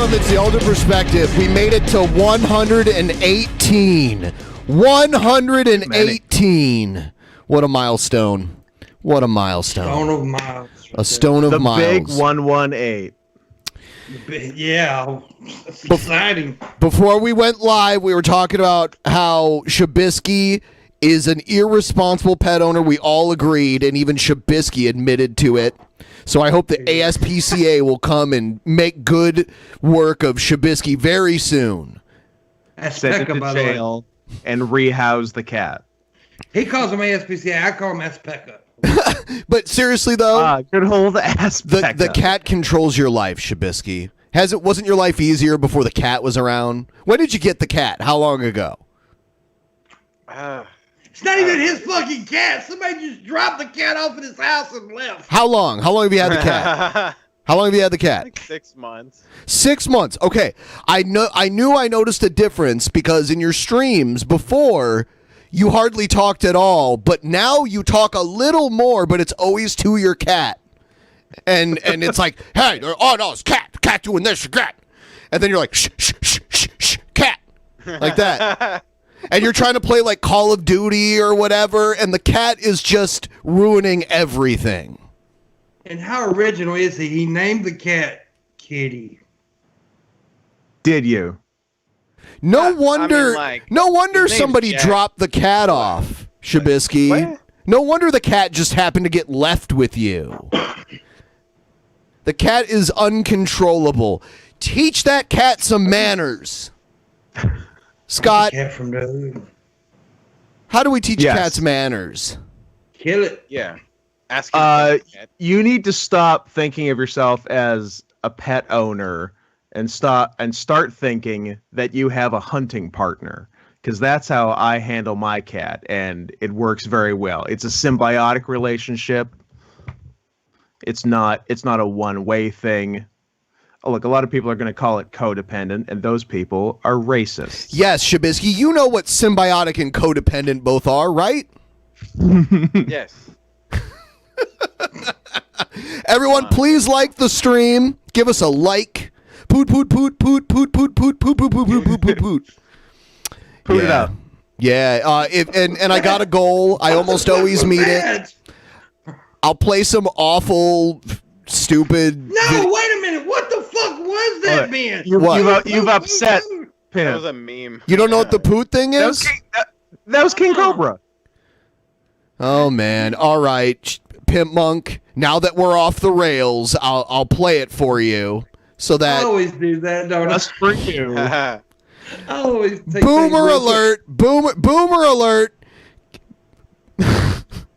from It's the Older Perspective. We made it to 118. 118. What a milestone. What a milestone. Stone of miles. A stone of miles. The big 118. Yeah. It's exciting. Before we went live, we were talking about how Shabisky is an irresponsible pet owner. We all agreed, and even Shabisky admitted to it. So I hope the ASPCA will come and make good work of Shabisky very soon. Send him to jail and rehouse the cat. He calls him ASPCA. I call him Aspecka. But seriously, though, good old Aspecka. The cat controls your life, Shabisky. Wasn't your life easier before the cat was around? When did you get the cat? How long ago? It's not even his fucking cat. Somebody just dropped the cat off at his house and left. How long? How long have you had the cat? How long have you had the cat? Like 6 months. 6 months. Okay. I knew I noticed a difference because in your streams before you hardly talked at all, but now you talk a little more, but it's always to your cat. And it's like, hey, oh no, it's cat doing this, cat. And then you're like, shh, shh, shh, shh, shh, cat. Like that. And you're trying to play like Call of Duty or whatever, and the cat is just ruining everything. And how original is he? He named the cat Kitty. Did you? No wonder somebody dropped the cat off, Shabisky. What? No wonder the cat just happened to get left with you. The cat is uncontrollable. Teach that cat some manners. Scott, Cat from the hood. how do we teach cats manners? Kill it. Yeah. Ask him. You need to stop thinking of yourself as a pet owner and start thinking that you have a hunting partner, because that's how I handle my cat, and it works very well. It's a symbiotic relationship. It's not a one-way thing. Oh, look, a lot of people are going to call it codependent, and those people are racist. Yes, Shabisky, you know what symbiotic and codependent both are, right? Yes. Everyone, please like the stream. Give us a like. Poot, poot, poot, poot, poot, poot, poot, poot, poot, poot, poot, poot, poot, poot. Put it up. Yeah, and I got a goal. I almost always meet it. I'll play some awful, stupid... No, wait a minute. What the fuck was that, man? You've upset Pim. That was a meme. You don't know what the poot thing is? That was King Cobra. Oh, man. All right, Pimpmunk. Now that we're off the rails, I'll play it for you. So that... I always do that, don't I? That's for you. I always take Boomer alert! Boomer alert!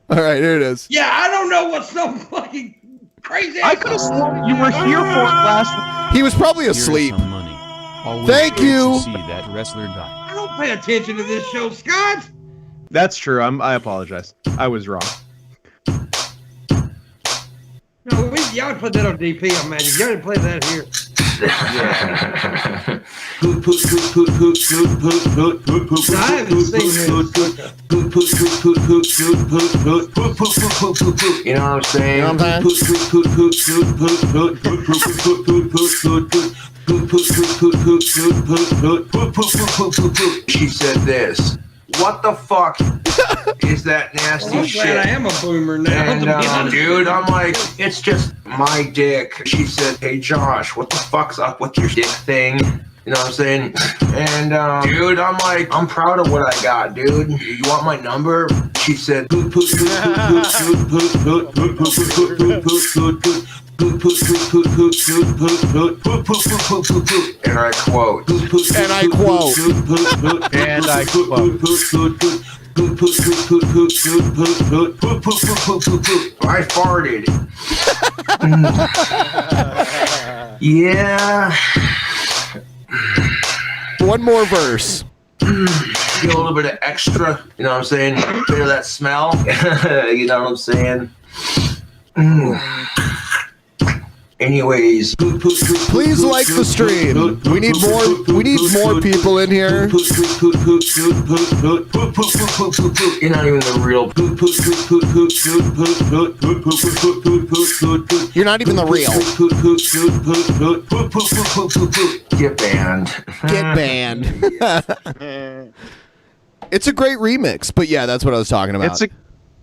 All right, here it is. Yeah, I don't know what's so fucking crazy. I could have sworn you were here for it last. He was probably asleep. Thank you. See that wrestler die. I don't pay attention to this show, Scott. That's true. I apologize. I was wrong. No, y'all put that on DP on Magic. Y'all didn't play that here. Yeah. Poot, poot, poot, poot, poot, poot, poot, poot, poot, poot, No, I haven't seen this. poot, poot, poot, poot, poot, poot, poot, poot, poot, poot, poot, poot, poot, poot. You know what I'm saying? You know what I'm Poot, poot, poot, poot, poot, poot, poot, poot, poot, poot, poot, poot, poot, poot, poot. Poot, poot, poot, poot, poot, poot, poot, poot, poot, poot, poot, poot, poot. She said this. What the fuck is that nasty I'm shit? glad I am a boomer now. And, to be honest. dude, I'm like, it's just my dick. She said, hey, Josh, what the fuck's up with your dick thing? You know what I'm saying? And, dude, I'm like, I'm proud of what I got, dude. You want my number? She said, poot, poot, poot, poot, poot, poot, poot, poot, poot, poot, poot, poot, poot, poot. Poot, poot, poot, poot, poot, poot, poot, poot, poot, poot, poot, poot, poot, poot. And I quote. And I quote. And I quote. I farted. Yeah. One more verse. Get a little bit of extra, you know what I'm saying? Bit of that smell, you know what I'm saying? Anyways, Please like the stream. We need more people in here. You're not even the real. You're not even the real. Get banned. Get banned. It's a great remix, but yeah, that's what I was talking about. It's a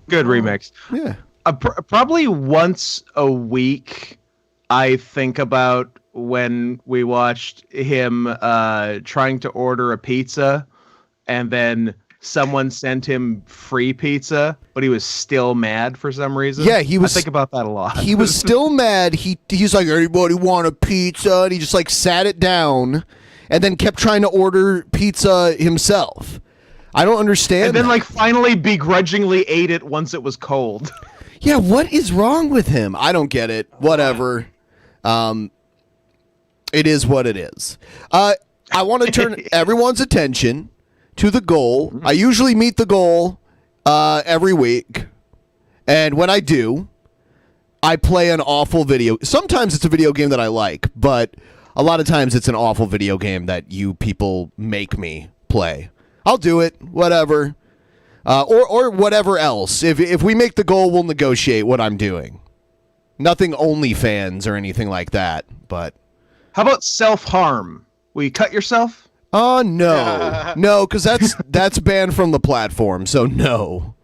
good remix. Yeah. Probably once a week, I think about when we watched him trying to order a pizza, and then someone sent him free pizza, but he was still mad for some reason. Yeah, he was. I think about that a lot. He was still mad. He's like, anybody want a pizza? And he just like sat it down, and then kept trying to order pizza himself. I don't understand. And then like finally begrudgingly ate it once it was cold. Yeah, what is wrong with him? I don't get it. Whatever. It is what it is. I want to turn everyone's attention to the goal. I usually meet the goal every week. And when I do, I play an awful video. Sometimes it's a video game that I like, but a lot of times it's an awful video game that you people make me play. I'll do it, whatever. Or whatever else. If we make the goal, we'll negotiate what I'm doing. Nothing OnlyFans or anything like that, but... How about self-harm? Will you cut yourself? Oh, no. No, because that's banned from the platform, so no.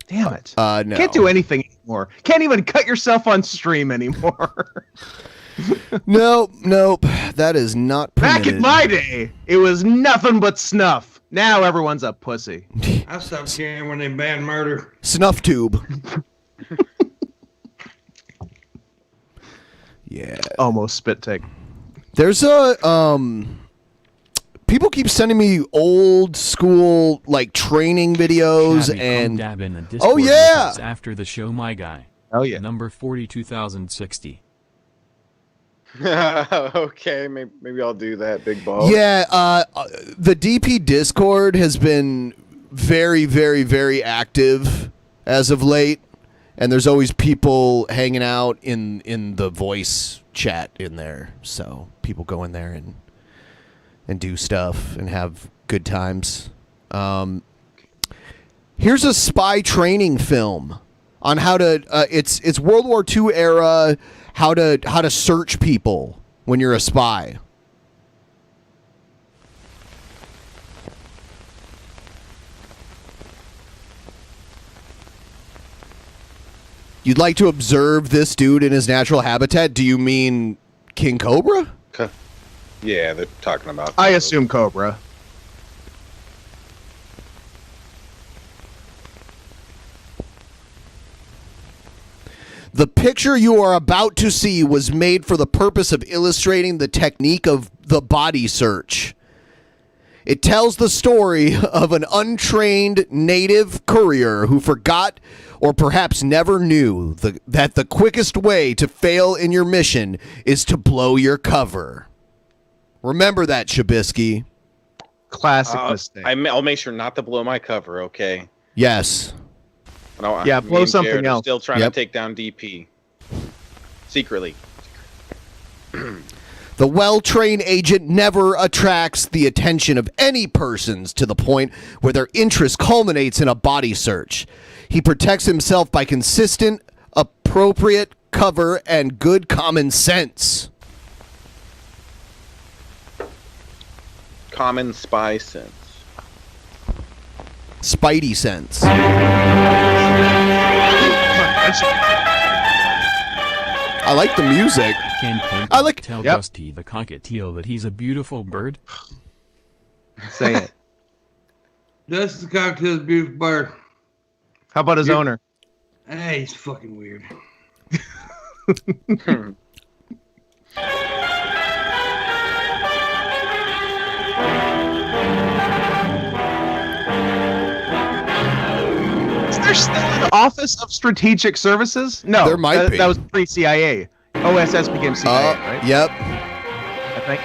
Damn it. No. Can't do anything anymore. Can't even cut yourself on stream anymore. Nope. That is not permitted. Back in my day, it was nothing but snuff. Now everyone's a pussy. I stopped caring when they banned murder. Snuff tube. Yeah. Almost spit take. There's a people keep sending me old school like training videos and Dab in the Discord oh yeah, after the show, my guy. Oh yeah. Number 42,060. Okay, maybe I'll do that, big ball. Yeah, the DP Discord has been very, very, very active as of late, and there's always people hanging out in the voice chat in there. So people go in there and do stuff and have good times. Here's a spy training film on how to. It's World War II era. How to search people when you're a spy. You'd like to observe this dude in his natural habitat? Do you mean King Cobra? Yeah, they're talking about. I assume Cobra. The picture you are about to see was made for the purpose of illustrating the technique of the body search. It tells the story of an untrained native courier who forgot or perhaps never knew that the quickest way to fail in your mission is to blow your cover. Remember that, Shabisky. Classic mistake. I'll make sure not to blow my cover, okay? Yes. No, yeah, me blow and something Jared are else. Still trying to take down DP. Secretly. The well-trained agent never attracts the attention of any persons to the point where their interest culminates in a body search. He protects himself by consistent, appropriate cover and good common sense. Common spy sense. Spidey sense. I like the music. Can Pimpmunk I like- tell Yep. Dusty the cockatiel that he's a beautiful bird? Say it. That's the cocktail's beautiful bird. How about his owner? Hey, he's fucking weird. Is there still an Office of Strategic Services? No, There might be. That was pre-CIA. OSS became CIA, right? Yep. I think.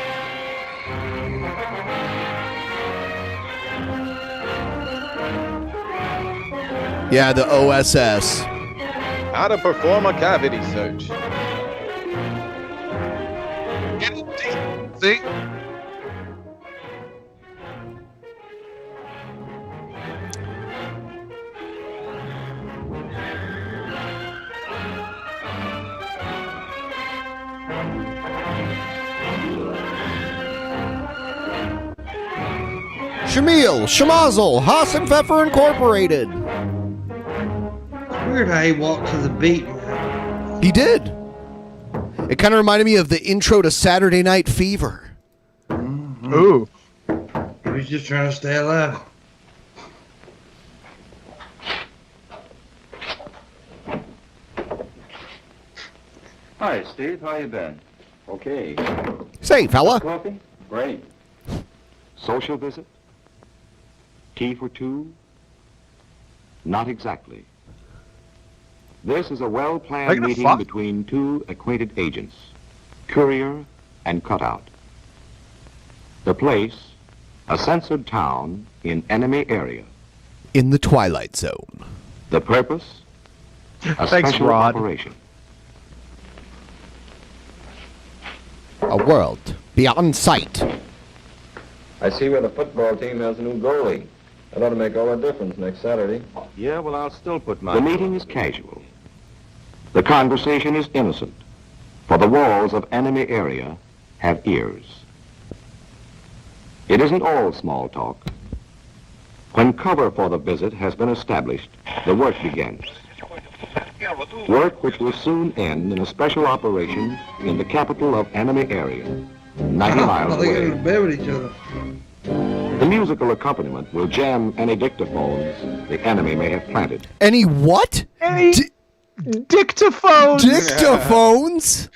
Yeah, the OSS. How to perform a cavity search. See? Shamil, Shamazel, Haas and Pfeffer Incorporated. It's weird how he walked to the beat, man. He did. It kind of reminded me of the intro to Saturday Night Fever. Ooh. He was just trying to stay alive. Hi, Steve. How you been? Okay. Say, fella. Coffee? Great. Social visit? Tea for two? Not exactly. This is a well-planned Are you gonna meeting fuck? between two acquainted agents, Courier and Cutout. The place, a censored town in enemy area. In the Twilight Zone. The purpose, a Thanks, special Rod. operation. A world beyond sight. I see where the football team has a new goalie. That ought to make all the difference next Saturday. Yeah, well, I'll still put my... The meeting is casual. The conversation is innocent, for the walls of enemy area have ears. It isn't all small talk. When cover for the visit has been established, the work begins. Work which will soon end in a special operation in the capital of enemy area, 90 miles They go to away. bed with each other. The musical accompaniment will jam any dictaphones the enemy may have planted. Any what? Any Di- dictaphones. Dictaphones?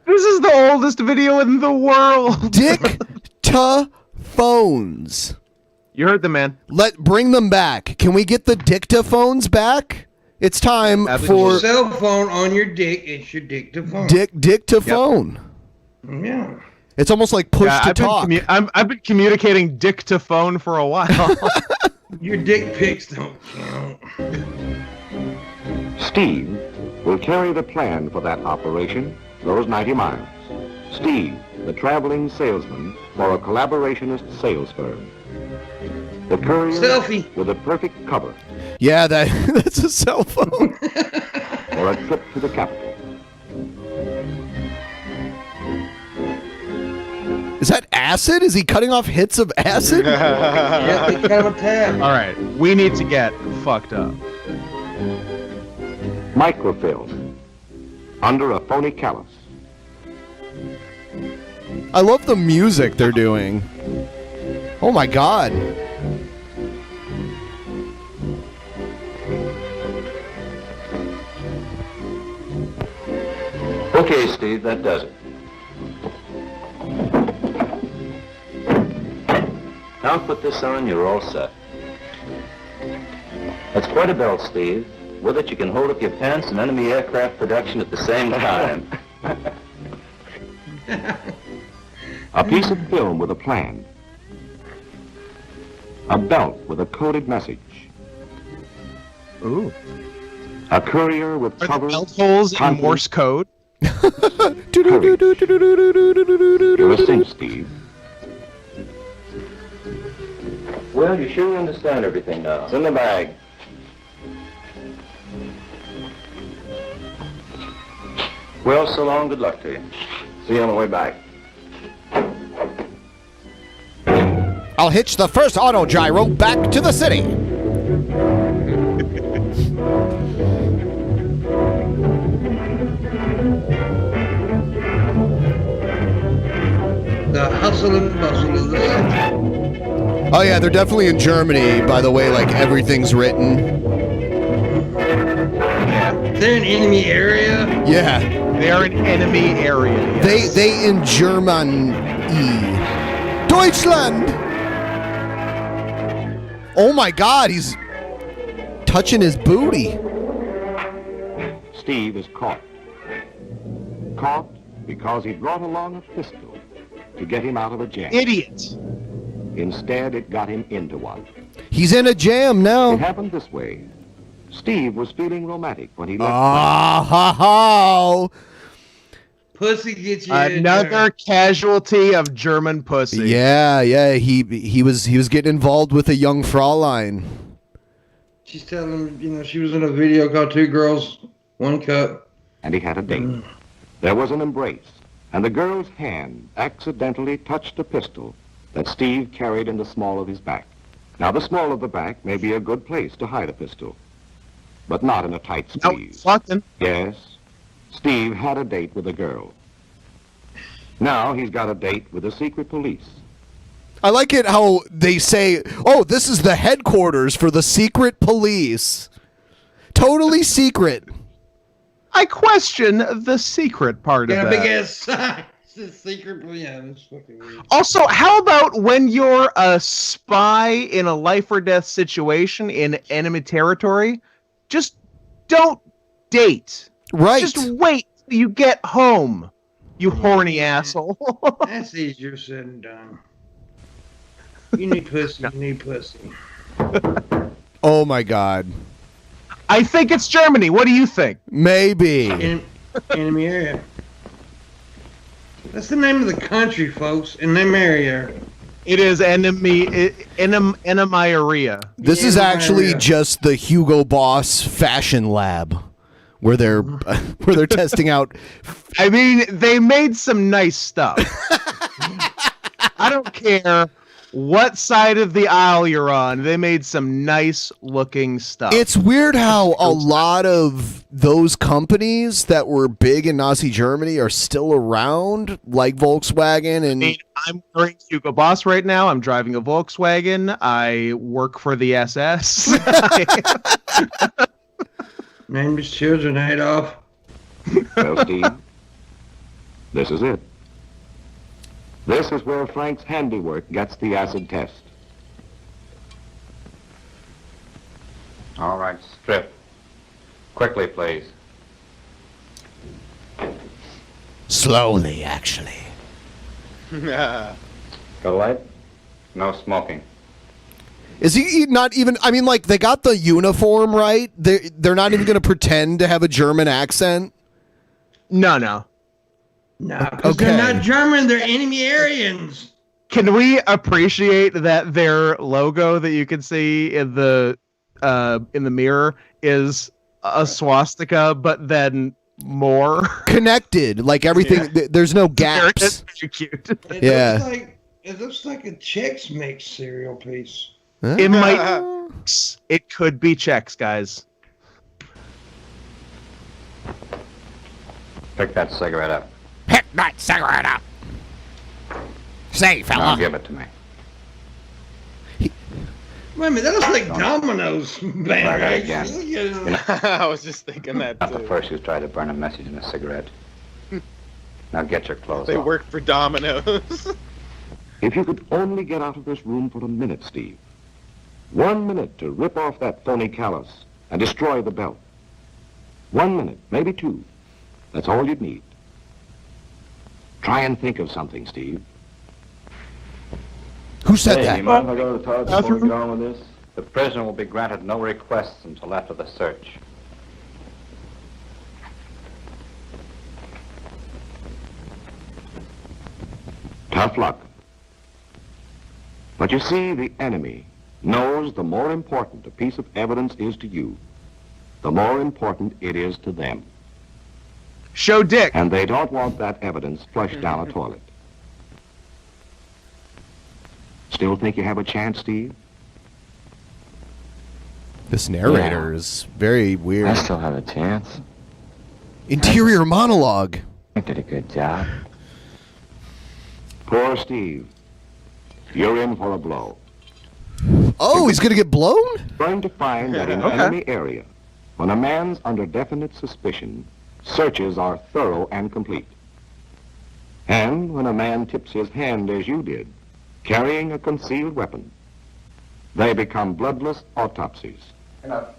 This is the oldest video in the world. Dictaphones. You heard the man. Bring them back. Can we get the dictaphones back? It's time Absolutely. for Cell phone on your dick. It's your dictaphone. dictaphone. Yeah. It's almost like push to I've talk. I've been communicating dictaphone for a while. Your dick pics don't count. Steve will carry the plan for that operation, those 90 miles. Steve, the traveling salesman for a collaborationist sales firm. The courier Selfie. with a perfect cover Yeah, that's a cell phone. for a trip to the capital. Is that acid? Is he cutting off hits of acid? Yeah, they got him a tab. All right, we need to get fucked up. Microfilm under a phony callus. I love the music they're doing. Oh my god. Okay, Steve, that does it. Now put this on, you're all set. That's quite a belt, Steve. With it, you can hold up your pants and enemy aircraft production at the same time. A piece of film with a plan. A belt with a coded message. Ooh. A courier with Are the cover. belt holes in content. Morse code? You're a cinch, Steve. Well, you sure understand everything now. It's in the bag. Well, so long. Good luck to you. See you on the way back. I'll hitch the first auto gyro back to the city. The hustle and bustle of the city. Oh yeah, they're definitely in Germany, by the way, like everything's written. They're in enemy area. Yeah. They are an enemy area. Yes. They in Germany. Deutschland! Oh my god, he's touching his booty. Steve is caught. Caught because he brought along a pistol to get him out of a jam. Idiot. Instead, it got him into one. He's in a jam It now. happened this way. Steve was feeling romantic when he left. Ah ha ha! Pussy gets you. Another casualty of German pussy. Yeah, he was getting involved with a young Fraulein. She's telling him, she was in a video called Two Girls, One Cup. And he had a date. There was an embrace, and the girl's hand accidentally touched a pistol that Steve carried in the small of his back. Now, the small of the back may be a good place to hide a pistol, but not in a tight squeeze. Yes, Steve had a date with a girl. Now he's got a date with the secret police. I like it how they say, oh, this is the headquarters for the secret police. Totally secret. I question the secret part of Got a that. big ass sign. It's a secret. Yeah, that's fucking weird. Also, how about when you're a spy in a life or death situation in enemy territory? Just don't date. Right. Just wait till you get home, you horny asshole. That's easier said than done. You need pussy. You need pussy. Oh my God. I think it's Germany. What do you think? Maybe. Enemy area. That's the name of the country, folks. In them area. It is enemy area. This is actually just the Hugo Boss fashion lab where they're testing out. I mean, they made some nice stuff. I don't care what side of the aisle you're on. They made some nice looking stuff. It's weird how a lot of those companies that were big in Nazi Germany are still around, like Volkswagen. And I mean, I'm wearing Hugo Boss right now. I'm driving a Volkswagen. I work for the SS. Named his children Adolf. Well, Steve, this is it. This is where Frank's handiwork gets the acid test. All right, strip. Quickly, please. slowly, actually. Got a light? No smoking. Is he not even? I mean, like, they got the uniform right. They're not even going to pretend to have a German accent. No. No, because they're not German. They're enemy Aryans. Can we appreciate that their logo that you can see in the mirror is a swastika, but then more connected, like everything. Yeah. There's no gaps. Very cute. It looks like a Chex Mix cereal piece. Huh? It might. It could be Chex, guys. Pick that cigarette up. Pick that cigarette up. Say, fella. Now give it to me. Wait a minute, that looks like Domino's. I was just thinking that Not too. the first who's tried to burn a message in a cigarette. Now get your clothes They off. work for Domino's. If you could only get out of this room for a minute, Steve. 1 minute to rip off that phony callus and destroy the belt. 1 minute, maybe 2. That's all you'd need. Try and think of something, Steve. Who said Hey, that? you mind if I go to the toilet before we get on with this? The prisoner will be granted no requests until after the search. Tough luck. But you see, the enemy knows the more important a piece of evidence is to you, the more important it is to them. Show dick. And they don't want that evidence flushed down a toilet. Still think you have a chance, Steve? This narrator is very weird. I still have a chance. Interior monologue. I did a good job. Poor Steve. You're in for a blow. Oh, he's gonna get blown? Going to find that in enemy area, when a man's under definite suspicion, searches are thorough and complete. And when a man tips his hand as you did, carrying a concealed weapon, they become bloodless autopsies. Enough.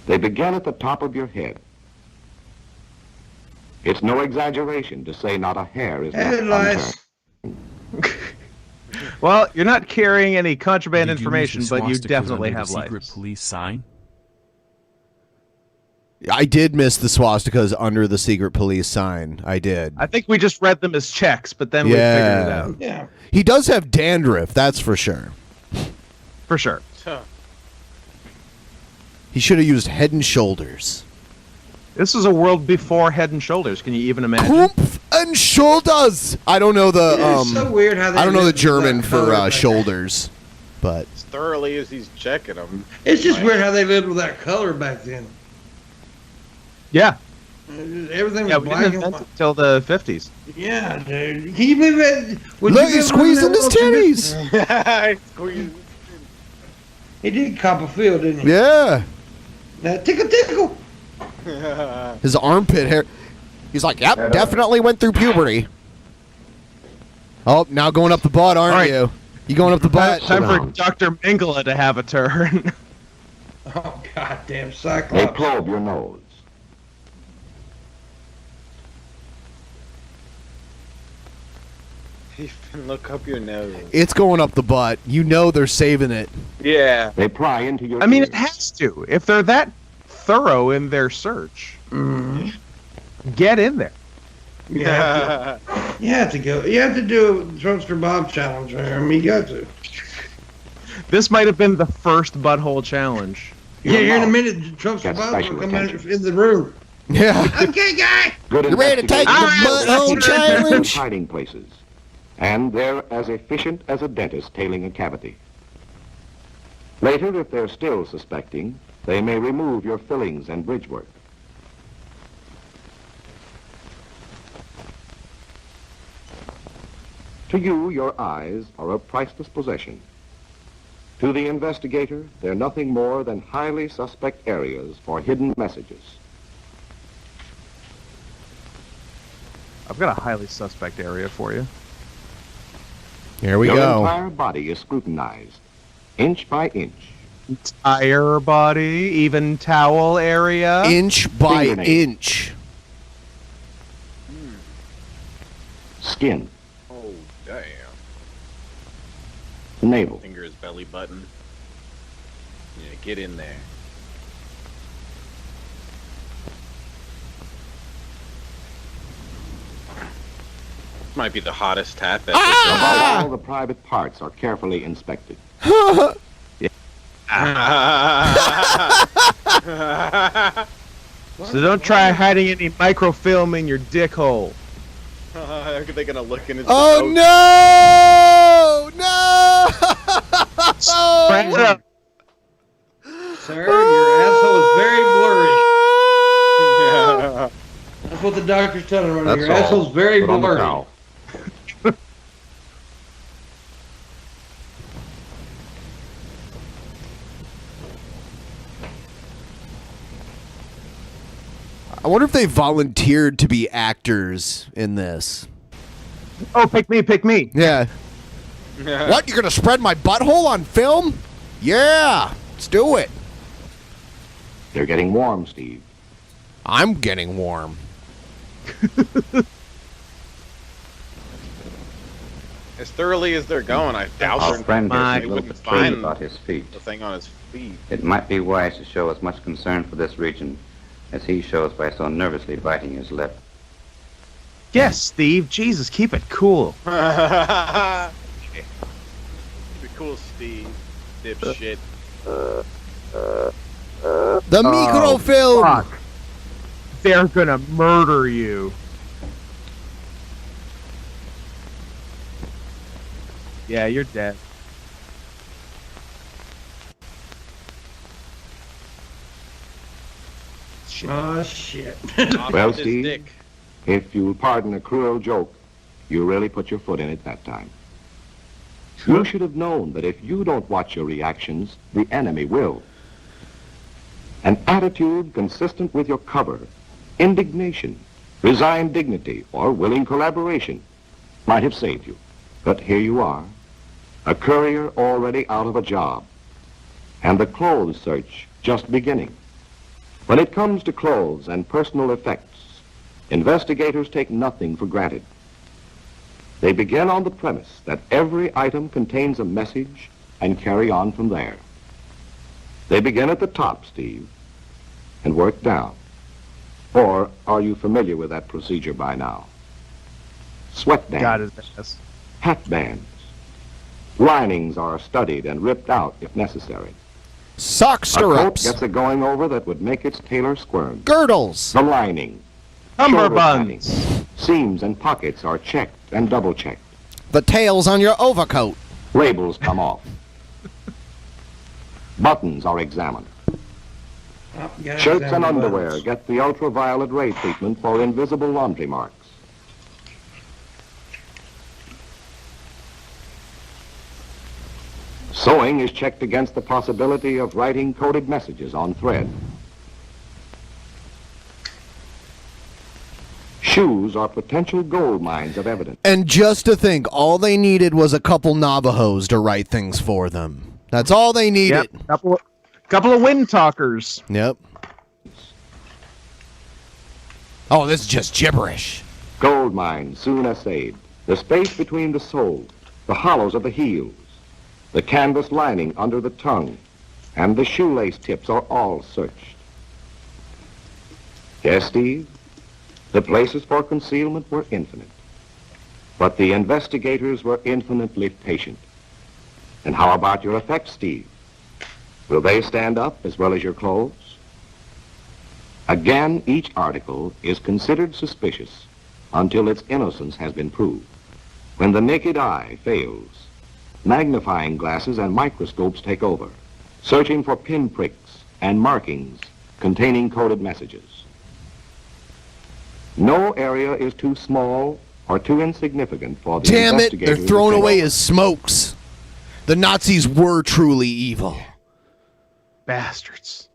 They begin at the top of your head. It's no exaggeration to say not a hair is left unturned. Well, you're not carrying any contraband Did you use information, the but you swastikas definitely under have the secret life. police sign. I did miss the swastikas under the secret police sign. I did. I think we just read them as checks, but then we figured it Yeah. out. Yeah. He does have dandruff, that's for sure. For sure. He should have used Head and Shoulders. This is a world before Head and Shoulders. Can you even imagine? Humpf and Shoulders. I don't know the It's so weird how they I don't know the live German with that for color back shoulders, but As thoroughly as he's checking them. then. It's just weird how they lived with that color back then. Yeah. Everything was Yeah, we black didn't and invent white. it till the 50s. Yeah, dude. Can you believe it? Would look, you be he's able to live squeezing in his that world, titties. Squeeze. He did cop a field, didn't he? Yeah. Now, tickle, tickle. His armpit hair. He's like, yep, definitely went through puberty. Oh, now going up the butt, aren't All right. you? You going up the butt? Time for Dr. Mingala to have a turn. Oh, goddamn They Cyclops. probe your nose. Even look up your nose. It's going up the butt. You know they're saving it. Yeah. They pry into your I mean, ears. it has to. If they're that thorough in their search, get in there. Yeah. You have to go. You have to do a Trumpster Bob challenge there. I mean, you got to. This might have been the first butthole challenge. Yeah, here in a minute, Trumpster Gets Bob special will come attention. in the room. Yeah. Okay, guy. Good You ready to take the investigators butthole keep their challenge? hiding places, and they're as efficient as a dentist tailing a cavity. Later, if they're still suspecting, they may remove your fillings and bridge work. To you, your eyes are a priceless possession. To the investigator, they're nothing more than highly suspect areas for hidden messages. I've got a highly suspect area for you. Here we Your go. entire body is scrutinized, inch by inch. Entire body, even towel area. Inch by Fingernail. inch. Skin, Oh, damn. navel, Finger his belly button. Yeah, get in there. Might be the hottest tap ever. Ah! all the private parts are carefully inspected. So don't try hiding any microfilm in your dick hole. Are they gonna look in his Oh throat? no! No! Spread it up. Sir, your asshole is very blurry. That's what the doctor's telling him. That's Your all. asshole's very Put on the blurry. towel. I wonder if they volunteered to be actors in this. Oh, pick me, pick me. Yeah. What? You're gonna spread my butthole on film? Yeah. Let's do it. They're getting warm, Steve. I'm getting warm. As thoroughly as they're going, I doubt Our friend they is a little wouldn't concerned find about his feet. the thing on his feet. It might be wise to show as much concern for this region as he shows by so nervously biting his lip. Yes, Steve. Jesus, keep it cool. Keep it cool, Steve. Dipshit. The microfilm. Fuck. They're gonna murder you. Yeah, you're dead. Oh, shit. Knock Well, out his Steve? dick. If you'll pardon a cruel joke, you really put your foot in it that time. You should have known that if you don't watch your reactions, the enemy will. An attitude consistent with your cover, indignation, resigned dignity, or willing collaboration might have saved you. But here you are, a courier already out of a job, and the clothes search just beginning. When it comes to clothes and personal effects, investigators take nothing for granted. They begin on the premise that every item contains a message and carry on from there. They begin at the top, Steve, and work down. Or are you familiar with that procedure by now? Sweat bands. God is this. Hat bands. Linings are studied and ripped out if necessary. Sock A coat stirrups. gets a going over that would make its tailor squirm. Girdles. The lining. Cummerbunds. Shoulder padding, seams and pockets are checked and double-checked. The tails on your overcoat. Labels come off. Buttons are examined. Oh, yeah, Shirts and examine underwear buttons. get the ultraviolet ray treatment for invisible laundry marks. Sewing is checked against the possibility of writing coded messages on thread. Shoes are potential gold mines of evidence. And just to think, all they needed was a couple Navajos to write things for them. That's all they needed. Yep. Couple of wind talkers. Yep. Oh, this is just gibberish. Gold mines soon assayed. The space between the soles, the hollows of the heels, the canvas lining under the tongue, and the shoelace tips are all searched. Yes, Steve, the places for concealment were infinite. But the investigators were infinitely patient. And how about your effects, Steve? Will they stand up as well as your clothes? Again, each article is considered suspicious until its innocence has been proved. When the naked eye fails, magnifying glasses and microscopes take over, searching for pinpricks and markings containing coded messages. No area is too small or too insignificant for the Damn it, investigators. they're thrown to away take. as smokes. The Nazis were truly evil. Bastards.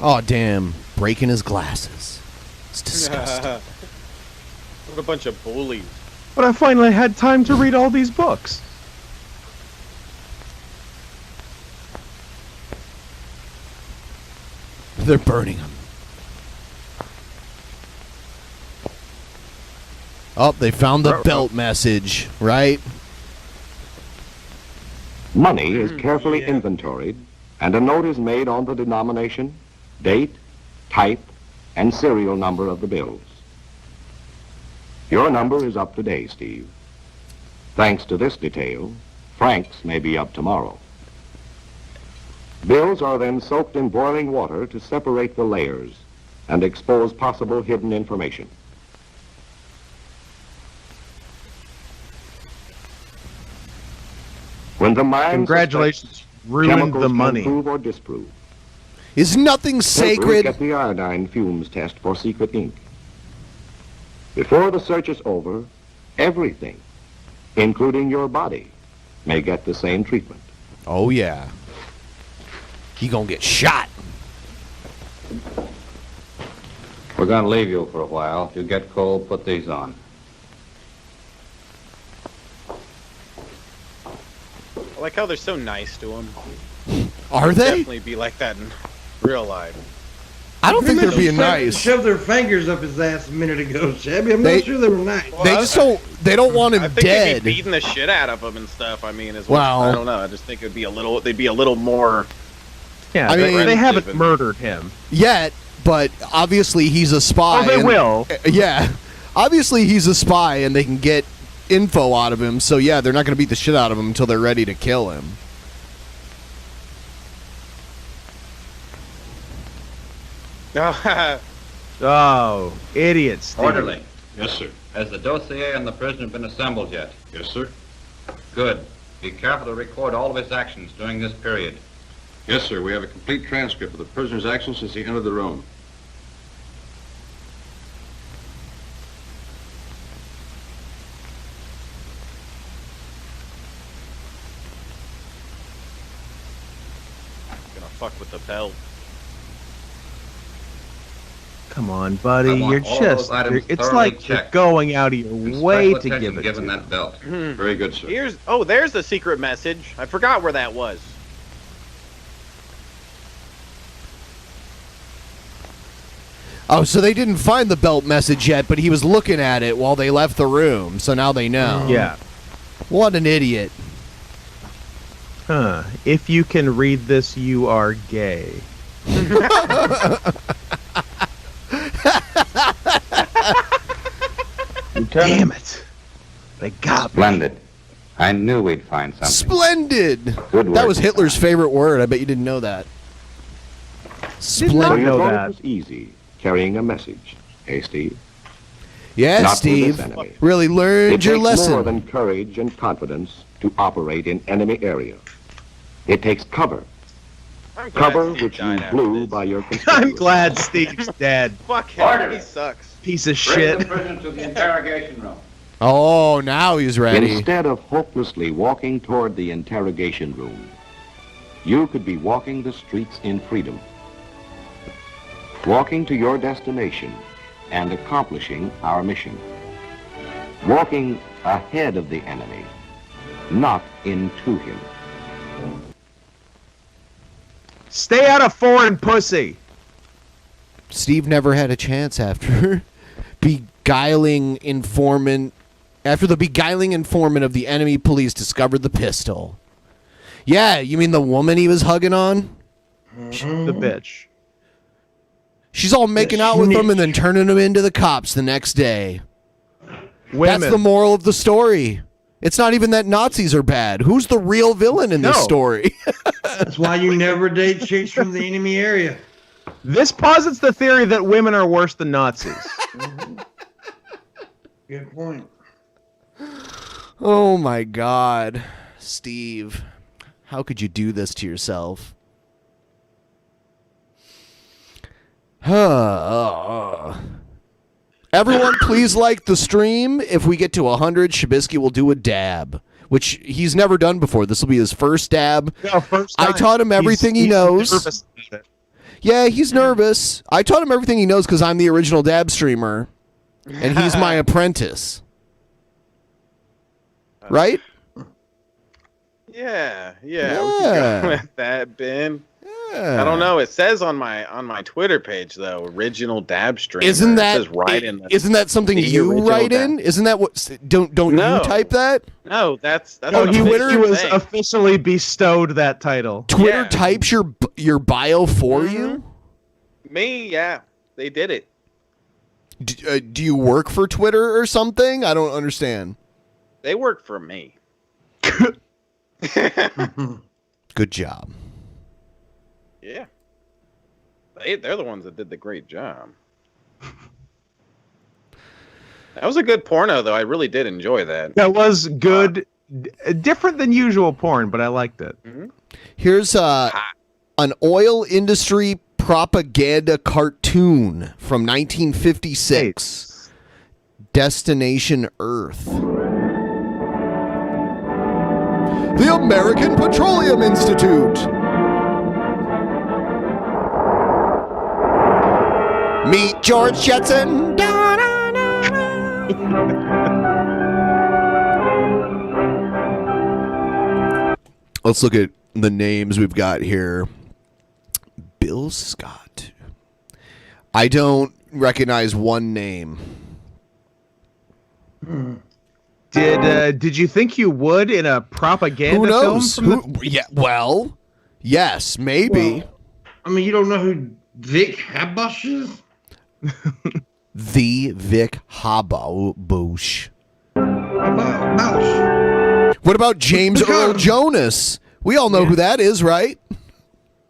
Oh, damn. Breaking his glasses. It's disgusting. What a bunch of bullies. But I finally had time to read all these books. They're burning them. Oh, they found the belt message, right? Money is carefully inventoried, and a note is made on the denomination, date, type, and serial number of the bills. Your number is up today, Steve. Thanks to this detail, Frank's may be up tomorrow. Bills are then soaked in boiling water to separate the layers and expose possible hidden information. When the mind Congratulations, ruined chemicals the can money. prove or disprove. Is nothing Papers sacred? get the iodine fumes test for secret ink. Before the search is over, everything, including your body, may get the same treatment. Oh, yeah. He gonna get shot. We're going to leave you for a while. If you get cold, put these on. I like how they're so nice to him. Are they? Definitely be like that in real life. I don't think they're being They nice. shoved their fingers up his ass a minute ago, Shabby. I'm They- not sure they were nice. Well, They just don't. They don't want him I think they'd dead. be beating the shit out of him and stuff. I mean, as Well- well. I don't know. I just think it'd be a little. They'd be a little more. Yeah, I they, mean- they haven't murdered him. Yet, but obviously he's a spy. Oh, they and- will. Yeah, obviously he's a spy, and they can get info out of him. So yeah, they're not going to beat the shit out of him until they're ready to kill him. Oh, idiots. Steve. Orderly. Yes, sir. Has the dossier on the prisoner been assembled yet? Yes, sir. Good. Be careful to record all of his actions during this period. Yes, sir. We have a complete transcript of the prisoner's actions since he entered the room. Gonna fuck with the belt. Come on, buddy. I want You're all of just. those items It's thoroughly like you're checked. going out of your And way special to attention give it given to that belt. Very good, sir. Here's. Oh, there's the secret message. I forgot where that was. Oh, so they didn't find the belt message yet, but he was looking at it while they left the room. So now they know. Yeah. What an idiot. Huh. If you can read this, you are gay. Damn it. They got me. Splendid. I knew we'd find something. Splendid. Good work. That was Hitler's favorite word. I bet you didn't know that. So Splendid. you know thought that. it was easy carrying a message. Hey, Steve? Yeah, Not with Steve. this enemy. Really learned It your takes lesson. more than courage and confidence to operate in enemy area. It takes cover. I'm glad Cover Steve which you died after blew this. by your I'm constituents. glad Steve's dead. Fuck him. He sucks. Piece of Bring the shit. prisoner to the interrogation room. Oh, now he's ready. Instead of hopelessly walking toward the interrogation room, you could be walking the streets in freedom. Walking to your destination and accomplishing our mission. Walking ahead of the enemy, not into him. Stay out of foreign pussy. Steve never had a chance after beguiling informant. After the beguiling informant of the enemy police discovered the pistol. Yeah, you mean the woman he was hugging on? The bitch. She's all making out with him and then turning him into the cops the next day. Women. That's the moral of the story. It's not even that Nazis are bad. Who's the real villain in this No. story? That's why you never date chicks from the enemy area. This posits the theory that women are worse than Nazis. Good point. Oh my God, Steve. How could you do this to yourself? Everyone, please like the stream. If we get to 100, Shabisky will do a dab, which he's never done before. This will be his first dab. No, first I time. taught him everything he He's knows. nervous about it. Yeah, he's nervous. I taught him everything he knows because I'm the original dab streamer, and he's my apprentice. Right? Yeah, we Yeah. can go with that, Ben. Yeah. I don't know. It says on my Twitter page though, original dab streamer. Isn't that it says right in the, isn't that something the you original write dab. in? Isn't that what? Don't No. you type that? No, that's No, an he official was thing. officially bestowed that title. Twitter Yeah. types your bio for you. Me, yeah, they did it. Do you work for Twitter or something? I don't understand. They work for me. Good job. Yeah, they're the ones that did the great job. That was a good porno, though. I really did enjoy that. That was good, different than usual porn, but I liked it. Here's an oil industry propaganda cartoon from 1956. Destination Earth. The American Petroleum Institute. Meet George Jetson. Let's look at the names we've got here. Bill Scott. I don't recognize one name. Did you think you would in a propaganda Who knows? film? Yeah, well, yes, maybe. Well, I mean, you don't know who Vic Habush is? The Vic Habush. Bausch. What about James Earl Jonas? We all know who that is, right?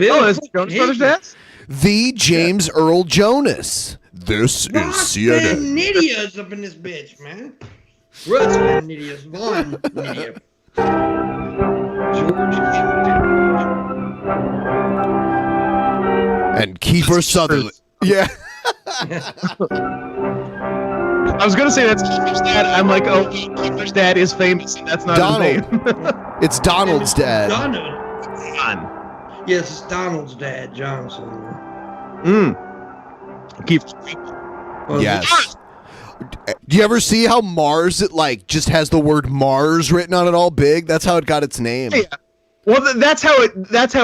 Oh, is Jonas Brothers dad? The James Earl Jonas. This is CNN. Nidio's up in this bitch, man. Russ Nidio's Vaughn Nidio. And Kiefer Sutherland. Yeah. I was gonna say that's Kiefer's dad. I'm like, oh, Kiefer's dad is famous, and that's not Donald. his name. It's Donald's dad. Donald. John. Yes, it's Donald's dad, Johnson. Kiefer's Well, Yes. Do you ever see how Mars, it like just has the word Mars written on it all big? That's how it got its name. Yeah. Well, that's how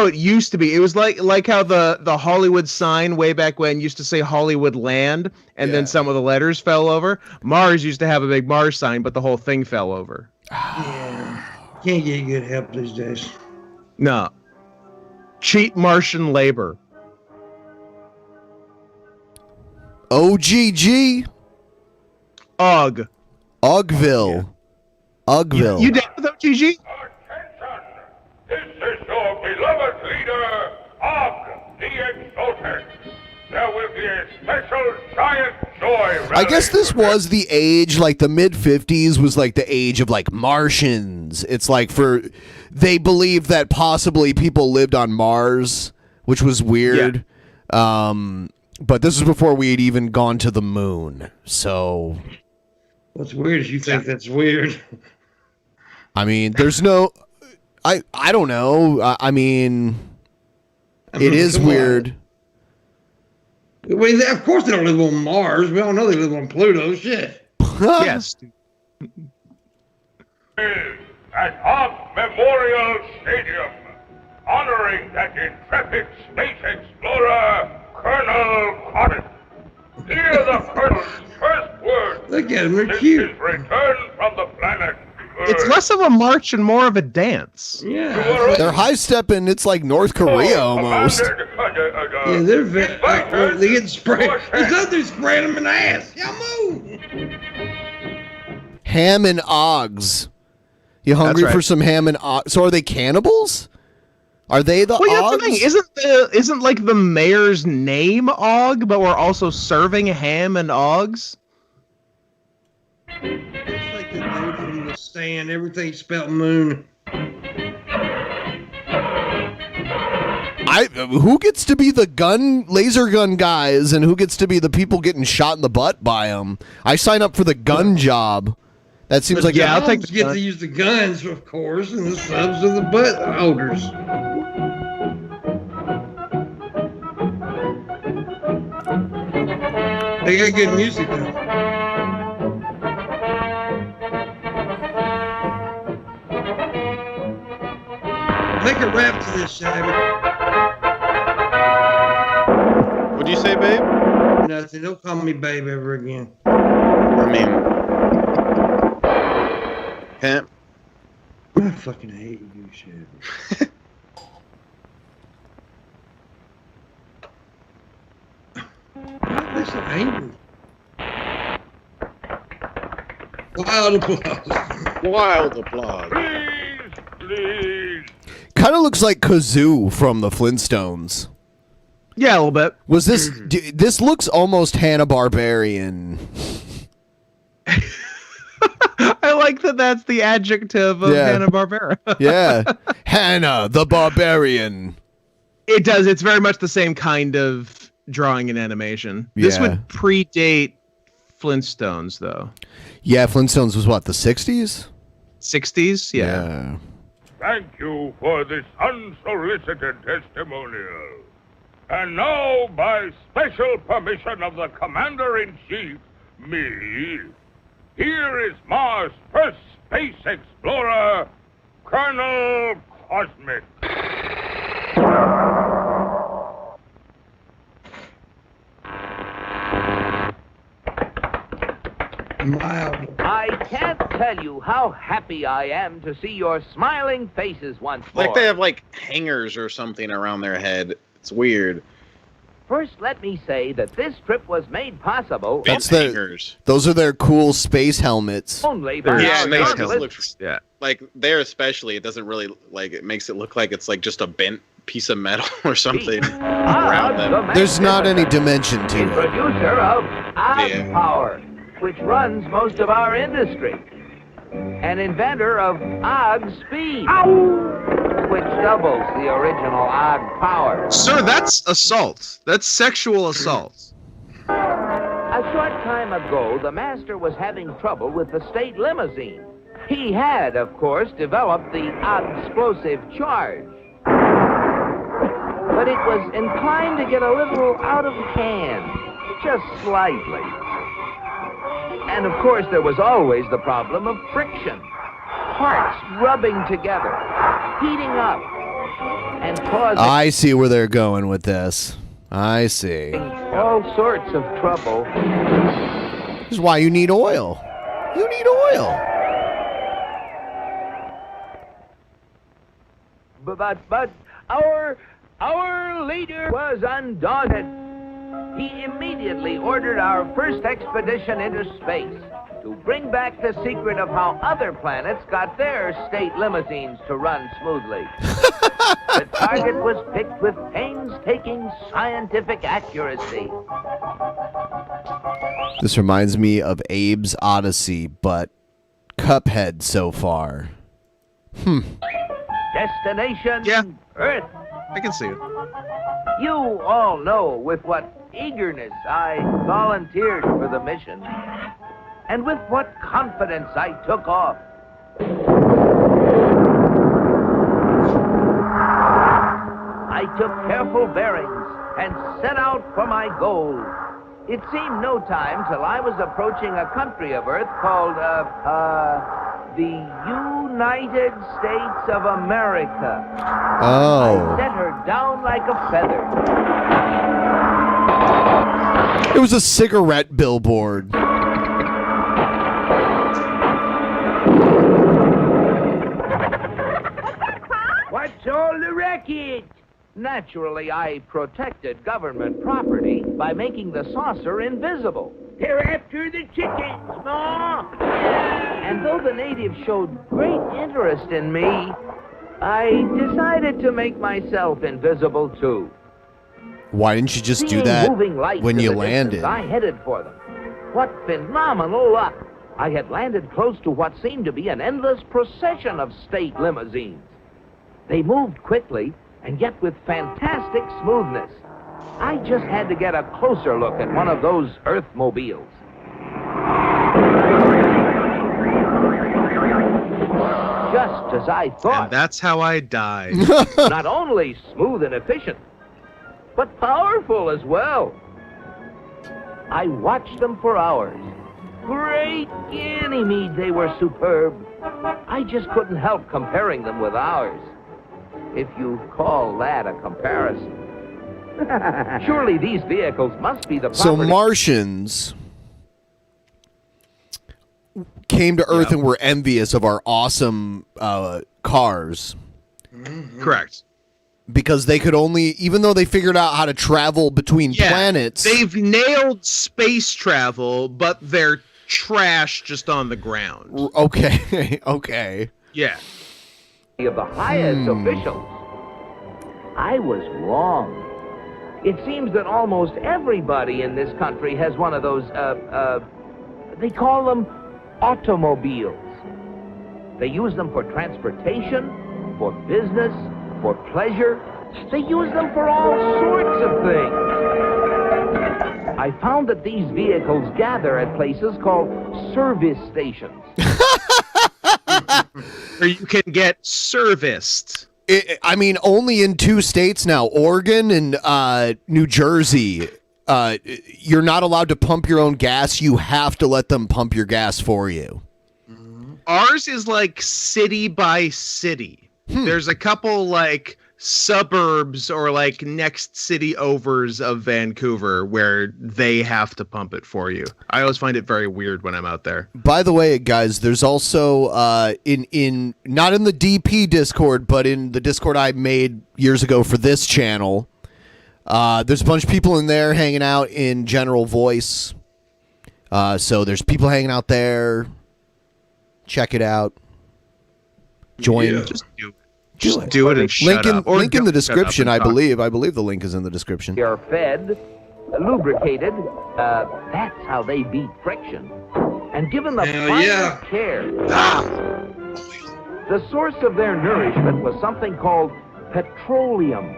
it used to be. It was like how the Hollywood sign way back when used to say Hollywood Land, and then some of the letters fell over. Mars used to have a big Mars sign, but the whole thing fell over. Yeah. Can't get good help these days. No. Cheap Martian labor. OGG. Ugh. Ugville. Ugville. You down with OGG? This is your beloved leader, Og the Exalted. There will be a special giant joy. I guess this was the age, like the mid 50s was like the age of like Martians. It's like they believed that possibly people lived on Mars, which was weird. Yeah. But this is before we had even gone to the moon. So what's weird is you think that's weird. I mean, there's no I don't know. I mean it is weird. I mean, of course they don't live on Mars. We all know they live on Pluto. Shit. Yes. At Og Memorial Stadium, honoring that intrepid space explorer, Colonel Cotton. Hear the Colonel's first words. Look at them, they're cute. His return from the planet. It's less of a march and more of a dance. Yeah. They're high-stepping. It's like North Korea almost. Yeah, they're they get sprayed. He's out there spraying them in the ass. Y'all move. Ham and Ogs. You hungry right. for some ham and Ogs? So are they cannibals? Are they the Well, yeah, Ogs? that's the thing. Isn't like the mayor's name Og, but we're also serving ham and Ogs? It's like the dude from The Stand. Everything spelled moon. Who gets to be the laser gun guys, and who gets to be the people getting shot in the butt by them? I sign up for the gun job. That seems like I'll take the get to use the guns, of course, and the subs are the butt holders. They got good music though. Make a rap to this, Shabby. What'd you say, babe? Nothing. Don't call me babe ever again. I mean, pimp. I fucking hate you, Shabby. They're so angry. Wild applause. Wild applause. Please. kind of looks like Kazoo from the Flintstones. Yeah, a little bit. Was this? This looks almost Hanna-Barbarian. I like that. That's the adjective of Hanna-Barbera. Yeah, Hanna the Barbarian. It does. It's very much the same kind of drawing and animation. This would predate Flintstones, though. Yeah, Flintstones was what, the 60s? 60s? Yeah. Thank you for this unsolicited testimonial. And now, by special permission of the Commander-in-Chief, me, here is Mars' first space explorer, Colonel Cosmic. I can't tell you how happy I am to see your smiling faces once more. Like they have like hangers or something around their head. It's weird. First, let me say that this trip was made possible. That's those are their cool space helmets. Only by Like there especially, it doesn't really like it makes it look like it's like just a bent piece of metal or something around them. There's not any dimension to it. Producer of Odd Power, which runs most of our industry. An inventor of Odd Speed, which doubles the original Odd Power. Sir, that's assault. That's sexual assault. A short time ago, the master was having trouble with the state limousine. He had, of course, developed the Odd Explosive Charge. But it was inclined to get a little out of hand, just slightly. And of course, there was always the problem of friction. Parts rubbing together, heating up, and causing I see where they're going with this. I see. all sorts of trouble. This is why you need oil. You need oil. But our leader was undaunted. He immediately ordered our first expedition into space to bring back the secret of how other planets got their state limousines to run smoothly. The target was picked with painstaking scientific accuracy. This reminds me of Abe's Odyssey, but Cuphead so far. Destination Earth. I can see it. You all know with what eagerness I volunteered for the mission, and with what confidence I took off. I took careful bearings and set out for my goal. It seemed no time till I was approaching a country of Earth called, the United States of America. Oh. I set her down like a feather. It was a cigarette billboard. What's all the racket? Naturally, I protected government property by making the saucer invisible. They're after the chickens, Ma! And though the natives showed great interest in me, I decided to make myself invisible too. Why didn't you just do Seeing that moving lights when in you the landed? distance, I headed for them. What phenomenal luck! I had landed close to what seemed to be an endless procession of state limousines. They moved quickly, and yet with fantastic smoothness. I just had to get a closer look at one of those Earthmobiles. Just as I thought. And that's how I died. Not only smooth and efficient, but powerful as well. I watched them for hours. Great Ganymede, they were superb. I just couldn't help comparing them with ours. If you call that a comparison. Surely these vehicles must be the property. So Martians came to Earth and were envious of our awesome cars. Correct. Because they could only, even though they figured out how to travel between planets. They've nailed space travel, but they're trash just on the ground. Okay, okay. Yeah. Of the highest officials. I was wrong. It seems that almost everybody in this country has one of those, they call them automobiles. They use them for transportation, for business, for pleasure. They use them for all sorts of things. I found that these vehicles gather at places called service stations. Where you can get serviced. I mean, only in 2 states now, Oregon and New Jersey. You're not allowed to pump your own gas. You have to let them pump your gas for you. Ours is like city by city. There's a couple like suburbs or like next city overs of Vancouver where they have to pump it for you. I always find it very weird when I'm out there. By the way, guys, there's also in not in the DP Discord, but in the Discord I made years ago for this channel. There's a bunch of people in there hanging out in general voice. So there's people hanging out there. Check it out. Join. Yeah. Just do it and shut up. Link in the description, I believe. I believe the link is in the description. They're fed, lubricated. That's how they beat friction. And given the finest care. The source of their nourishment was something called petroleum.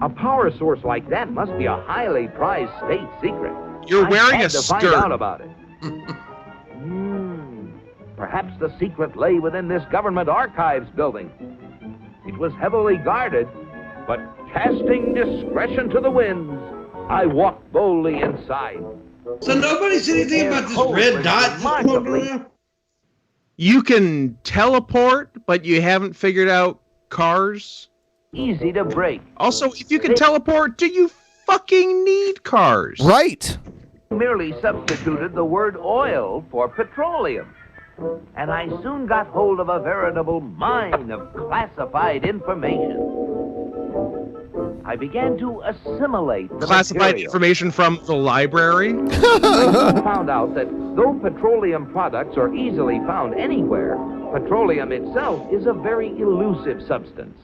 A power source like that must be a highly prized state secret. You're wearing a to find skirt. out about it. Perhaps the secret lay within this government archives building. It was heavily guarded, but casting discretion to the winds, I walked boldly inside. So nobody said anything about this red dot that's floating around? You can teleport, but you haven't figured out cars. Easy to break. Also, if you can teleport, do you fucking need cars? Right. Merely substituted the word oil for petroleum. and I soon got hold of a veritable mine of classified information. I began to assimilate the Classified material. information from the library? I found out that though petroleum products are easily found anywhere, petroleum itself is a very elusive substance.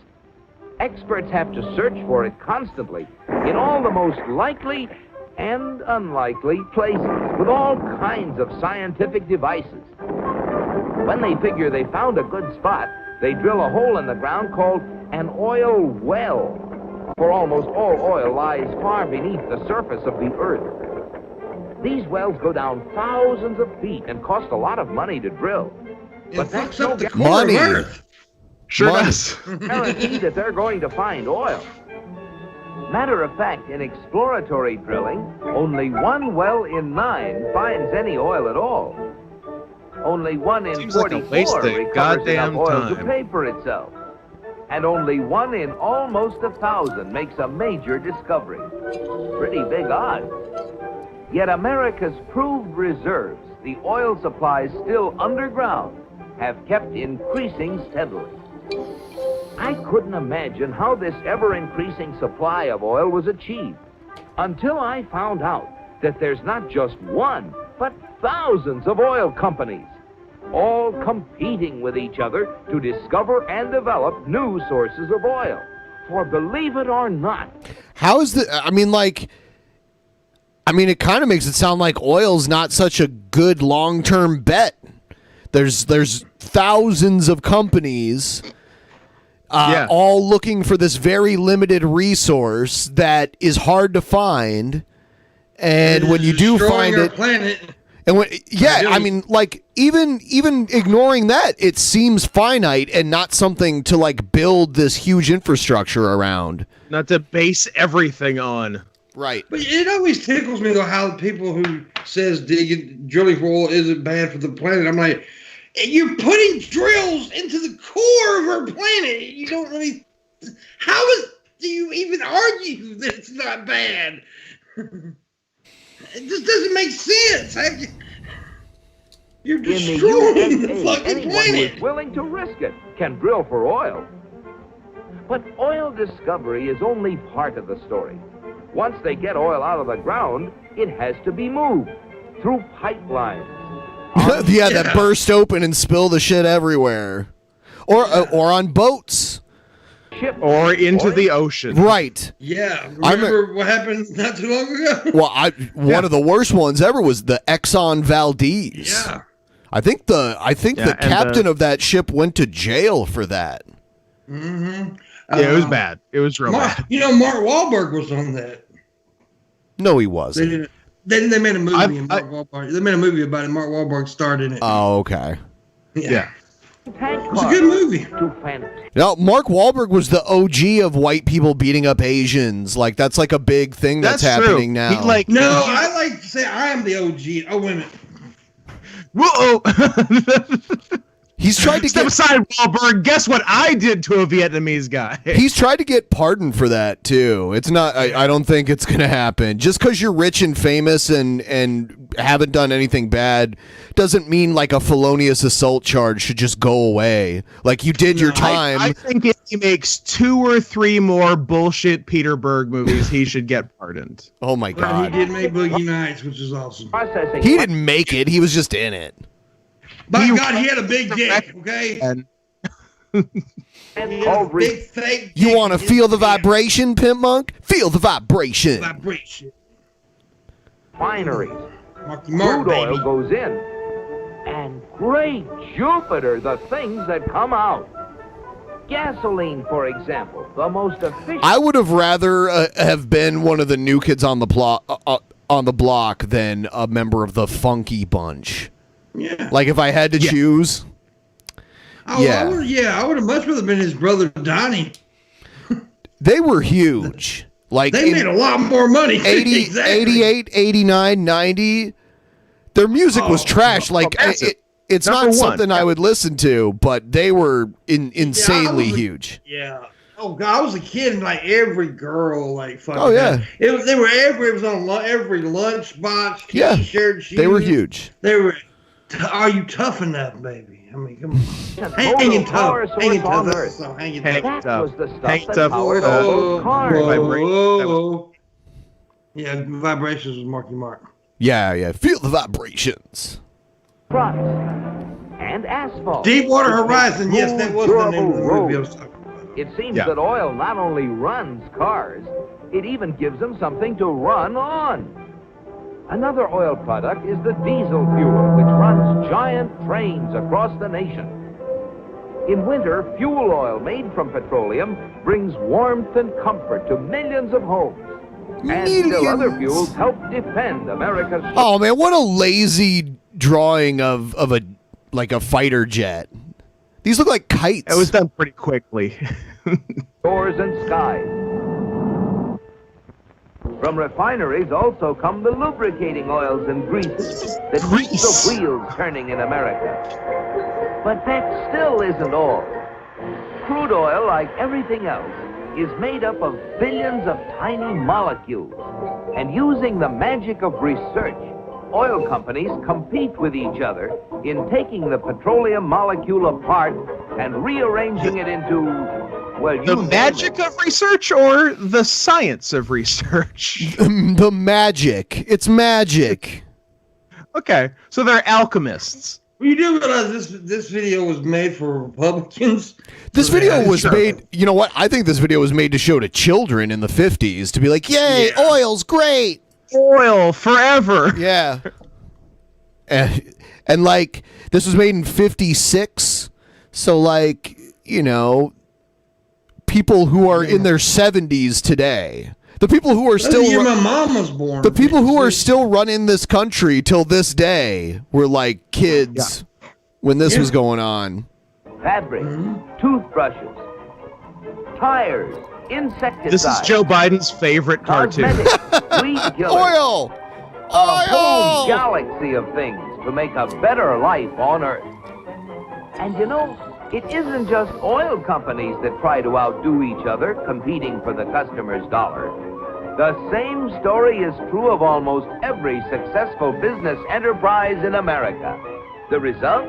Experts have to search for it constantly in all the most likely and unlikely places with all kinds of scientific devices. When they figure they found a good spot, they drill a hole in the ground called an oil well. For almost all oil lies far beneath the surface of the earth. These wells go down thousands of feet and cost a lot of money to drill. But that's no Money. Sure Money. does. guarantee that they're going to find oil. Matter of fact, in exploratory drilling, only 1 well in 9 finds any oil at all. Only 1 in Seems like a 44 waste of recovers goddamn enough oil to time. pay for itself. And only 1 in almost 1,000 makes a major discovery. Pretty big odds. Yet America's proved reserves, the oil supplies still underground, have kept increasing steadily. I couldn't imagine how this ever-increasing supply of oil was achieved until I found out that there's not just 1, but thousands of oil companies, all competing with each other to discover and develop new sources of oil. For believe it or not, How is the? I mean, it kind of makes it sound like oil's not such a good long-term bet. There's thousands of companies, all looking for this very limited resource that is hard to find, and when you do find our it, planet. and when I mean, even ignoring that, it seems finite and not something to build this huge infrastructure around. Not to base everything on. Right. But it always tickles me though how people who says drilling for oil isn't bad for the planet. I'm like, you're putting drills into the core of our planet. You don't really. Do you even argue that it's not bad? It just doesn't make sense. You're destroying the fucking anyone who planet. is willing to risk it can drill for oil. But oil discovery is only part of the story. Once they get oil out of the ground, it has to be moved through pipelines. Yeah, that burst open and spill the shit everywhere, or on boats, or into the ocean. Right. Yeah, remember what happened not too long ago? Well, one of the worst ones ever was the Exxon Valdez. Yeah. I think the captain of that ship went to jail for that. Mm-hmm. Yeah, it was bad. It was real bad. You know, Mark Wahlberg was on that. No, he wasn't. They made a movie. They made a movie about it. Mark Wahlberg starred in it. Oh, okay. Yeah. It's a good movie. No, Mark Wahlberg was the OG of white people beating up Asians. That's a big thing that's happening now. No, I like to say I am the OG. Oh, wait a minute. Whoa! He's tried to step aside, Wahlberg. Guess what I did to a Vietnamese guy? He's tried to get pardoned for that too. It's not. I don't think it's gonna happen. Just because you're rich and famous and haven't done anything bad doesn't mean a felonious assault charge should just go away. You did your time. I think if he makes 2 or 3 more bullshit Peter Berg movies, he should get pardoned. Oh my God! Well, he did make Boogie Nights, which is awesome. He didn't make it. He was just in it. By God, he had a big dick, okay? Big fake dick. You want to feel the vibration, Pimpmunk? Feel the vibration. Refineries. Mark, Crude oil goes in. And great Jupiter, the things that come out. Gasoline, for example, the most efficient. I would have rather have been one of the new kids on the block than a member of the Funky Bunch. Yeah. If I had to choose. I would have much rather been his brother Donnie. They were huge. They made a lot more money. 80, Exactly. 88, 89, 90. Their music was trash. It's not something I would listen to, but they were insanely huge. Yeah. Oh God, I was a kid and every girl fucking. Oh yeah. They were everywhere. It was on every lunchbox, T-shirt, shoes. They were huge. They were. Are you tough enough, baby? I mean, come on. Total Hanging power tough. Hanging source on tough. Earth. So hanging Hang tough. That was the stuff Hang that tough, powered all those cars. Whoa. Yeah, vibrations was Marky Mark. Yeah. Feel the vibrations. Trucks and asphalt. Deepwater which makes Horizon. Yes, that was the name of the durable movie I roads. was talking about. It seems Yeah. that oil not only runs cars, it even gives them something to run on. Another oil product is the diesel fuel, which runs giant trains across the nation. In winter, fuel oil made from petroleum brings warmth and comfort to millions of homes. And still other fuels help defend America's... Oh man, what a lazy drawing of a fighter jet. These look like kites. It was done pretty quickly. shores and skies. From refineries also come the lubricating oils and greases that keep the wheels turning in America. But that still isn't all. Crude oil, like everything else, is made up of billions of tiny molecules. And using the magic of research, oil companies compete with each other in taking the petroleum molecule apart and rearranging it into, well, The magic of research or the science of research? The magic. It's magic. Okay, so they're alchemists. Well, you do realize this video was made for Republicans? This video was Sure. made, you know what? I think this video was made to show to children in the 50s to be like, yay, oil's great. Oil forever. Yeah. And like, this was made in 56. So like, you know, people who are in their 70s today, the people who are That's still the year my mom was born. the people who are still running this country till this day were like kids when this was going on. fabric, toothbrushes, tires, insecticides. This is Joe Biden's favorite cartoon. Cosmetics, weed killers. Oil! A whole galaxy of things to make a better life on Earth. And you know, it isn't just oil companies that try to outdo each other, competing for the customer's dollar. The same story is true of almost every successful business enterprise in America. The result?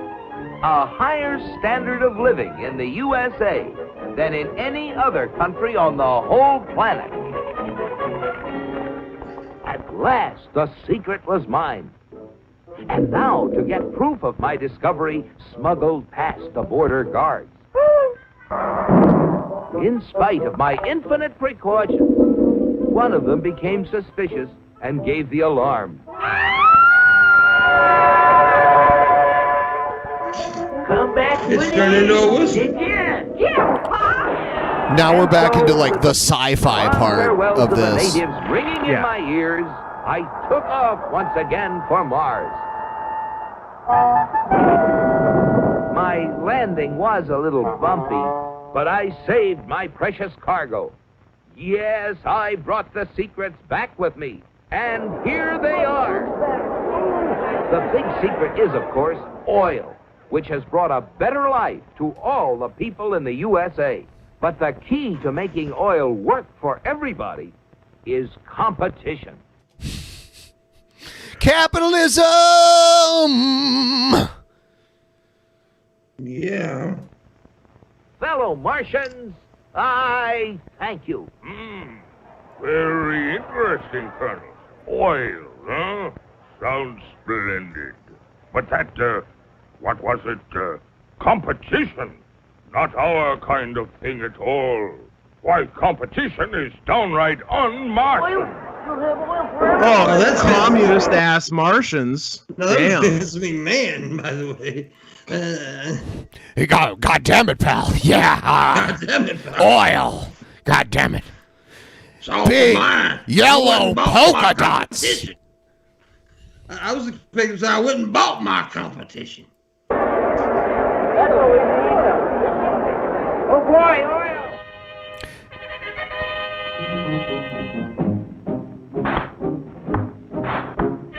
A higher standard of living in the USA than in any other country on the whole planet. At last, the secret was mine. And now, to get proof of my discovery, smuggled past the border guards. In spite of my infinite precautions, one of them became suspicious and gave the alarm. Come back, It's turned into a whistle. Now we're back into like the sci-fi part Farewell of to the this. natives ringing in my ears. I took off once again for Mars. My landing was a little bumpy, but I saved my precious cargo. Yes, I brought the secrets back with me, and here they are. The big secret is, of course, oil, which has brought a better life to all the people in the USA. But the key to making oil work for everybody is competition. Capitalism! Yeah. Fellow Martians, I thank you. Very interesting, Colonel. Oil, huh? Sounds splendid. But that, what was it? Competition. Not our kind of thing at all. Why, competition is downright un-Martian. Oh, that's communist-ass Martians. Now, that Damn. was me, man, by the way. God damn it, pal. Yeah. God damn it, pal. Oil. God damn it. It's all Big mine. yellow I went and bought polka my dots. competition. I was expecting to say I went and bought my competition. Oh boy, oil!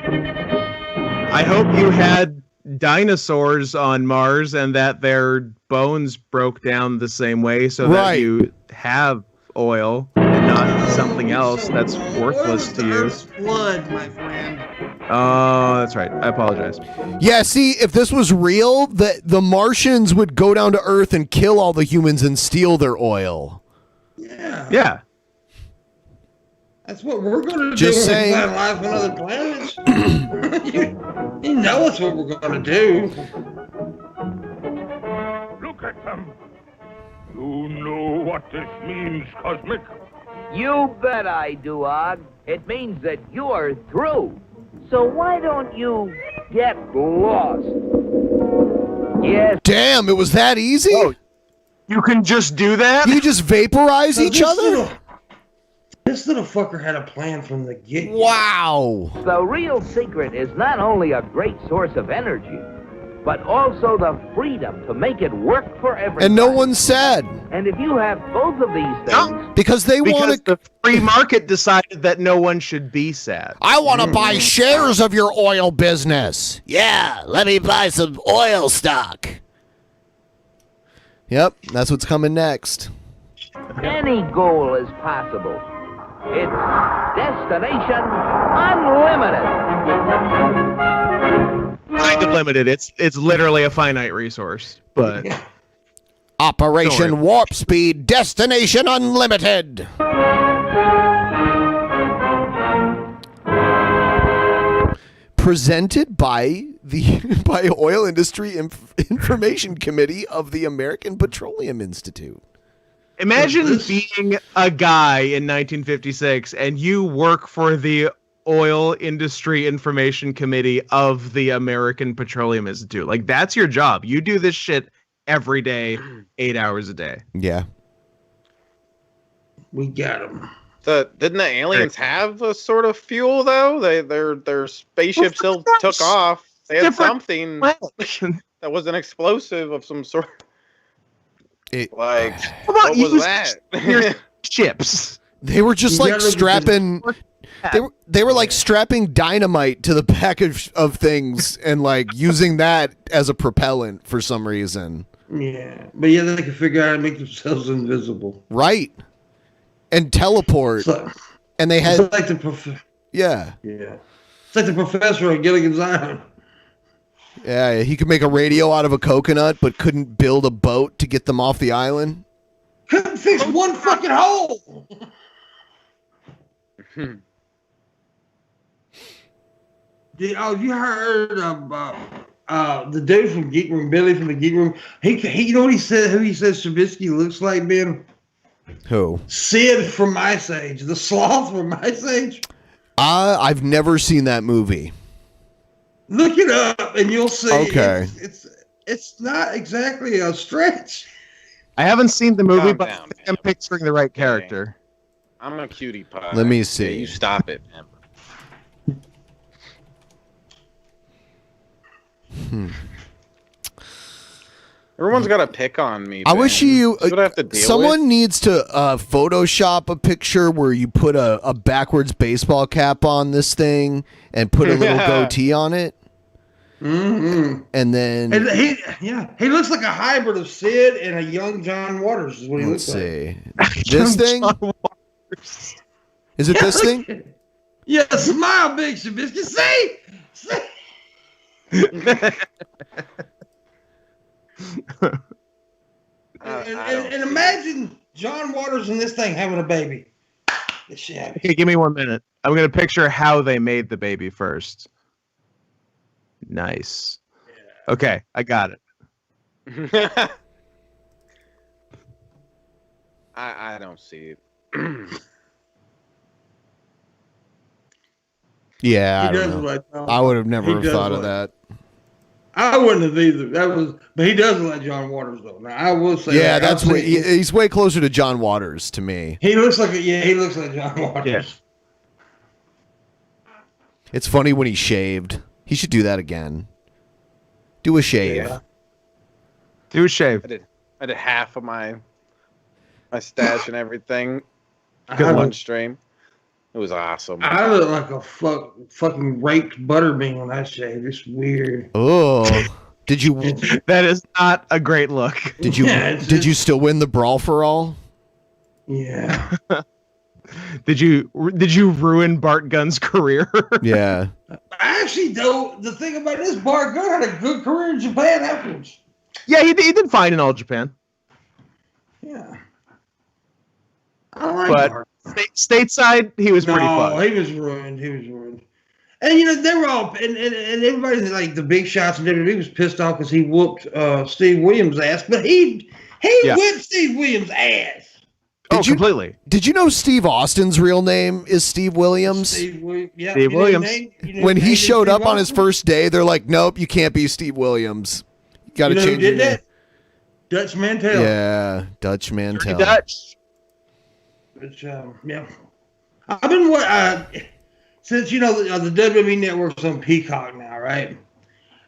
I hope you had dinosaurs on Mars and that their bones broke down the same way so that you have oil and not something else that's worthless to you. Blood, my friend. Oh, that's right. I apologize. Yeah, see, if this was real, the Martians would go down to Earth and kill all the humans and steal their oil. Yeah. Yeah. That's what we're going to do Just when we saying. find life on other planets. you know that's what we're going to do. Look at them. You know what this means, Cosmic? You bet I do, Og. It means that you're through. So why don't you get lost? Yes. Damn, it was that easy? Oh, you can just do that? You just vaporize So each other? This little fucker had a plan from the get. Wow. The real secret is not only a great source of energy, but also the freedom to make it work for everyone. And no one said. And if you have both of these things... Because they want to... the free market decided that no one should be sad. I want to buy shares of your oil business. Yeah, let me buy some oil stock. Yep, that's what's coming next. Any goal is possible. It's Destination Unlimited. Kind of limited. It's literally a finite resource, but Operation Warp Speed, Destination Unlimited. Presented by the Oil Industry Information Committee of the American Petroleum Institute. imagine being a guy in 1956 and you work for the Oil Industry Information Committee of the American Petroleum Institute. Like, that's your job. You do this shit every day, 8 hours a day. Yeah. We got them. Didn't the aliens have a sort of fuel though? Their spaceship still took off. They had something that was an explosive of some sort. What was that? Your ships. They were just like strapping. They were like strapping dynamite to the back of things and like using that as a propellant for some reason. Yeah, but yeah, they could figure out how to make themselves invisible. Right. And teleport. And they had. It's like yeah. Yeah. It's like the professor of Gilligan's Island. Yeah, he could make a radio out of a coconut, but couldn't build a boat to get them off the island. Couldn't fix one fucking hole. You heard of the dude from Geek Room, Billy from the Geek Room? He you know what he said? Who he says Shabisky looks like, Ben? Who? Sid from Ice Age, the sloth from Ice Age. I've never seen that movie. Look it up, and you'll see. Okay. It's not exactly a stretch. I haven't seen the movie, Calm but down, I'm picturing the right character. I'm a cutie pie. Let me see. Yeah, you stop it, man. Everyone's got to pick on me. I wish you. That's what I have to deal Someone with. needs to Photoshop a picture where you put a backwards baseball cap on this thing and put a little goatee on it. Mm-hmm. And then he looks like a hybrid of Sid and a young John Waters. Is what he let's looks see. like. This thing? Is it this thing? Yeah, smile, big Shabisky. See? And imagine John Waters and this thing having a baby. Okay, give me 1 minute. I'm going to picture how they made the baby first. Nice. Okay, I got it. I don't see it. Yeah, He I does don't know. look like I would have never He have does thought of look- that. I wouldn't have either. But he does look like John Waters though. Now I will say. Yeah, that. that's I've what seen- he's way closer to John Waters to me. He looks like he looks like John Waters. Yeah. It's funny when he shaved. He should do that again. Do a shave. Yeah. Do a shave. I did half of my stash and everything. Good one stream. It was awesome. I look like a fucking raped butterbean on that shave. It's weird. Oh, did you? That is not a great look. Did you? Yeah, did you still win the brawl for all? Yeah. Did you ruin Bart Gunn's career? Yeah. Actually, though, the thing about this, Bart Gunn had a good career in Japan afterwards. Yeah, he did fine in All Japan. Yeah. I like But Bart. stateside, he was pretty fun. No, he was ruined. He was ruined. And, you know, they were all, and everybody, like, the big shots and WWE was pissed off because he whooped Steve Williams' ass, but he whipped Steve Williams' ass. Completely. Did you know Steve Austin's real name is Steve Williams? Steve Williams. When he showed up on his first day, they're like, "Nope, you can't be Steve Williams. You got to change your name." Dutch Mantel. Yeah, Dutch Mantel. Dutch. But, yeah. I've been since the WWE Network's on Peacock now, right?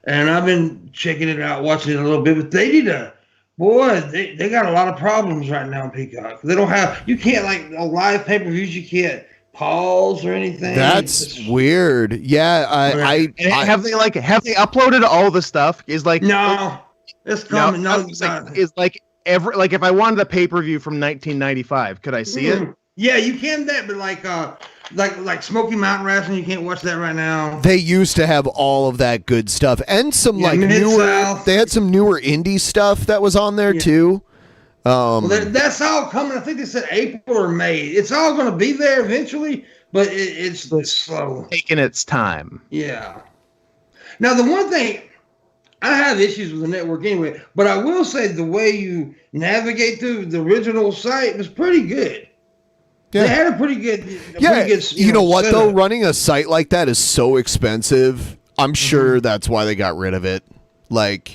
And I've been checking it out, watching it a little bit. But they need to. Boy, they got a lot of problems right now on Peacock. They don't have, you can't, like, live pay-per-views, you can't pause or anything. That's weird. Yeah, have they uploaded all the stuff? No, it's coming. If I wanted a pay-per-view from 1995, could I see it? Yeah, you can that, but like Smoky Mountain Wrestling, you can't watch that right now. They used to have all of that good stuff and some Mid-South. They had some newer indie stuff that was on there too. Well, that's all coming. I think they said April or May. It's all going to be there eventually, but it's slow. Taking its time. Yeah. Now, the one thing, I have issues with the network anyway, but I will say the way you navigate through the original site was pretty good. Yeah. They had a pretty good. You know what though? Running a site like that is so expensive. I'm sure that's why they got rid of it. And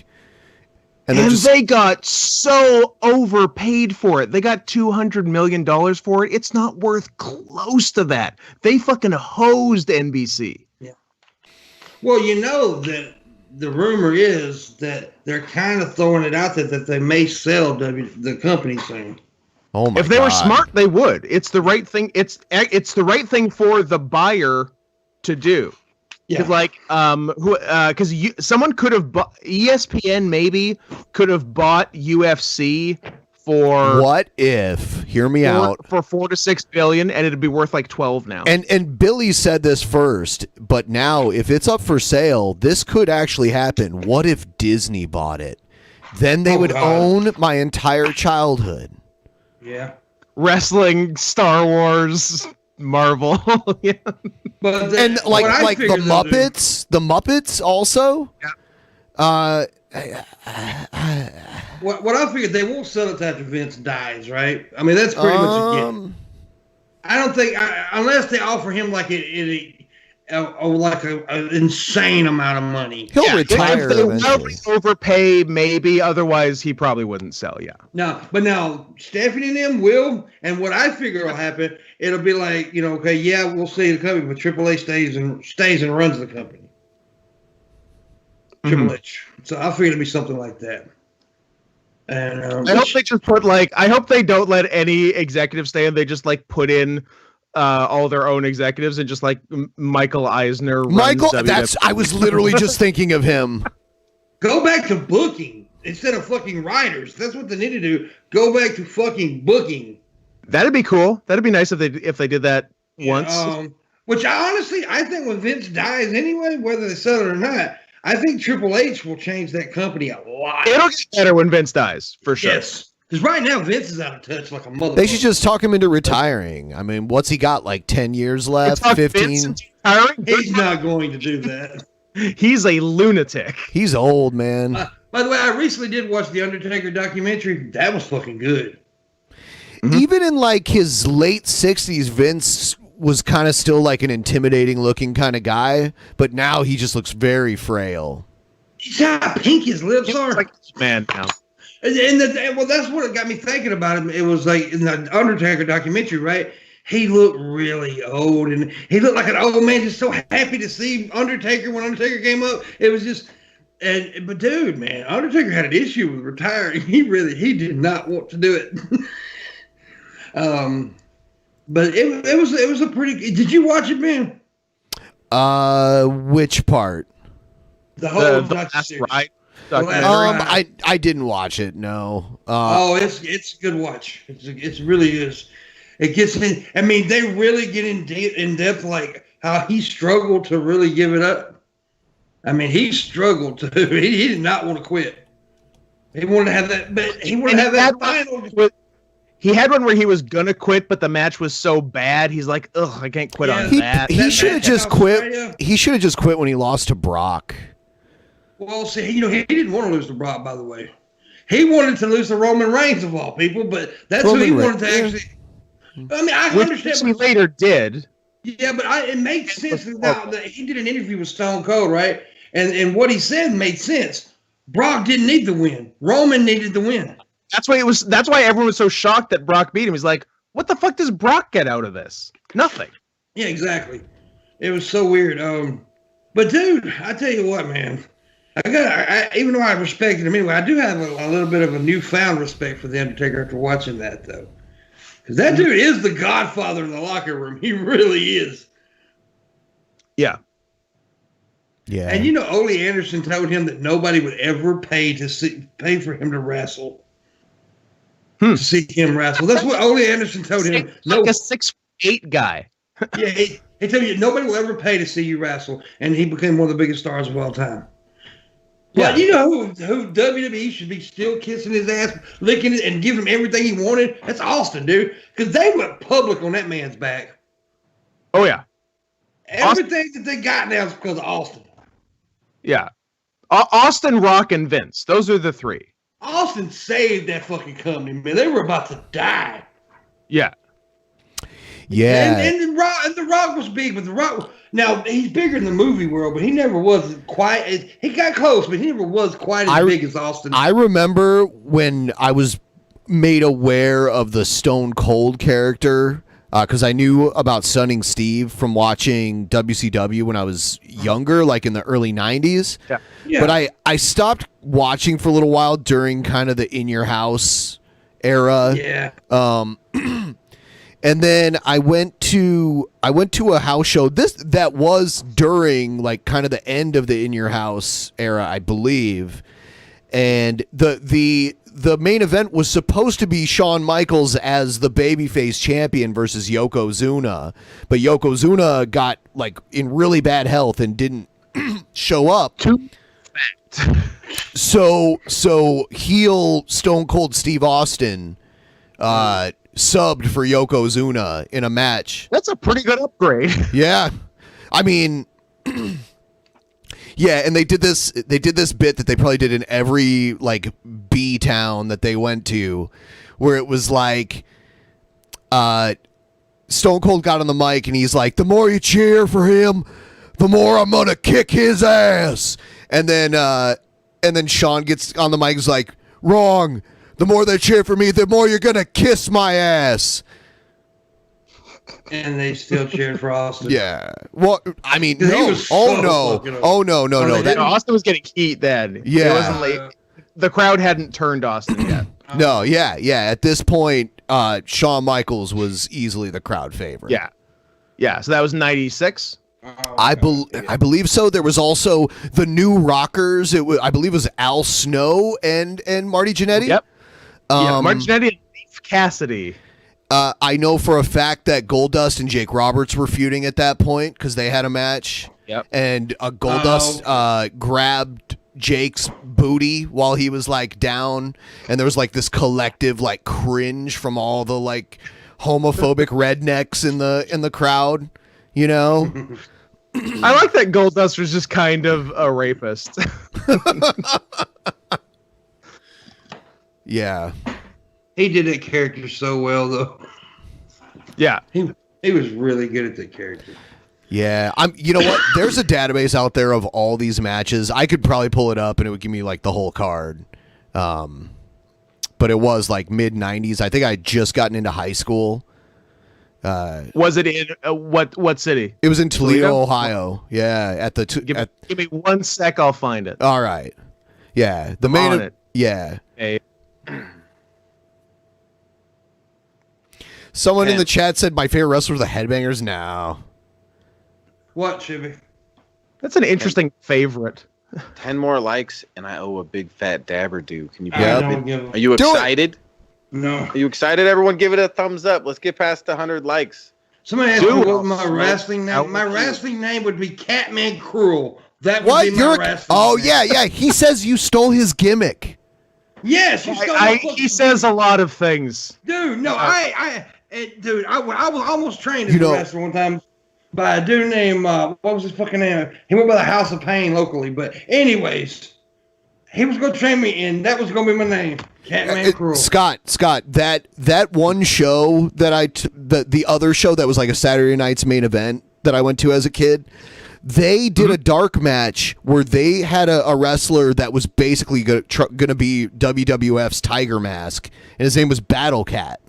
they got so overpaid for it. They got $200 million for it. It's not worth close to that. They fucking hosed NBC. Yeah. Well, you know that the rumor is that they're kind of throwing it out there that they may sell the company soon. Oh my If they were God. smart, they would. It's the right thing. It's the right thing for the buyer to do. Yeah. Because someone could have ESPN maybe could have bought UFC for What if? Hear me out. for $4 to $6 billion, and it'd be worth like 12 now. And Billy said this first, but now if it's up for sale, this could actually happen. What if Disney bought it? Then they would own my entire childhood. Yeah. Wrestling, Star Wars, Marvel. Yeah. But And like the Muppets also. Yeah. What I figured, they won't sell it after Vince dies, right? I mean, that's pretty much a given. I don't think unless they offer him like an insane amount of money. He'll retire If they eventually. overpay, maybe. Otherwise, he probably wouldn't sell. Yeah. No, but now Stephanie and them will, and what I figure will happen, it'll be like, okay, yeah, we'll see the company, but Triple H stays and runs the company. Triple H. So I figure it'll be something like that. And I hope they just put I hope they don't let any executive stay and they just put in all their own executives and just Michael Eisner. I was literally just thinking of him. Go back to booking instead of fucking writers. That's what they need to do. Go back to fucking booking. That'd be cool. That'd be nice if they did that once. Which I think when Vince dies anyway, whether they sell it or not, I think Triple H will change that company a lot. It'll get better when Vince dies, for sure. Yes. Because right now, Vince is out of touch like a motherfucker. They should just talk him into retiring. I mean, what's he got? 10 years left? 15? He's not going to do that. He's a lunatic. He's old, man. By the way, I recently did watch the Undertaker documentary. That was fucking good. Even in his late 60s, Vince was kind of still an intimidating looking kind of guy, but now he just looks very frail. He's how pink his lips are. Man, now. Well, that's what got me thinking about him. It was in the Undertaker documentary, right? He looked really old, and he looked like an old man, just so happy to see Undertaker when Undertaker came up. It was just, but dude, man, Undertaker had an issue with retiring. He did not want to do it. But it was a pretty. Did you watch it, man? Which part? The whole the last ride. I didn't watch it. No. It's a good watch. It really is. It gets me. I mean, they really get in depth, like how he struggled to really give it up. I mean, he struggled to. He did not want to quit. He wanted to have that, but he wanted to have that final. He had one where he was gonna quit, but the match was so bad. He's like, "Ugh, I can't quit on that." He should have just quit. He should have just quit when he lost to Brock. Well, see, he didn't want to lose to Brock, by the way. He wanted to lose to Roman Reigns of all people, but that's who he wanted to actually. I mean, I understand. He later did. Yeah, but it makes sense now that he did an interview with Stone Cold, right? And what he said made sense. Brock didn't need the win. Roman needed the win. That's why That's why everyone was so shocked that Brock beat him. He's like, "What the fuck does Brock get out of this? Nothing." Yeah, exactly. It was so weird. But dude, I tell you what, man. Even though I respected him anyway, I do have a little bit of a newfound respect for the Undertaker after watching that, though. Because that dude is the godfather of the locker room. He really is. Yeah. Yeah. And Ole Anderson told him that nobody would ever pay for him to wrestle. To see him wrestle. That's what Ole Anderson told him. Like a 6'8" guy. Yeah, he told you nobody will ever pay to see you wrestle, and he became one of the biggest stars of all time. Yeah. But you know who WWE should be still kissing his ass, licking it, and giving him everything he wanted? That's Austin, dude. Because they went public on that man's back. Oh yeah. Everything that they got now is because of Austin. Yeah. Austin, Rock, and Vince. Those are the three. Austin saved that fucking company, man. They were about to die. Yeah. Yeah. And the Rock was big, but the Rock now he's bigger in the movie world, but he never was quite. He got close, but he never was quite as big as Austin. I remember when I was made aware of the Stone Cold character because I knew about Sunning Steve from watching WCW when I was younger, like in the early 90s. Yeah. Yeah. But I stopped watching for a little while during kind of the In Your House era. Yeah. And then I went to a house show. That was during like kind of the end of the In Your House era, I believe. And the main event was supposed to be Shawn Michaels as the babyface champion versus Yokozuna, but Yokozuna got like in really bad health and didn't show up. Too fat. So heel Stone Cold Steve Austin subbed for Yokozuna in a match. That's a pretty good upgrade. Yeah. I mean, yeah, and they did this bit that they probably did in every like B town that they went to, where it was like Stone Cold got on the mic and he's like, "The more you cheer for him, the more I'm gonna kick his ass." And then Shawn gets on the mic and is like, "Wrong. The more they cheer for me, the more you're gonna kiss my ass." And they still cheered for Austin. Yeah. Well, I mean, no. That Austin was getting heat then. Yeah. It wasn't late. The crowd hadn't turned Austin yet. No, yeah. At this point, Shawn Michaels was easily the crowd favorite. Yeah. Yeah. So that was 96. I believe so. There was also the New Rockers. I believe it was Al Snow and Marty Jannetty. Yep. Marty Jannetty and Steve Cassidy. I know for a fact that Goldust and Jake Roberts were feuding at that point because they had a match. Yep. And Goldust grabbed Jake's booty while he was like down, and there was like this collective like cringe from all the like homophobic rednecks in the crowd. You know. I like that Goldust was just kind of a rapist. Yeah. He did that character so well, though. Yeah. He was really good at that character. Yeah. You know what? There's a database out there of all these matches. I could probably pull it up and it would give me like the whole card. But it was like mid 90s. I think I had just gotten into high school. Was it in what city? It was in Toledo, Ohio. Yeah, at the give me 1 sec, I'll find it. All right. Yeah, the main. Yeah. Hey. Someone in the chat said my favorite wrestler are the Headbangers. Now. What, Chibi? That's an interesting favorite. 10 more likes, and I owe a big fat dabber due. Can you? Yeah. Are you excited? No. Are you excited? Everyone give it a thumbs up. Let's get past 100 likes. Somebody asked me what my wrestling name. My wrestling name would be Catman Cruel. That would be my wrestling name. Yeah. He says you stole his gimmick. Yes, you stole he says a lot of things. Dude, no, I was almost trained as a wrestler one time by a dude named, what was his fucking name? He went by the House of Pain locally. But anyways, he was going to train me, and that was going to be my name. Catman Cruel. Scott, that one show that the other show that was like a Saturday night's main event that I went to as a kid, they did a dark match where they had a wrestler that was basically going to be WWF's Tiger Mask, and his name was Battle Cat.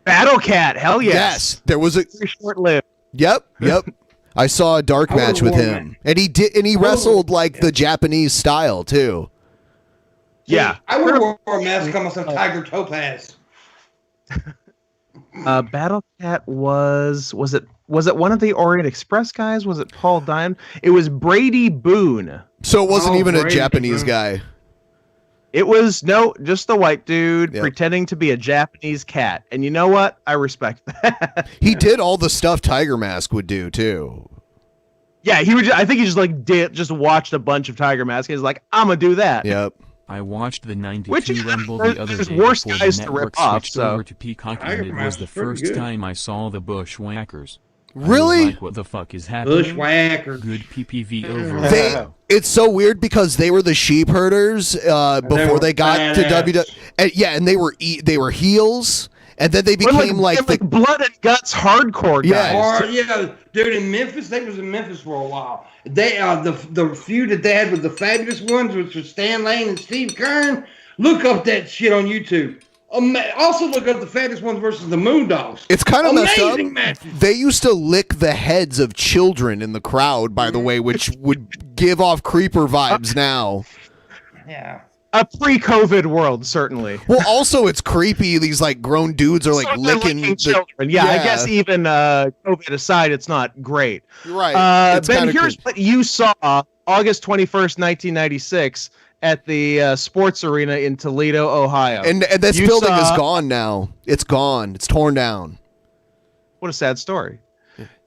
Battle Cat, hell yes. Yes, there was a very short-lived. Yep. I saw a dark match with him, and he wrestled like the Japanese style too. Yeah, I would have worn a mask on myself, Tiger Topaz. Battle Cat was it one of the Orient Express guys? Was it Paul Diamond? It was Brady Boone. So it wasn't even a Japanese guy. It was just the white dude pretending to be a Japanese cat. And you know what? I respect that. He did all the stuff Tiger Mask would do too. Yeah, he would. I think he just watched a bunch of Tiger Mask. He's like, I'm gonna do that. Yep. I watched the 92 Rumble the other day worse before guys the to network rip off, switched so. over to Peacock, and it was the first time I saw the Bushwhackers. Really? Like, what the fuck is happening? Bushwhackers. Good PPV over. It's so weird because they were the sheep herders before they got to WWE. And they were heels, and then they became like blood and guts hardcore guys. Yeah, dude, in Memphis, they was in Memphis for a while. They the feud that they had with the Fabulous Ones, which was Stan Lane and Steve Kern. Look up that shit on YouTube. Also look up the Fabulous Ones versus the Moondogs. It's kind of messed up. Matches. They used to lick the heads of children in the crowd, by the way, which would give off creeper vibes now. Yeah. A pre-COVID world, certainly. Well, also it's creepy. These like grown dudes are like licking children. Yeah, I guess even COVID aside, it's not great. Right. Ben, here's what you saw August 21st, 1996 at the Sports Arena in Toledo, Ohio. And this building is gone now. It's gone. It's torn down. What a sad story.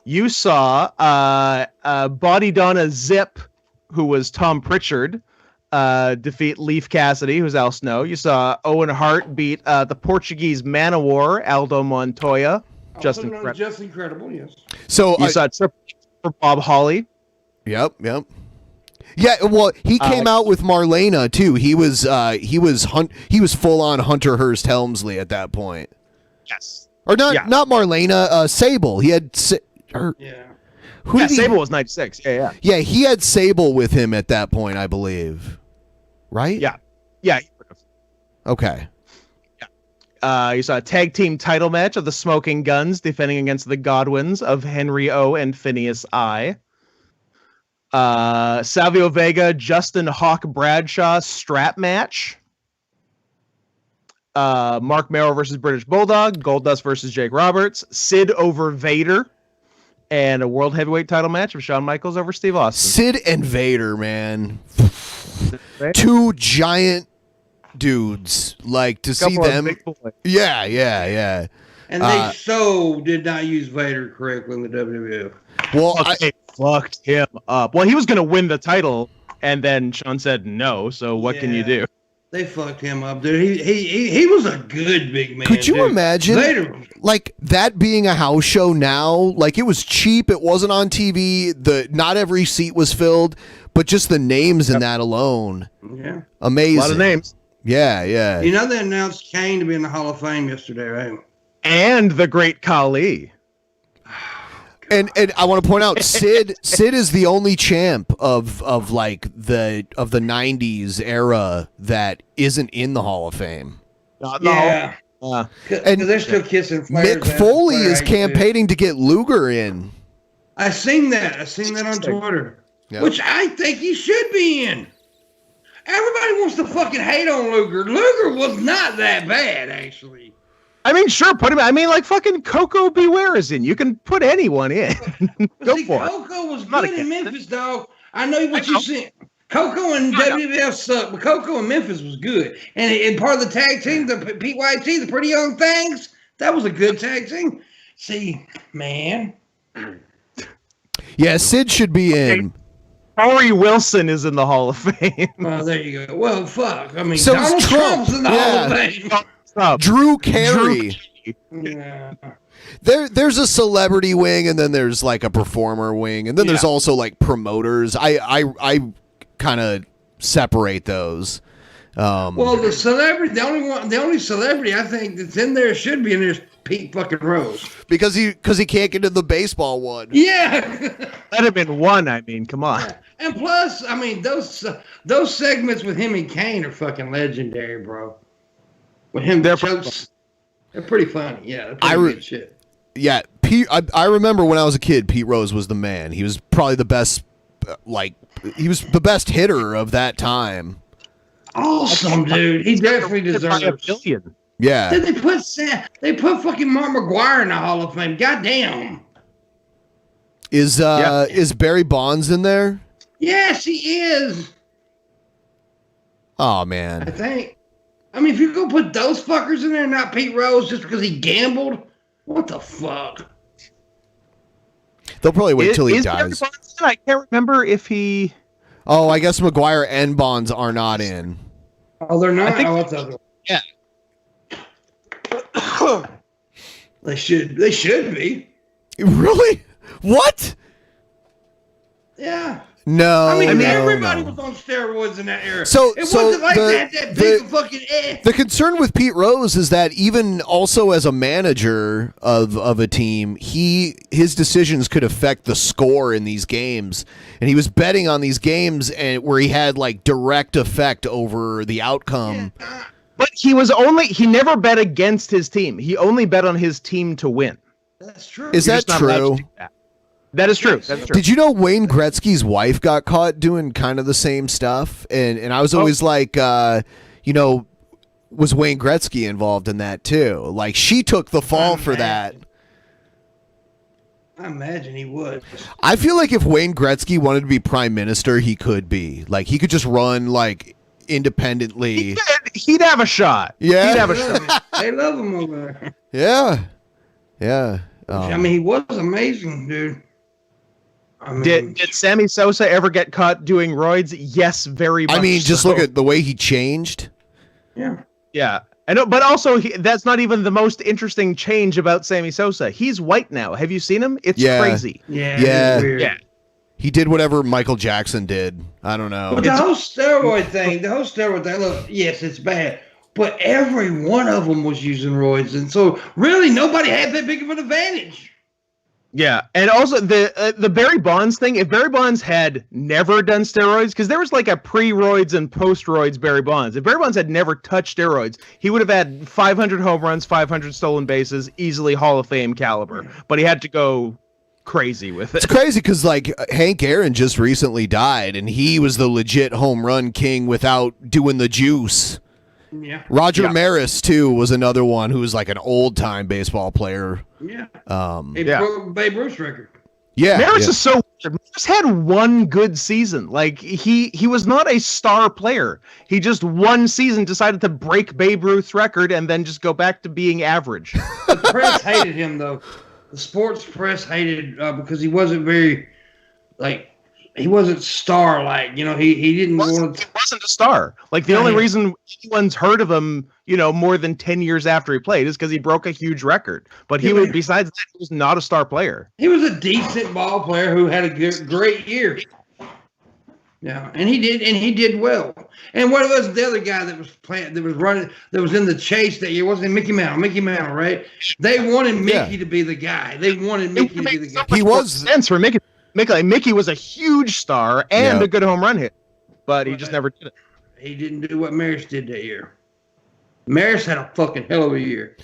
You saw Body Donna Zip, who was Tom Pritchard, defeat Leif Cassidy, who's Al Snow. You saw Owen Hart beat the Portuguese Man-O-War, Aldo Montoya. Just incredible, yes. So you saw Triple H for Bob Holly. Yep. Yeah, well, he came out with Marlena too. He was full on Hunter Hearst Helmsley at that point. Yes. Or not Marlena, Sable. He had Sable was 96. Yeah. Yeah, he had Sable with him at that point, I believe. Right? Yeah. Okay. You saw a tag team title match of the Smoking Guns defending against the Godwins of Henry O and Phineas I. Savio Vega, Justin Hawk Bradshaw strap match. Mark Merrill versus British Bulldog. Goldust versus Jake Roberts. Sid over Vader. And a world heavyweight title match of Shawn Michaels over Steve Austin. Sid and Vader, man. Two giant dudes. Like, to see them. Yeah. And they so did not use Vader correctly in the WWF. Well, they fucked him up. Well, he was going to win the title, and then Shawn said no, so what can you do? They fucked him up, dude. He was a good big man. Could you imagine, Vader, like, that being a house show now? Like, it was cheap. It wasn't on TV. Not every seat was filled, but just the names in that alone. Yeah. Amazing. A lot of names. Yeah. You know they announced Kane to be in the Hall of Fame yesterday, right? And the Great Khali. And I want to point out, Sid is the only champ of like the 90s era that isn't in the Hall of Fame. Yeah. And they're still kissing Flair's Mick Foley is campaigning to get Luger in. I seen that on Twitter. Yep. Which I think he should be in. Everybody wants to fucking hate on Luger. Luger was not that bad, actually. I mean, sure, put him. I mean, like fucking Coco Beware is in. You can put anyone in. Go for it. Coco was good in Memphis, dog. I know what you said. Coco and WWF sucked, but Coco and Memphis was good. And part of the tag team, the PYT, the Pretty Young Things, that was a good tag team. See, man. Yeah, Sid should be in. Corey Wilson is in the Hall of Fame. Oh, there you go. Well, fuck. I mean, So Donald is Trump. Trump's in the Hall of Fame. Drew Carey. Yeah. There's a celebrity wing, and then there's like a performer wing, and then there's also like promoters. I kind of separate those. Well, the celebrity, the only celebrity I think that's in there should be in there is Pete fucking Rose. Because he can't get into the baseball one. Yeah. Let him in one. I mean, come on. And plus, I mean, those segments with him and Kane are fucking legendary, bro. With him, they're pretty funny. Yeah, they're pretty good shit. Yeah, Pete. I remember when I was a kid, Pete Rose was the man. He was probably the best. He was the best hitter of that time. Awesome, dude. He definitely deserves a billion. Yeah. Then they put fucking Mark McGuire in the Hall of Fame. Goddamn. Is Barry Bonds in there? Yes, he is. Oh man. I think. I mean, if you go put those fuckers in there, not Pete Rose, just because he gambled, what the fuck? They'll probably wait till he dies. Barry Bonds in? I can't remember if he. Oh, I guess McGuire and Bonds are not in. Oh, they're not. I think what's up? Yeah. They should be. Really? What? Yeah. No. I mean, no, everybody no. was on steroids in that era. So it wasn't like that big fucking The concern with Pete Rose is that even also as a manager of a team, his decisions could affect the score in these games, and he was betting on these games and where he had like direct effect over the outcome. Yeah. But he never bet against his team. He only bet on his team to win. That's true. Is that true? That is true. That's true. Did you know Wayne Gretzky's wife got caught doing kind of the same stuff? And I was always like, was Wayne Gretzky involved in that too? Like she took the fall for that. I imagine he would. I feel like if Wayne Gretzky wanted to be prime minister, he could be. Like he could just run like independently. He'd have a shot. Yeah. He'd have a shot. They love him over there. Yeah. Yeah. I mean, he was amazing, dude. I mean, Did Sammy Sosa ever get caught doing roids? Yes, very much. I mean, just look at the way he changed. Yeah. Yeah. I know, but also that's not even the most interesting change about Sammy Sosa. He's white now. Have you seen him? It's crazy. Yeah. Yeah. Weird. Yeah. He did whatever Michael Jackson did. I don't know. But the whole steroid thing, look, yes, it's bad. But every one of them was using roids. And so really nobody had that big of an advantage. Yeah, and also the Barry Bonds thing. If Barry Bonds had never done steroids, because there was like a pre-roids and post-roids Barry Bonds. If Barry Bonds had never touched steroids, he would have had 500 home runs, 500 stolen bases, easily Hall of Fame caliber. But he had to go crazy with it. It's crazy because like Hank Aaron just recently died, and he was the legit home run king without doing the juice. Yeah. Roger Maris too was another one who was like an old time baseball player. Yeah. He broke Babe Ruth's record. Yeah. Maris is so weird. Maris had one good season. Like he was not a star player. He just one season decided to break Babe Ruth's record and then just go back to being average. The press hated him though. The sports press hated because he wasn't very he wasn't star-like, he didn't want to... He wasn't a star. Like, the only reason anyone's heard of him, more than 10 years after he played is because he broke a huge record. But besides that, he was not a star player. He was a decent ball player who had a great year. Yeah, and he did well. And what was the other guy that was running, that was in the chase that year? Wasn't it Mickey Mantle, right? They wanted Mickey to be the guy. They wanted Mickey to be the guy. He was... sense for Mickey. Mickey was a huge star and a good home run hit, but he just never did it. He didn't do what Maris did that year. Maris had a fucking hell of a year.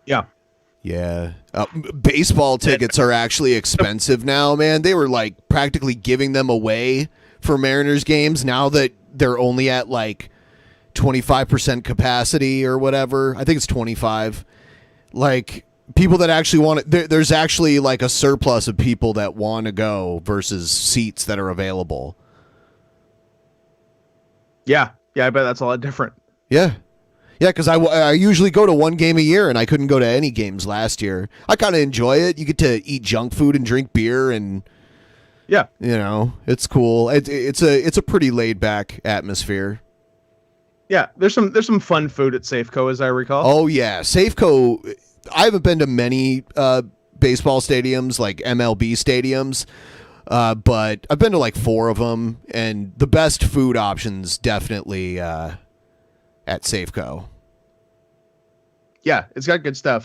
Yeah. Yeah. Baseball tickets are actually expensive now, man. They were like practically giving them away for Mariners games now that they're only at like 25% capacity or whatever. I think it's 25. Like... people that actually want it, there's actually like a surplus of people that want to go versus seats that are available. Yeah, I bet that's a lot different. Yeah. Yeah, because I usually go to one game a year, and I couldn't go to any games last year. I kind of enjoy it. You get to eat junk food and drink beer, and yeah, it's cool. It's a pretty laid back atmosphere. Yeah, there's some fun food at Safeco, as I recall. Oh yeah, Safeco. I haven't been to many baseball stadiums, like MLB stadiums, but I've been to like 4 of them, and the best food options definitely at Safeco. Yeah, it's got good stuff.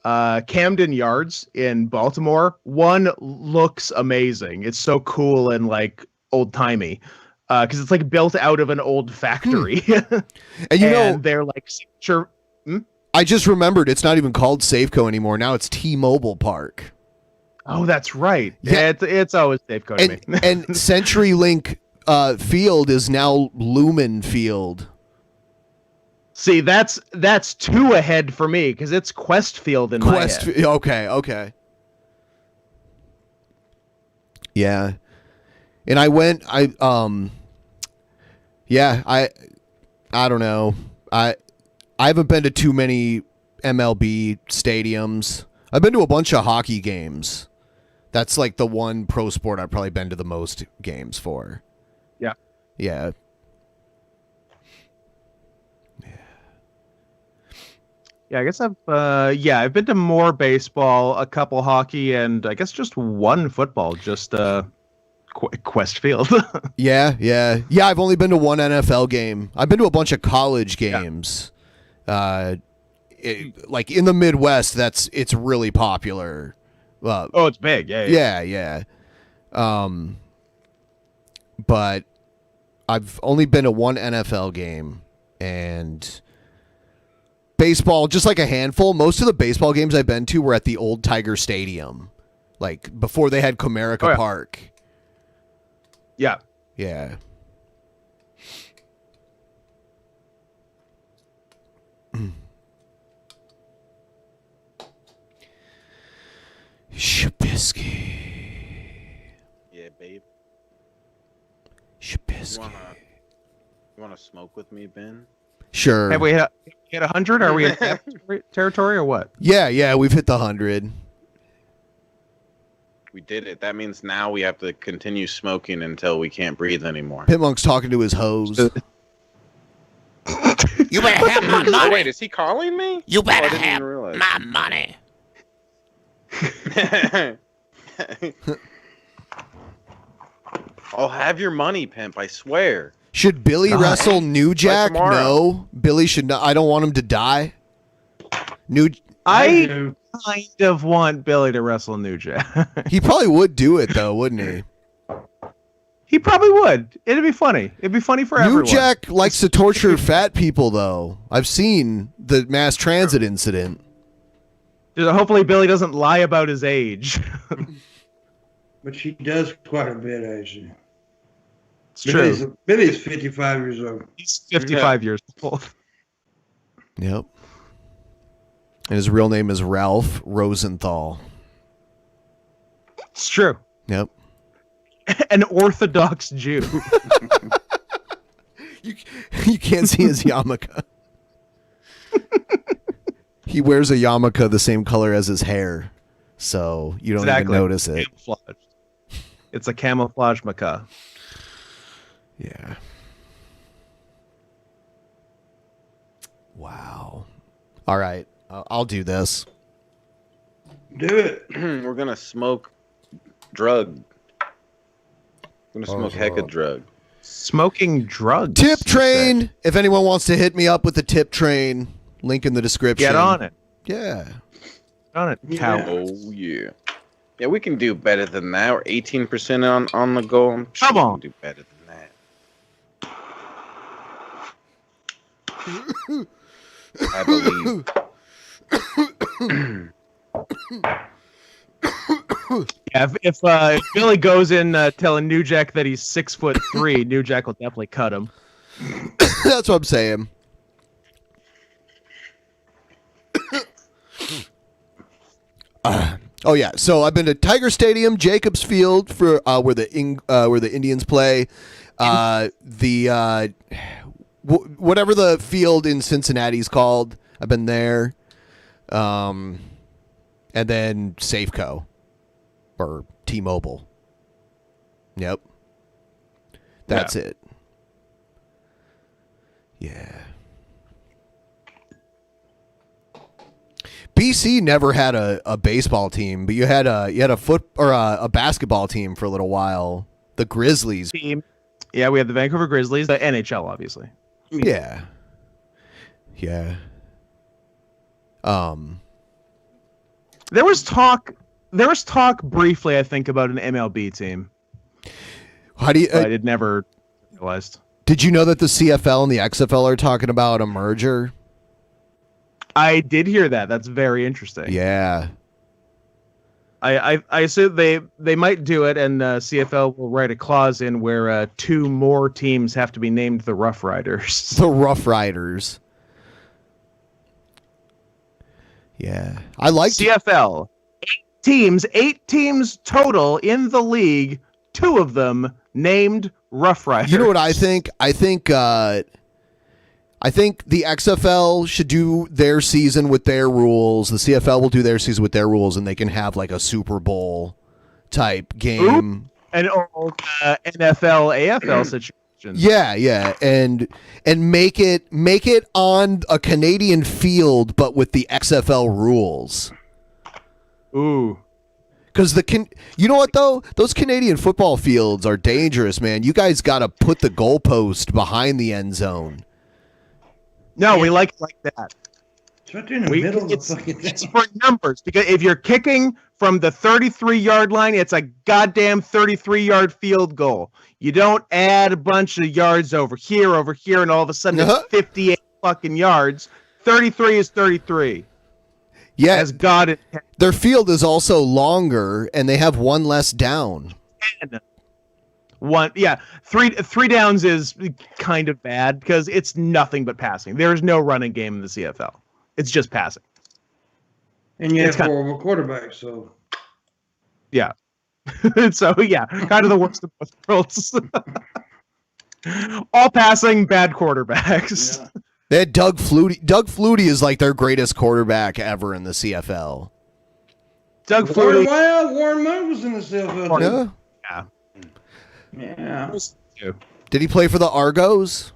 Camden Yards in Baltimore. One looks amazing. It's so cool and like old timey. Because it's like built out of an old factory. And they're like signature. I just remembered it's not even called Safeco anymore. Now it's T-Mobile Park. Oh, that's right. Yeah, it's always Safeco to me. And CenturyLink Field is now Lumen Field. See, that's 2 ahead for me because it's Quest Field in my head. Okay. Yeah. And I don't know. I haven't been to too many MLB stadiums. I've been to a bunch of hockey games. That's like the one pro sport I've probably been to the most games for. Yeah. Yeah. Yeah, I guess I've been to more baseball, a couple hockey, and I guess just one football, just Quest Field. Yeah. I've only been to one NFL game. I've been to a bunch of college games. Like in the Midwest, it's really popular. It's big. Yeah. But I've only been to one NFL game, and baseball, just like a handful. Most of the baseball games I've been to were at the old Tiger Stadium, like before they had Comerica Park. Yeah. Shabisky. Yeah, babe. Shabisky. You wanna smoke with me, Ben? Sure. Have we hit 100? Are we in territory or what? Yeah, we've hit the 100. We did it. That means now we have to continue smoking until we can't breathe anymore. Pimpmunk's talking to his hose. You better have my money. Oh, wait, is he calling me? You better I didn't have realize. my money. I'll have your money, pimp, I swear. Should Billy wrestle New Jack? tomorrow. No. Billy should not. I don't want him to die. I kind of want Billy to wrestle New Jack. He probably would do it, though, wouldn't he? He probably would. It'd be funny. It'd be funny for everyone. New Jack likes to torture fat people, though. I've seen the mass transit incident. Hopefully Billy doesn't lie about his age. But she does quite a bit, actually. It's true. Billy's 55 years old. He's 55 years old. Yep. And his real name is Ralph Rosenthal. It's true. Yep. An Orthodox Jew. You can't see his yarmulke. He wears a yarmulke the same color as his hair, so you don't even notice it. Camouflage. It's a camouflage macaw. Yeah. Wow. All right. I'll do this. Do it. We're gonna smoke drug. We're gonna smoke hecka drug. Smoking drugs. Tip train. If anyone wants to hit me up with the tip train, link in the description. Get on it. Yeah. Get on it, cow. Oh yeah. Yeah, we can do better than that. We're 18% on the goal. I'm sure Come on. we can do better than that. I believe. Yeah, if Billy goes in telling New Jack that he's 6'3", New Jack will definitely cut him. That's what I'm saying. Oh yeah, so I've been to Tiger Stadium, Jacobs Field for where the Indians play, whatever the field in Cincinnati's called. I've been there, and then Safeco or T-Mobile. Yep, that's it. Yeah. BC never had a baseball team, but you had a basketball team for a little while. The Grizzlies team. Yeah, we had the Vancouver Grizzlies, the NHL, obviously. Yeah. Yeah. There was talk briefly, I think, about an MLB team. How do you? But it never realized. Did you know that the CFL and the XFL are talking about a merger? I did hear that. That's very interesting. Yeah. I assume they might do it, and CFL will write a clause in where 2 more teams have to be named the Rough Riders. The Rough Riders. Yeah. I like CFL. 8 teams total in the league, 2 of them named Rough Riders. You know what I think? I think the XFL should do their season with their rules. The CFL will do their season with their rules, and they can have like a Super Bowl type game. An old NFL, AFL situation. Yeah, and make it on a Canadian field, but with the XFL rules. Ooh. Because you know what though? Those Canadian football fields are dangerous, man. You guys got to put the goalpost behind the end zone. No, we like it like that. It's right there in the middle of the fucking thing. It's for numbers, because if you're kicking from the 33-yard line, it's a goddamn 33-yard field goal. You don't add a bunch of yards over here, and all of a sudden it's 58 fucking yards. 33 is 33. Yeah, as God. Their field is also longer, and they have one less down. Three downs is kind of bad because it's nothing but passing. There's no running game in the CFL. It's just passing. And you have horrible quarterbacks, so yeah. So yeah, kind of the worst of both worlds. All passing, bad quarterbacks. Yeah. They had Doug Flutie. Doug Flutie is like their greatest quarterback ever in the CFL. Doug Flutie. Well, Warren Moon was in the CFL. Yeah. Yeah. Did he play for the Argos?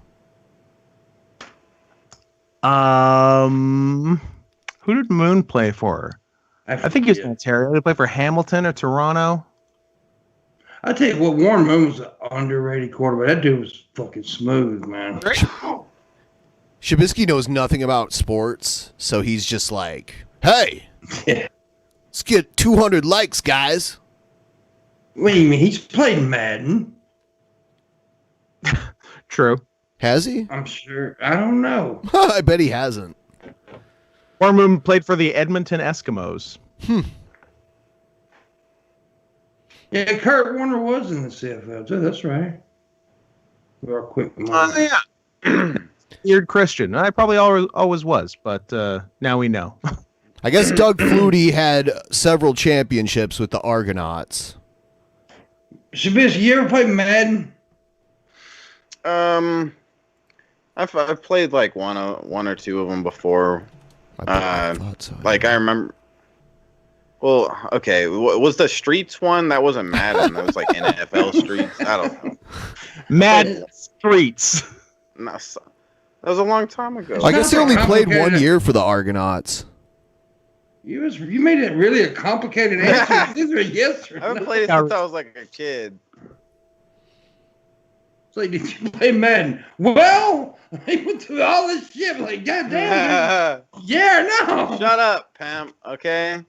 Who did Moon play for? I think he was in Ontario. Did he play for Hamilton or Toronto? I tell you what, Warren Moon was an underrated quarterback. That dude was fucking smooth, man. Shabisky knows nothing about sports, so he's just like, hey, let's get 200 likes, guys. What do you mean? He's played Madden. True. Has he? I'm sure. I don't know. I bet he hasn't. Warren Moon played for the Edmonton Eskimos. Yeah, Kurt Warner was in the CFL, too. That's right. Real quick. Oh, yeah. Weird Christian. I probably always was, but now we know. I guess Doug Flutie had several championships with the Argonauts. Shabisky, you ever play Madden? I've played like one or two of them before. I remember. Well, okay, was the Streets one? That wasn't Madden. That was like NFL Streets. I don't know. Madden Streets. No, that was a long time ago. I guess he only played 1 year for the Argonauts. You made it really a complicated answer. These are yes or no. I haven't played it since I was like a kid. It's like, did you play Madden? Well, I went through all this shit. Like, goddamn. Yeah, no. Shut up, Pam. Okay.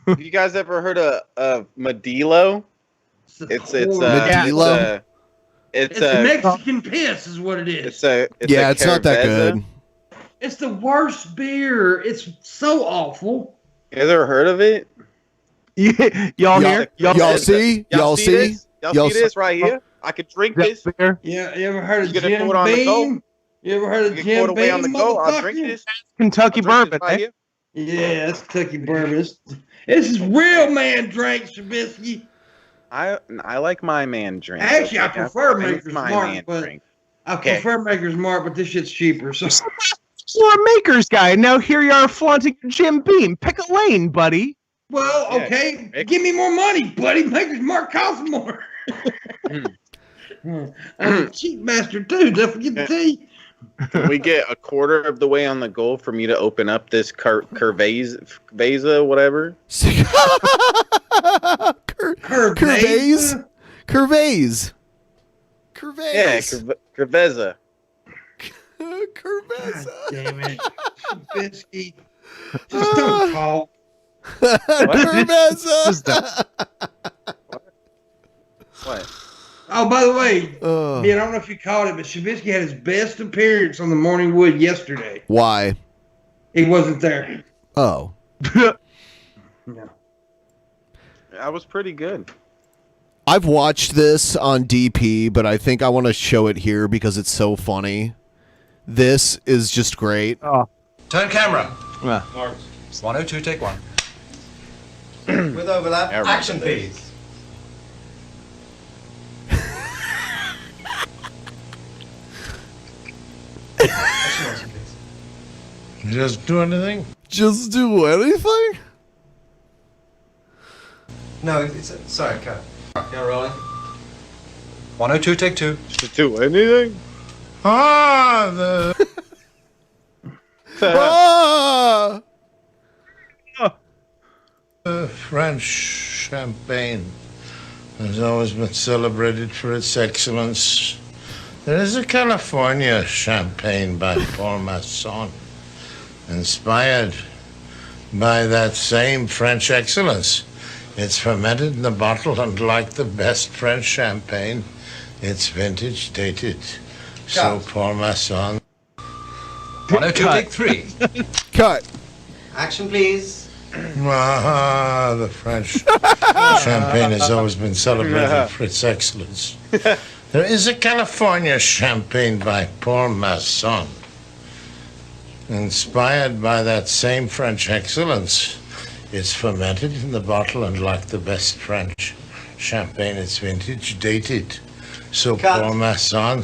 Have you guys ever heard of Modelo? It's a Mexican piss, is what it is. It's not that good. It's the worst beer. It's so awful. You guys ever heard of it? Y'all hear? Y'all see? Y'all see this right here? I could drink this. Yeah, you ever heard of Jim Beam? You ever heard of Jim Beam? On the go. I'll drink this. Kentucky bourbon, right here. Yeah, that's Kentucky bourbon. This is real man drink, Shabisky. I like my man drink. Actually, I prefer Maker's my Mark, man but drink. I Okay. prefer Maker's Mark, but this shit's cheaper. So You're a Maker's guy. Now here you are flaunting Jim Beam. Pick a lane, buddy. well, Yeah, okay, give me more money, buddy. Maker's Mark costs more. I'm a cheap bastard too. Don't forget the tea. Can we get a quarter of the way on the goal for me to open up this Curvaze, whatever? Curvaze? Curvaze. Curvaze. Yeah, Curveza. Curveza. Damn it. Shabisky. Just don't call. Curveza. What? Oh, by the way, man, I don't know if you caught it, but Shabisky had his best appearance on the Morning Wood yesterday. Why? He wasn't there. Oh. No. I was pretty good. I've watched this on DP, but I think I want to show it here because it's so funny. This is just great. Oh. Turn camera. Yeah. 102, take one. With overlap, action please. Action, please. Just do anything? Just do anything? No, it's sorry, cut. Yeah, rolling. 102, take two. Just do anything? Ah, the French champagne has always been celebrated for its excellence. There is a California champagne by Paul Masson, inspired by that same French excellence. It's fermented in the bottle, and like the best French champagne, it's vintage dated. So Paul Masson. 102, take three. Cut. Action please. Ah, the French champagne has always been celebrated for its excellence. There is a California champagne by Paul Masson, inspired by that same French excellence. It's fermented in the bottle, and like the best French champagne, it's vintage dated. So Paul Masson.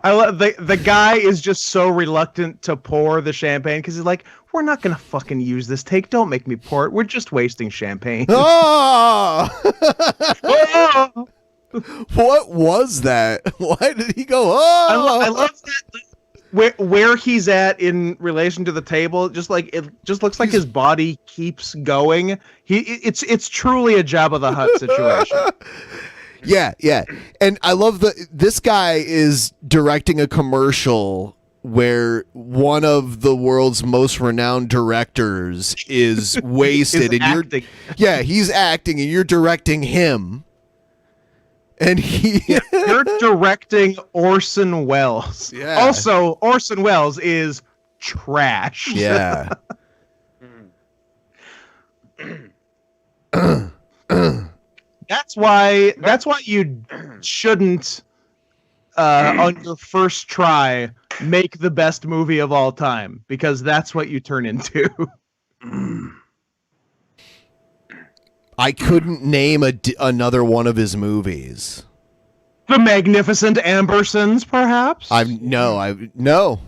I love the guy is just so reluctant to pour the champagne because he's like, we're not gonna fucking use this take. Don't make me pour it. We're just wasting champagne. Oh! What was that? Why did he go? Oh! I love that. Where he's at in relation to the table, it just looks like his body keeps going. It's truly a Jabba the Hutt situation. Yeah. And I love this guy is directing a commercial where one of the world's most renowned directors is wasted and acting. he's acting and you're directing him. And you're directing Orson Welles. Yeah. Also, Orson Welles is trash. Yeah. That's why you shouldn't on your first try make the best movie of all time, because that's what you turn into. I couldn't name another one of his movies. The Magnificent Ambersons, perhaps? No.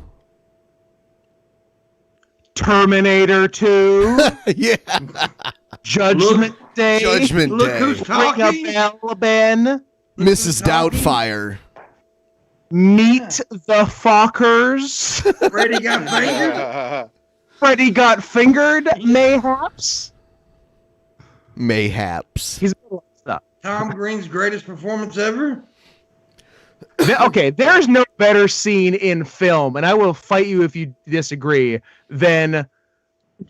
Terminator 2. Yeah. Judgment Day. Judgment Look Day. who's talking. Ben. Mrs. Doubtfire. Meet the Fockers. Freddy got fingered. Freddy got fingered, mayhaps. Mayhaps. He's stuff. Tom Green's greatest performance ever. Okay, there's no better scene in film, and I will fight you if you disagree, than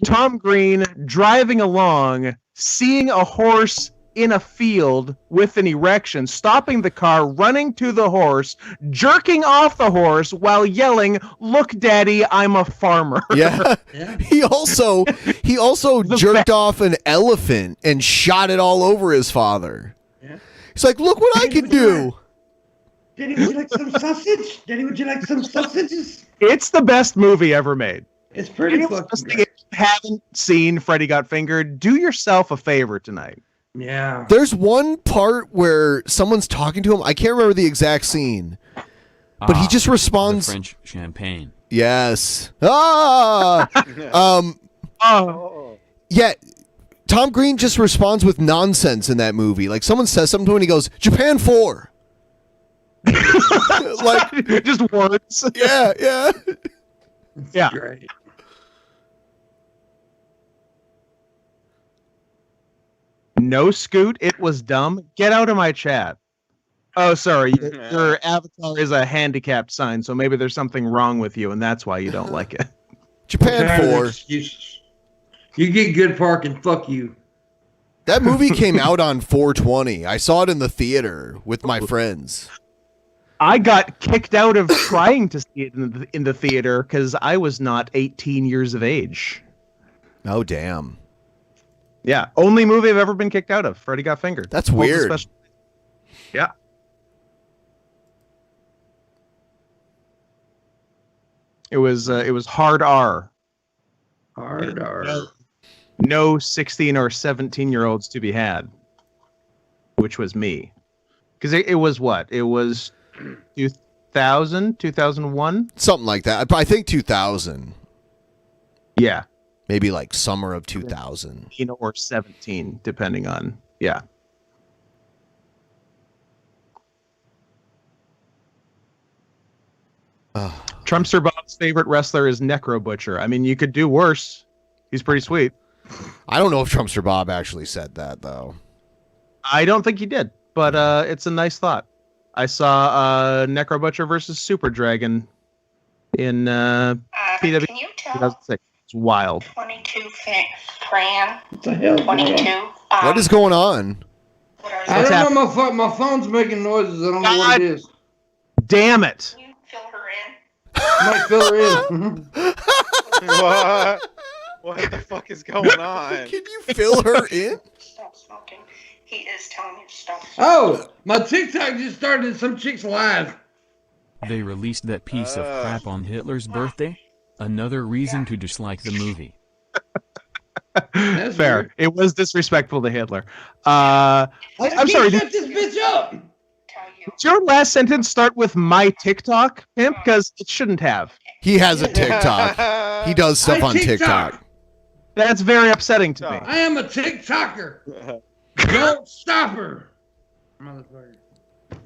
Tom Green driving along, seeing a horse in a field with an erection, stopping the car, running to the horse, jerking off the horse while yelling, "Look, Daddy, I'm a farmer." Yeah. He also jerked off an elephant and shot it all over his father. Yeah. He's like, "Look what I can do." Daddy, would you like some sausage? Daddy, would you like some sausages? It's the best movie ever made. It's pretty Anyone fucking listening, great. if you haven't seen Freddy Got Fingered, do yourself a favor tonight. Yeah. There's one part where someone's talking to him. I can't remember the exact scene, but he just responds. The French champagne. Yes. Yeah. Tom Green just responds with nonsense in that movie. Like someone says something to him and he goes, Japan 4. Like just words. Yeah, yeah. Yeah. Great. No, Scoot, it was dumb. Get out of my chat. Oh, sorry. Your avatar is a handicapped sign, so maybe there's something wrong with you, and that's why you don't like it. Japan 4. Excuses. You get good parking, fuck you. That movie came out on 420. I saw it in the theater with my friends. I got kicked out of trying to see it in the theater because I was not 18 years of age. Oh, damn. Yeah, only movie I've ever been kicked out of. Freddy Got Fingered. That's Holds a weird. special- Yeah. It was hard R. Hard R. No 16 or 17-year-olds to be had, which was me. Because it was what? It was 2000, 2001? Something like that. I think 2000. Yeah. Maybe like summer of 2000. Or 17, depending on, yeah. Trumpster Bob's favorite wrestler is Necro Butcher. I mean, you could do worse. He's pretty sweet. I don't know if Trumpster Bob actually said that, though. I don't think he did, but it's a nice thought. I saw Necro Butcher versus Super Dragon in PW 2006. It's wild. 22 Fran. What the hell? 22. What is going on? I don't know. My phone's making noises. I don't know what it is. Damn it. I might fill her in. What? What the fuck is going on? Can you fill her in? Stop smoking. He is telling you to stop smoking. Oh, my TikTok just started some chick's live. They released that piece of crap on Hitler's birthday. Another reason to dislike the movie. That's Fair. weird. It was disrespectful to Hitler. I'm sorry. Shut this bitch up. Did your last sentence start with my TikTok, Pimp? Because it shouldn't have. He has a TikTok. He does stuff on TikTok. That's very upsetting to me. I am a TikToker. Don't stop her. Motherfucker.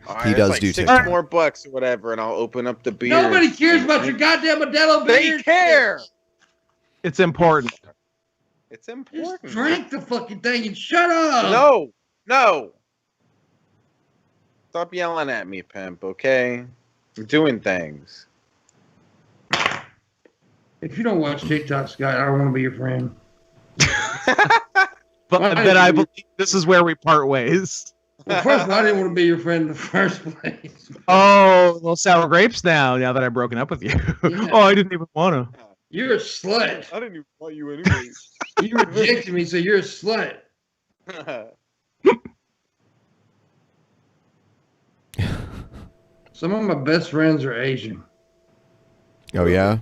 Alright, He it's does like do $6 TikTok. more bucks or whatever, and I'll open up the beer. Nobody cares about your goddamn Modelo beer. They care. It's important. It's important. Just drink the fucking thing and shut up. No. Stop yelling at me, Pimp, okay? I'm doing things. If you don't watch TikTok, Scott, I don't want to be your friend. But then I believe this is where we part ways. Well, first of all, I didn't want to be your friend in the first place. Oh, little sour grapes now that I've broken up with you. Yeah. Oh, I didn't even want to. You're a slut. I didn't even want you anyways. You rejected me, so you're a slut. Some of my best friends are Asian. Oh, yeah?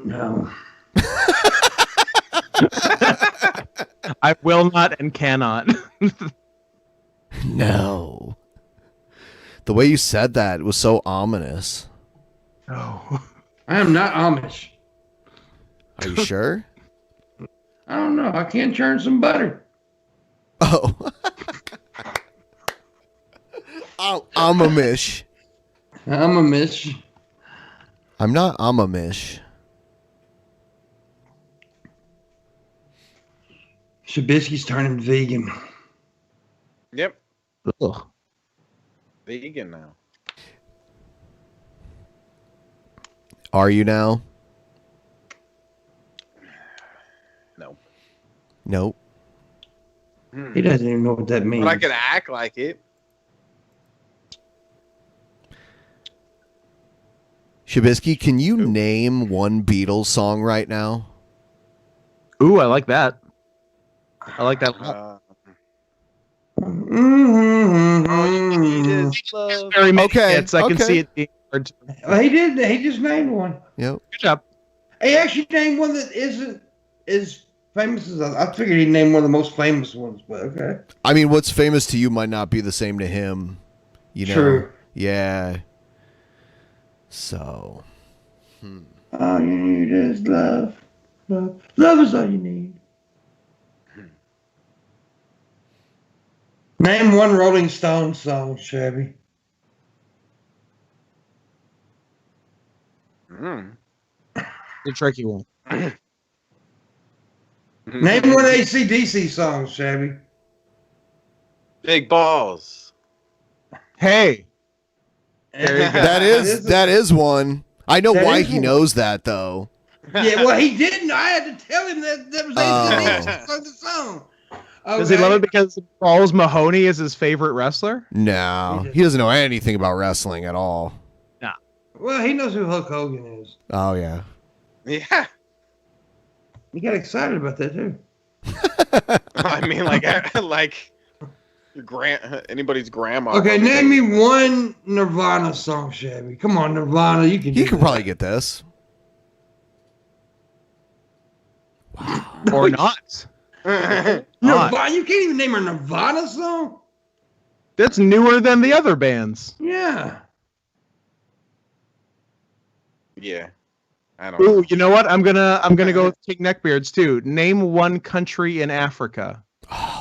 No. I will not and cannot. No. The way you said that was so ominous. No. I am not Amish. Are you sure? I don't know. I can't churn some butter. Oh. I'm a mish. I'm a mish. I'm not Amish. Shabisky's turning vegan. Yep. Ugh. Vegan now. Are you now? No. Nope. He doesn't even know what that means. But I can act like it. Shabisky, can you name one Beatles song right now? Ooh, I like that. I like that a lot. All you need is love. Very many Okay, hits. I can okay. see it being hard to... He did. He just named one. Yep. Good job. He actually named one that isn't as famous as I figured he'd name one of the most famous ones, but okay. I mean, what's famous to you might not be the same to him. You know? True. Yeah. So. All you need is love. Love is all you need. Name one Rolling Stones song, Shabby. The tricky one. Name one AC/DC song, Shabby. Big balls. Hey. There you go. That is one. I know why he knows that though. Yeah, well, he didn't. I had to tell him that was AC/DC the song. Okay. Does he love it because Balls Mahoney is his favorite wrestler? No, he doesn't know anything about wrestling at all. Nah. Well, he knows who Hulk Hogan is. Oh yeah. Yeah. You got excited about that too. I mean, like your anybody's grandma. Okay, name me one Nirvana song, Shabby. Come on, Nirvana, you can. He could probably get this. Wow. Or not. Nirvana, you can't even name a Nirvana song. That's newer than the other bands. Yeah. Yeah. I don't Ooh, you know what? I'm gonna go with King Neckbeards too. Name one country in Africa.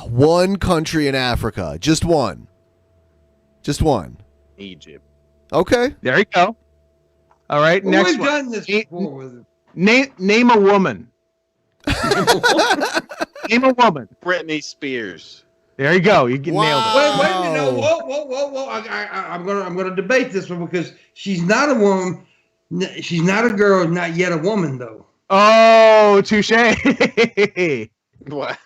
One country in Africa. Just one. Just one. Egypt. Okay. There you go. All right, Well, next we've one. done this before with it. Name a woman. Name a woman. Britney Spears. There you go. You nailed it. Wait a minute. No, whoa. I'm gonna debate this one because she's not a woman. She's not a girl. Not yet a woman though. Oh, touche. What?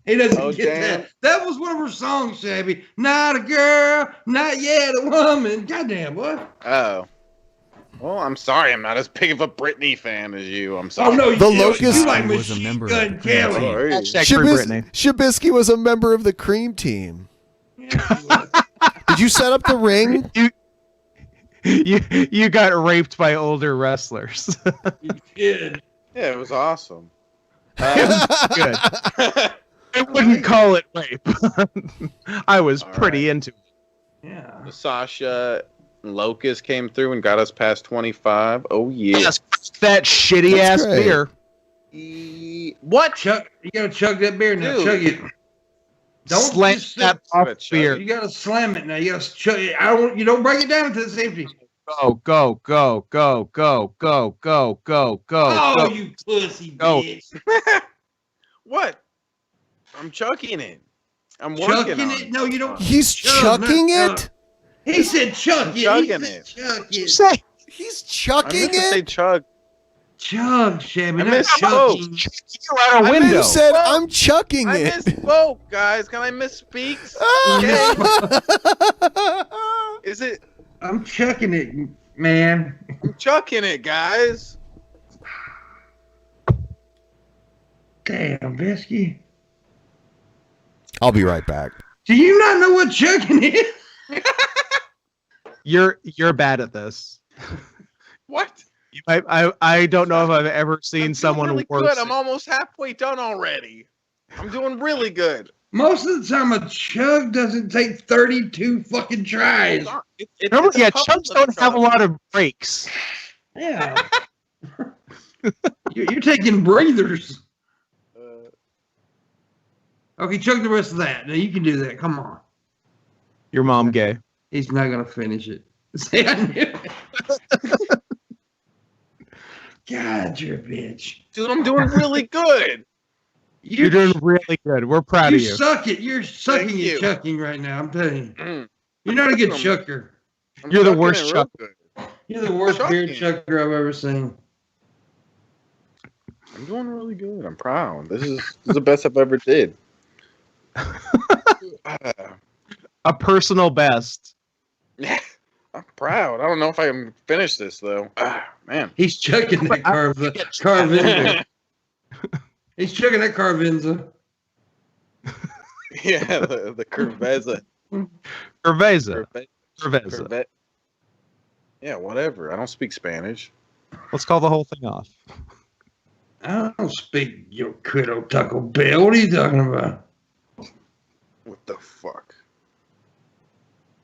He doesn't get that. That was one of her songs, Shabby. Not a girl, not yet a woman. Goddamn, what? Oh. Well, I'm sorry. I'm not as big of a Britney fan as you. I'm sorry. Oh no, The Locust you like was a member of the Gun Cream Kelly. Team. Hashtag free Britney. Shabisky was a member of the Cream Team. Did you set up the ring? You got raped by older wrestlers. You did. Yeah, it was awesome. It was good. I wouldn't call it rape. I was pretty into it. Yeah. Sasha and Locust came through and got us past 25. Oh yeah. Yes, that shitty That's ass great. beer. What? Chug, you gotta chug that beer now. Dude. Chug it. Don't Slam just that sip. off Chug beer. You gotta slam it now. You gotta chug it. You don't break it down until it's empty. Go, go, go, go, go, go, go, go, go. Oh, go. you pussy Go. bitch. What? I'm chucking it. I'm working Chucking on it? No, you don't. He's Chug, chucking not it? chug. He said chug I'm it. chugging He said it. chug You it. say He's I chucking meant to say it? chug. Chug, Shabby. I Not missed chugging. you're out a I window. You said Well, I'm chucking I it. misspoke, guys. Can I misspeak? Is it? I'm chucking it, man. I'm chucking it, guys. Damn, Bisky. I'll be right back. Do you not know what chugging is? You're bad at this. What? I don't know if I've ever seen I'm someone doing really worse. good. I'm almost halfway done already. I'm doing really good. Most of the time, a chug doesn't take 32 fucking tries. Remember, it's a yeah, couple chugs of don't have a chugs. lot of breaks. Yeah. You're taking breathers. Okay, chug the rest of that. Now you can do that. Come on. Your mom gay. He's not gonna finish it. See, I knew it. God, you're a bitch. Dude, I'm doing really good. You're doing really good. We're proud You of you. suck it. You're sucking Thank at you. chucking right now. I'm telling you. Mm. You're not a good I'm- chucker. I'm You're the chucking worst it real chucker. good. You're the worst beard Chucking. chucker I've ever seen. I'm doing really good. I'm proud. This is the best I've ever did. A personal best. I'm proud. I don't know if I can finish this though. Man. He's chucking that Carvinza. He's chucking that Carvinza. Yeah, the Curveza. Cerveza. Cerveza. Curvet. Yeah, whatever. I don't speak Spanish. Let's call the whole thing off. I don't speak your kiddo Taco Bell. What are you talking about? What the fuck?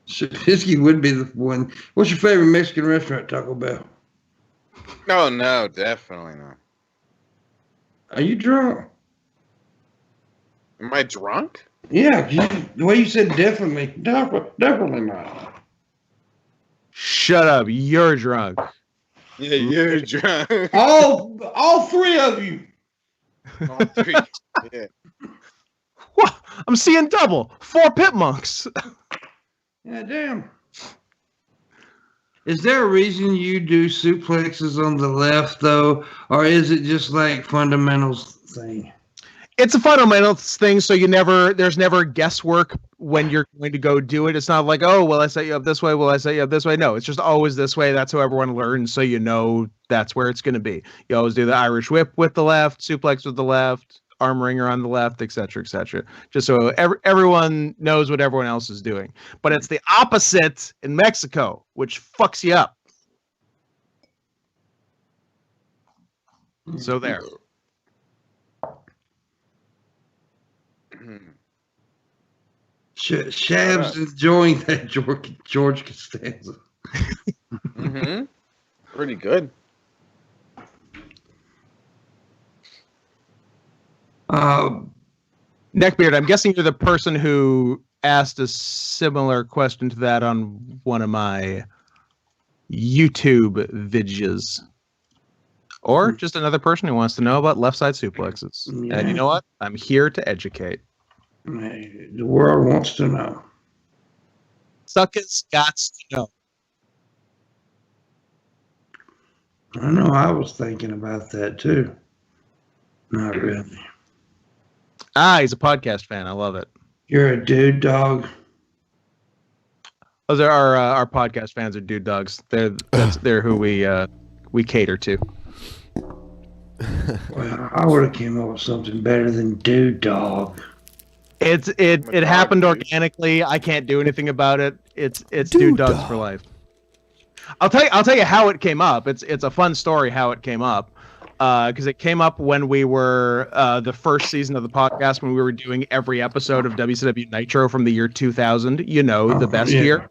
Shabisky would be the one. What's your favorite Mexican restaurant, Taco Bell? Oh, no, definitely not. Are you drunk? Am I drunk? Yeah, the way you said definitely not. Shut up. You're drunk. Yeah, you're drunk. All three of you. All three. Yeah. What? I'm seeing double. 4 Pimpmunks. Yeah, damn. Is there a reason you do suplexes on the left, though? Or is it just like fundamentals thing? It's a fundamentals thing, so there's never guesswork when you're going to go do it. It's not like, oh, will I set you up this way? Will I set you up this way? No, it's just always this way. That's how everyone learns, so you know that's where it's going to be. You always do the Irish whip with the left, suplex with the left, arm wringer on the left, etc., etc. Just so everyone knows what everyone else is doing. But it's the opposite in Mexico, which fucks you up. So there. Shab's enjoying that George Costanza. Mm-hmm. Pretty good. Neckbeard, I'm guessing you're the person who asked a similar question to that on one of my YouTube videos. Or just another person who wants to know about left side suplexes. Yeah. And you know what? I'm here to educate. The world wants to know. Suckers got to know. I know I was thinking about that too. Not really. He's a podcast fan. I love it. You're a dude dog. Those are our podcast fans are dude dogs. They're who we cater to. Well, I would have came up with something better than dude dog. It happened organically. I can't do anything about it. It's dude dogs for life. I'll tell you how it came up. It's a fun story how it came up. Because it came up when we were the first season of the podcast, when we were doing every episode of WCW Nitro from the year 2000. You know, the best year.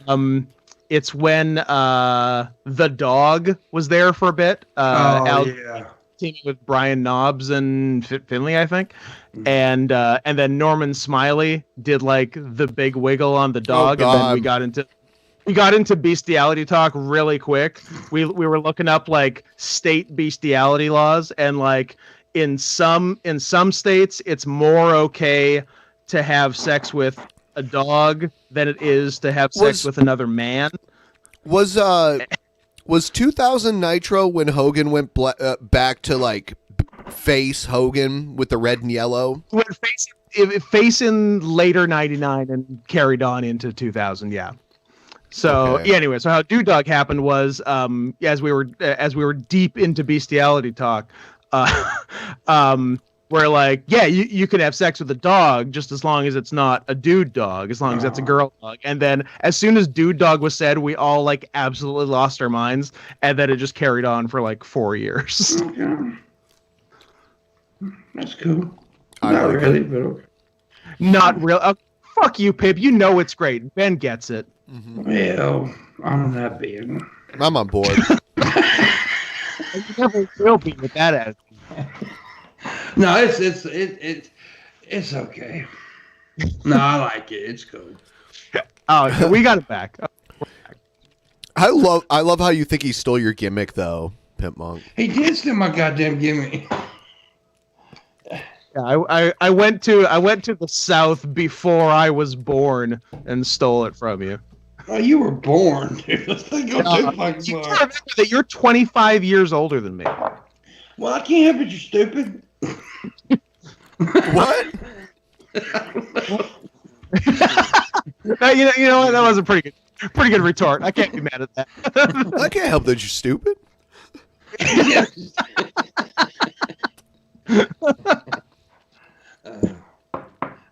And it's when the dog was there for a bit. Teaming with Brian Knobs and Finley, I think, and then Norman Smiley did like the big wiggle on the dog, and then we got into bestiality talk really quick. We were looking up like state bestiality laws, and like in some states it's more okay to have sex with a dog than it is to have sex with another man. Was 2000 Nitro when Hogan went back to like face Hogan with the red and yellow? When face in later 99 and carried on into 2000, yeah. So Okay. yeah, anyway, so how Dude Dog happened was as we were deep into bestiality talk, we're like, yeah, you can have sex with a dog just as long as it's not a dude dog, as long as it's a girl dog. And then as soon as dude dog was said, we all like absolutely lost our minds, and then it just carried on for like 4 years. Okay. That's cool. I Not like really, it. but okay. Not real. Fuck you, Pip. You know it's great. Ben gets it. Well, I'm not being. I'm on board. You never will be with that attitude. No, it's okay. No, I like it. It's cool. Oh, we got it back. I love how you think he stole your gimmick though, Pimpmunk. He did steal my goddamn gimmick. Yeah, I went to the South before I was born and stole it from you. Oh, you were born, dude. Let's think go too fucking You far. remember that you're 25 years older than me. Well, I can't help it. You're stupid. What? You know what? That was a pretty good retort. I can't be mad at that. I can't help that you're stupid.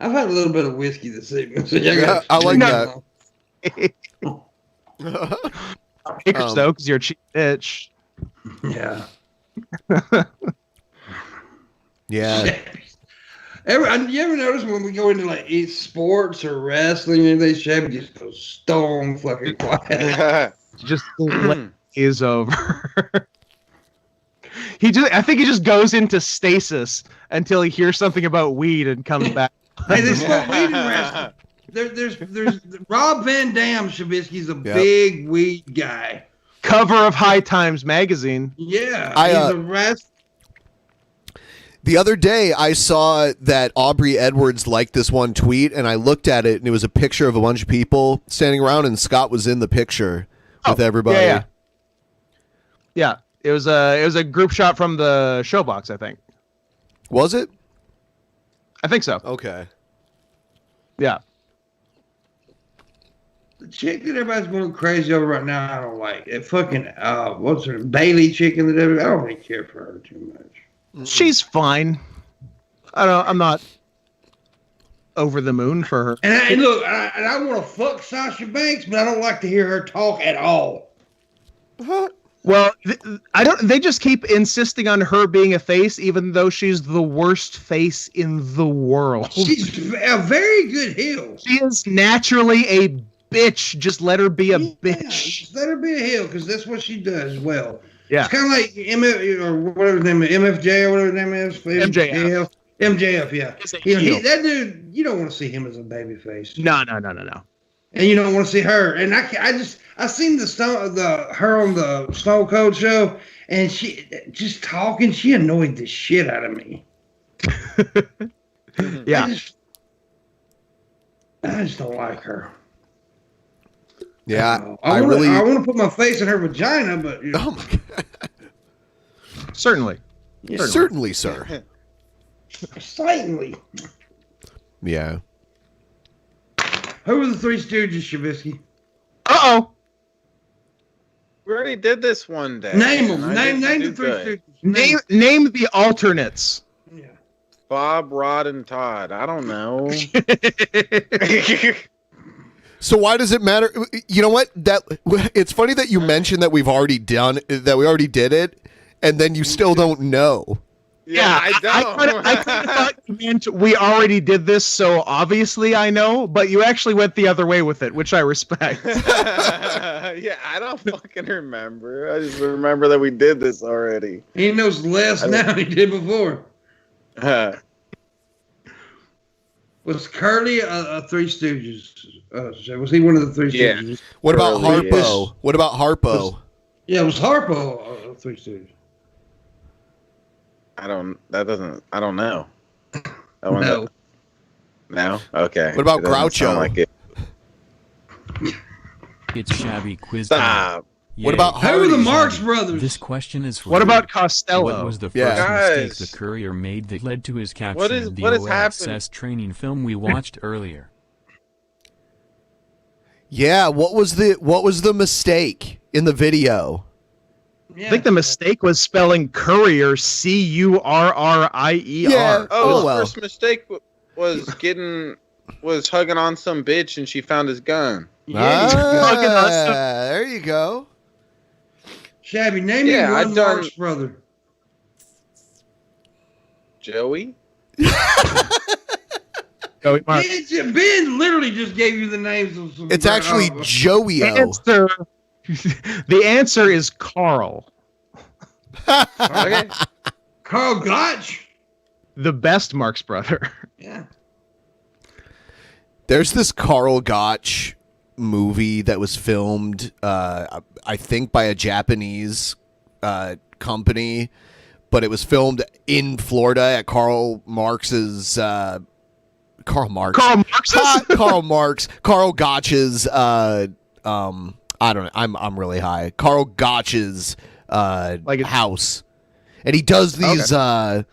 I've had a little bit of whiskey this evening. So Yeah, I like that. cares though, because you're a cheap bitch. Yeah. Yeah. You ever notice when we go into like sports or wrestling and they Shabby just goes stone fucking quiet. Just is over. I think he just goes into stasis until he hears something about weed and comes back. Hey, they smoke weed in wrestling. There's Rob Van Dam. Shabisky's a big weed guy. Cover of High Times magazine. Yeah, he's a wrestler. The other day, I saw that Aubrey Edwards liked this one tweet, and I looked at it, and it was a picture of a bunch of people standing around, and Scott was in the picture with everybody. Yeah, it was a group shot from the Showbox, I think. Was it? I think so. Okay. Yeah. The chick that everybody's going crazy over right now, I don't like. It fucking what's her Bailey chick in the WWE? I don't really care for her too much. She's fine. I'm not over the moon for her. And I want to fuck Sasha Banks, but I don't like to hear her talk at all. Well, I don't. They just keep insisting on her being a face, even though she's the worst face in the world. She's a very good heel. She is naturally a bitch. Just let her be a bitch. Just let her be a heel, because that's what she does well. Yeah. It's kind of like or whatever his name is, MFJ or whatever his name is. MJF. MJF, yeah. That dude, you don't want to see him as a baby face. No. And you don't want to see her. And I seen her on the Stone Cold show, and she just talking. She annoyed the shit out of me. Yeah. I just don't like her. Yeah, I want to put my face in her vagina, but oh my God. Certainly, certainly, sir. Certainly. Yeah. Who were the Three Stooges, Shabisky? Uh-oh. We already did this one day. Name them. Name the Three Stooges. Name the alternates. Yeah. Bob, Rod, and Todd. I don't know. So why does it matter? You know what? It's funny that you mentioned that we already did it, and then you still don't know. Yeah, I don't. I thought you meant we already did this, so obviously I know, but you actually went the other way with it, which I respect. Yeah, I don't fucking remember. I just remember that we did this already. He knows less now than he did before. Was Curly a Three Stooges? Was he one of the Three Stooges? Yeah. What about Harpo? What about Harpo? Yeah, it was Harpo a Three Stooges. I don't know. No. No? Okay. What about It doesn't sound Groucho? Like it. It's Shabby Quiz. Stop. What about Who are the Marx Brothers? This question is for What you. about Costello? What was the first Guys. mistake the courier made that led to his capture What is- in the what has OSS happened? training film we watched earlier? Yeah, what was the mistake in the video? I think the mistake was spelling courier Currier. Yeah. Oh, his well. first mistake was hugging on some bitch and she found his gun. There you go. Shabby, name me one Marx brother. Joey? Joey Marx. Ben literally just gave you the names of some. It's actually Joey-O. The answer is Carl. Okay. Carl Gotch. The best Marx brother. Yeah. There's this Carl Gotch movie that was filmed, I think, by a Japanese company, but it was filmed in Florida at Karl Gotch's. I don't know. I'm really high. Karl Gotch's house. And he does these Karl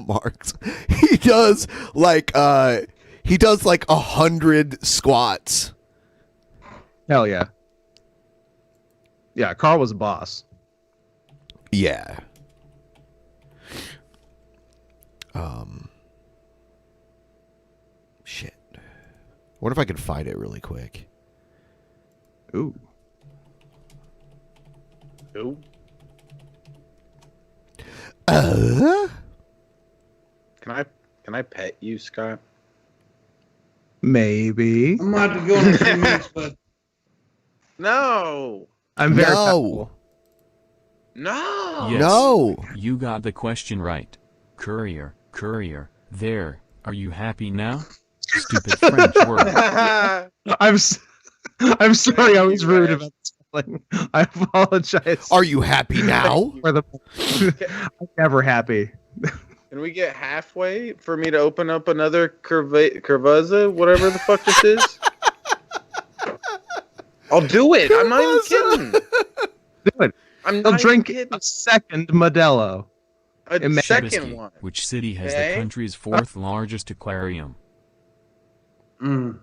Marx. He does like 100 squats. Hell yeah. Yeah, Carl was a boss. Yeah. Shit. I wonder if I can find it really quick. Ooh. Who? Uh? Can I pet you, Scott? Maybe. I'm about to go in a few minutes, but No. I'm very No. No. Yes. No. You got the question right. Courier, there. Are you happy now? Stupid French word. I'm sorry I was rude about the spelling. I apologize. Are you happy now? I'm never happy. Can we get halfway for me to open up another curvaza, whatever the fuck this is? I'll do it. I'm not even kidding. Do it. I'll drink a second Modelo. A second Shabisky, one. which city has the country's fourth largest aquarium? 4.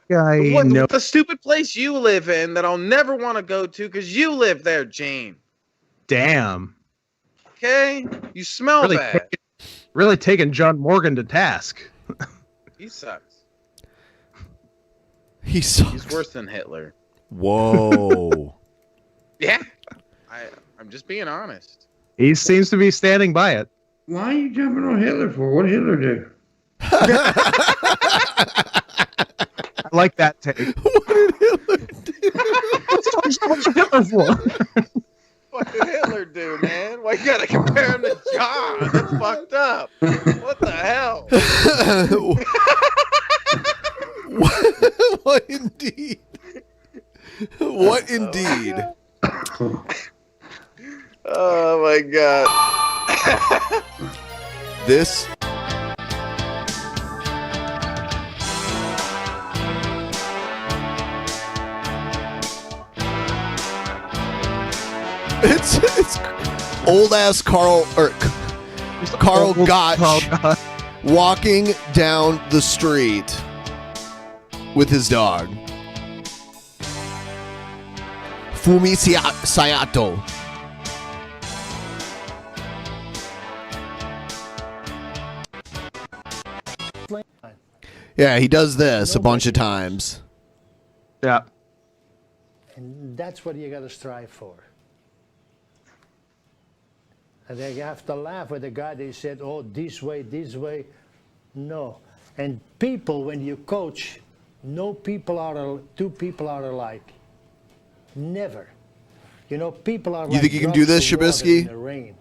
Guy, What no. the stupid place you live in that I'll never want to go to because you live there, Gene. Damn. Okay? You smell bad. Really taking John Morgan to task. He sucks. He sucks. He's worse than Hitler. Whoa. Yeah. I'm just being honest. He seems to be standing by it. why are you jumping on Hitler for? What did Hitler do? I like that take. What did Hitler do? What's Hitler for? What did Hitler do, man? Why you gotta compare him to John? That's fucked up. What the hell? What indeed? What indeed? Oh my god. This it's old ass Carl Gotch walking down the street with his dog. Fumi Sayato. Yeah, he does this a bunch of times. Yeah. And that's what you got to strive for. And they have to laugh with the guy. They said, oh, this way, this way. No. And people, when you coach, two people are alike. Never. You know, people are. You think you can do this, Shabisky? In the rain.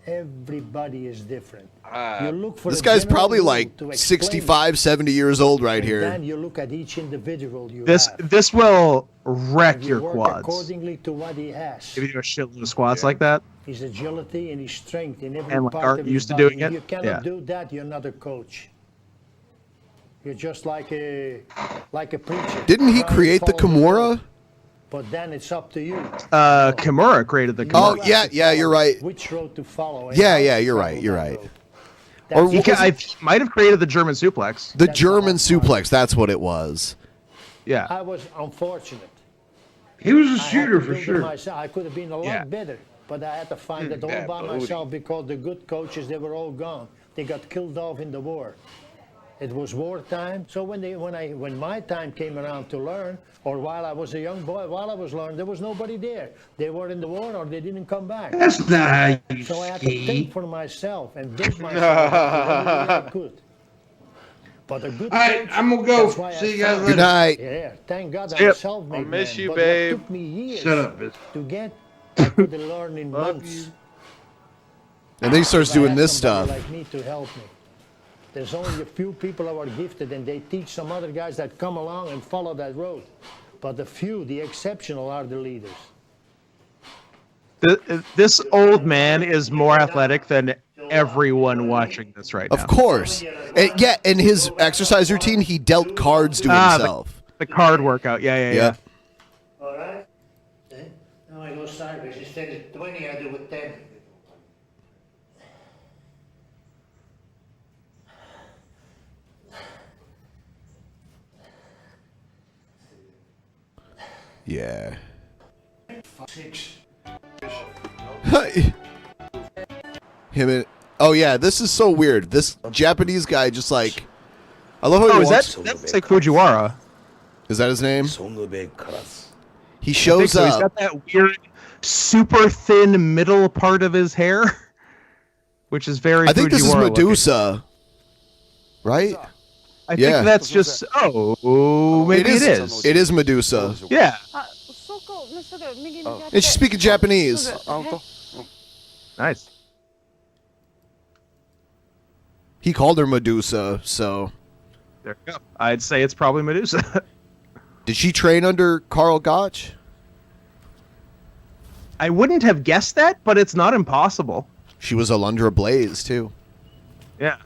Everybody is different. You look for This guy's probably like 65, 70 years old right here. Then you look at each individual you This have. this will wreck your work quads. accordingly to what he has. If you do a shitload of squats like that. His agility and his strength in every And like part Art of his used to body. doing If it? you cannot Yeah. do that, you're not a coach. You're just like a preacher. Didn't he Trying to create the follow Kimura? road. But then it's up to you. Kimura created the Kimura. Oh, yeah, you're right. Which road to follow. and Yeah, how yeah, to you're follow right, you're that right. road. Or He I might have created the German suplex. The German suplex, that's what it was. Yeah. I was unfortunate. He was a I had shooter to for do it sure. myself. I could have been a lot better, but I had to find it all Bad by booty. myself because the good coaches, they were all gone. They got killed off in the war. It was wartime. So when my time came around to learn, or while I was a young boy, while I was learning, there was nobody there. They were in the war or they didn't come back. That's not how you So I had to ski. think for myself and build myself up I could. But a good All right, coach, I'm gonna go. that's why I See you guys found- later. Good night. Yeah, thank God I'm Yep. a self-made I'll miss man, you, but babe. It took me years Shut up, bitch. to get. I could have learned in months. And then he starts If I doing had this somebody stuff. like me to help me. There's only a few people who are gifted, and they teach some other guys that come along and follow that road. But the few, the exceptional, are the leaders. This old man is more athletic than everyone watching this right now. Of course. And, yeah, in his exercise routine, he dealt cards to himself. The card workout. Yeah. All right? Now I go sideways. Instead of 20, I do with 10. Yeah. 6. Him and oh yeah, this is so weird. This Japanese guy just like I love how he Oh, is walks. that's like Fujiwara? Is that his name? He shows so. up. He's got that weird, super thin middle part of his hair, which is very. I think this is Fujiwara Medusa, right? I think that's just. Oh, maybe it is. It is Medusa. Yeah. And she's speaking Japanese. Nice. He called her Medusa, so. There you go. I'd say it's probably Medusa. Did she train under Karl Gotch? I wouldn't have guessed that, but it's not impossible. She was Alundra Blaze, too. Yeah.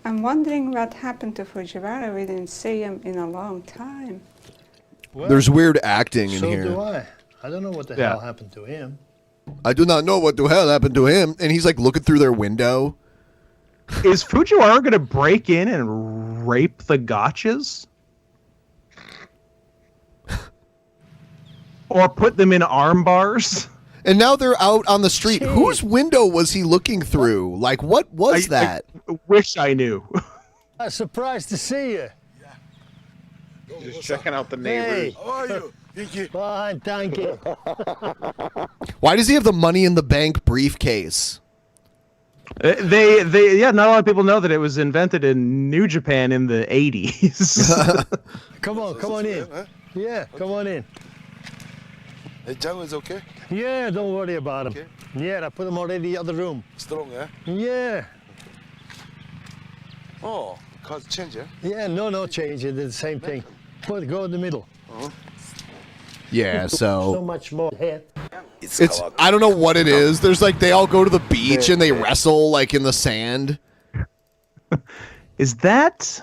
I'm wondering what happened to Fujiwara. We didn't see him in a long time. Well, There's weird acting in so here. do I. I don't know what the hell happened to him. I do not know what the hell happened to him. And he's like looking through their window. Is Fujiwara going to break in and rape the Gotches? Or put them in arm bars? And now they're out on the street. Whose window was he looking through? Like, what was that? I wish I knew. I'm surprised to see you. Just checking out the neighbors. Hey. How are you? Fine, thank you. Why does he have the money in the bank briefcase? Yeah, not a lot of people know that it was invented in New Japan in the 80s. Come on in. Yeah, come on in. Hey, Django is okay? Yeah, don't worry about him. Okay. Yeah, I put him already in the other room. Strong, eh? Yeah. Oh, cause change, eh? Yeah, no change. It's the same thing. Go in the middle. Yeah, so much more head. It's I don't know what it is. There's like they all go to the beach and they wrestle like in the sand. Is that?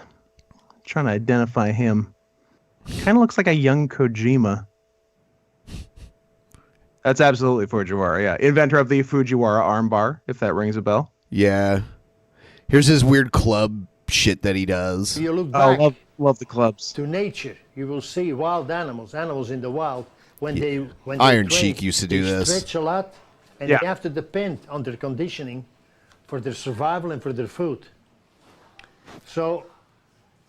I'm trying to identify him. Kind of looks like a young Kojima. That's absolutely Fujiwara, yeah. Inventor of the Fujiwara armbar, if that rings a bell. Yeah. Here's his weird club shit that he does. You look back love the clubs. to nature. You will see wild animals in the wild when they Iron train, Sheik used to do they this. stretch a lot, and they have to depend on their conditioning for their survival and for their food. So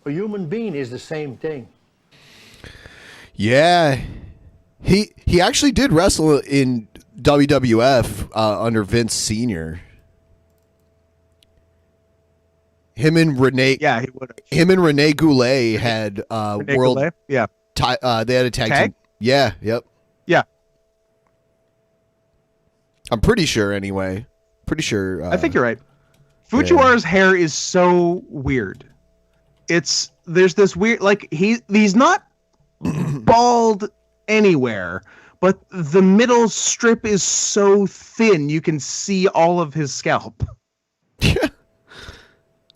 a human being is the same thing. Yeah. He actually did wrestle in WWF under Vince Sr. Him and Renee. Yeah, he would. Him and Renee Goulet had world. Goulet? Yeah. They had a tag team. Yeah. Yep. Yeah. I'm pretty sure. Anyway. Pretty sure. I think you're right. Fujiwara's hair is so weird. There's this weird he's not bald anywhere, but the middle strip is so thin you can see all of his scalp.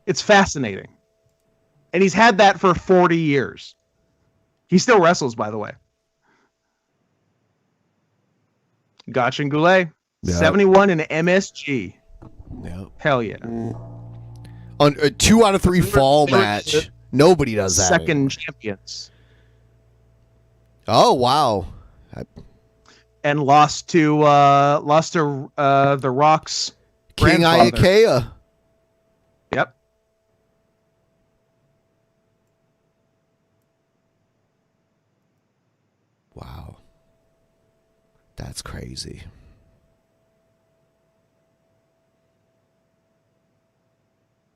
It's fascinating. And he's had that for 40 years. He still wrestles, by the way. Gotch and Goulet. Yep. 71 in MSG. Yep. Hell yeah. On a 2 out of 3 fall match. Nobody does that. Second champions. Oh, wow. And lost to The Rock's King grandfather. Iakea. Yep. Wow. That's crazy.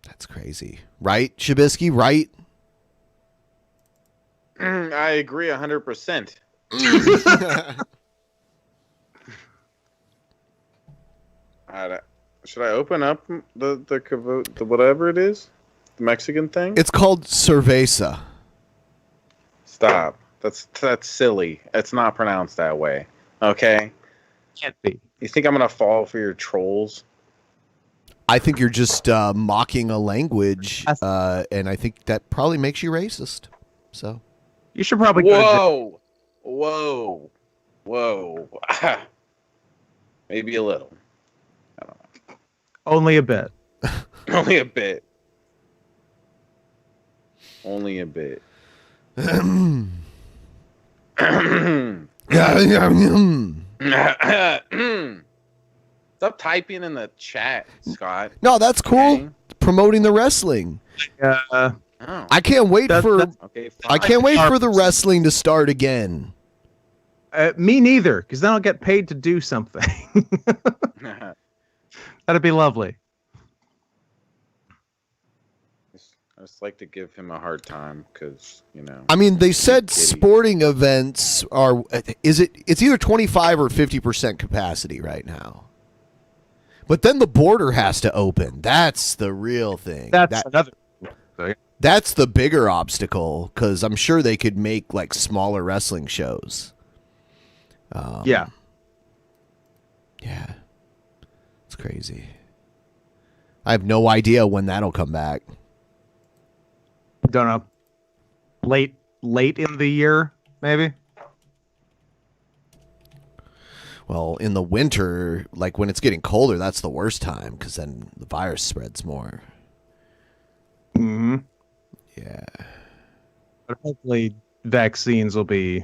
That's crazy. Right, Shabisky? Right? I agree 100%. Should I open up the whatever it is? The Mexican thing? It's called cerveza. Stop. That's silly. It's not pronounced that way. Okay? Can't be. You think I'm gonna fall for your trolls? I think you're just mocking a language, and I think that probably makes you racist. So you should probably Whoa. Maybe a little. I don't know. Only a bit. Only a bit. Only a bit. Stop typing in the chat, Scott. No, that's cool. Promoting the wrestling. Oh. I can't wait Okay, I can't wait for the wrestling to start again. Me neither, because then I'll get paid to do something. That'd be lovely. I just like to give him a hard time because, I mean, they said sporting events are it's either 25 or 50% capacity right now. But then the border has to open. That's the real thing. That's another thing. That's the bigger obstacle, because I'm sure they could make like smaller wrestling shows. Yeah. Yeah. It's crazy. I have no idea when that'll come back. Don't know. Late in the year, maybe. Well, in the winter, like when it's getting colder, that's the worst time, because then the virus spreads more. Mm-hmm. Yeah. But hopefully vaccines will be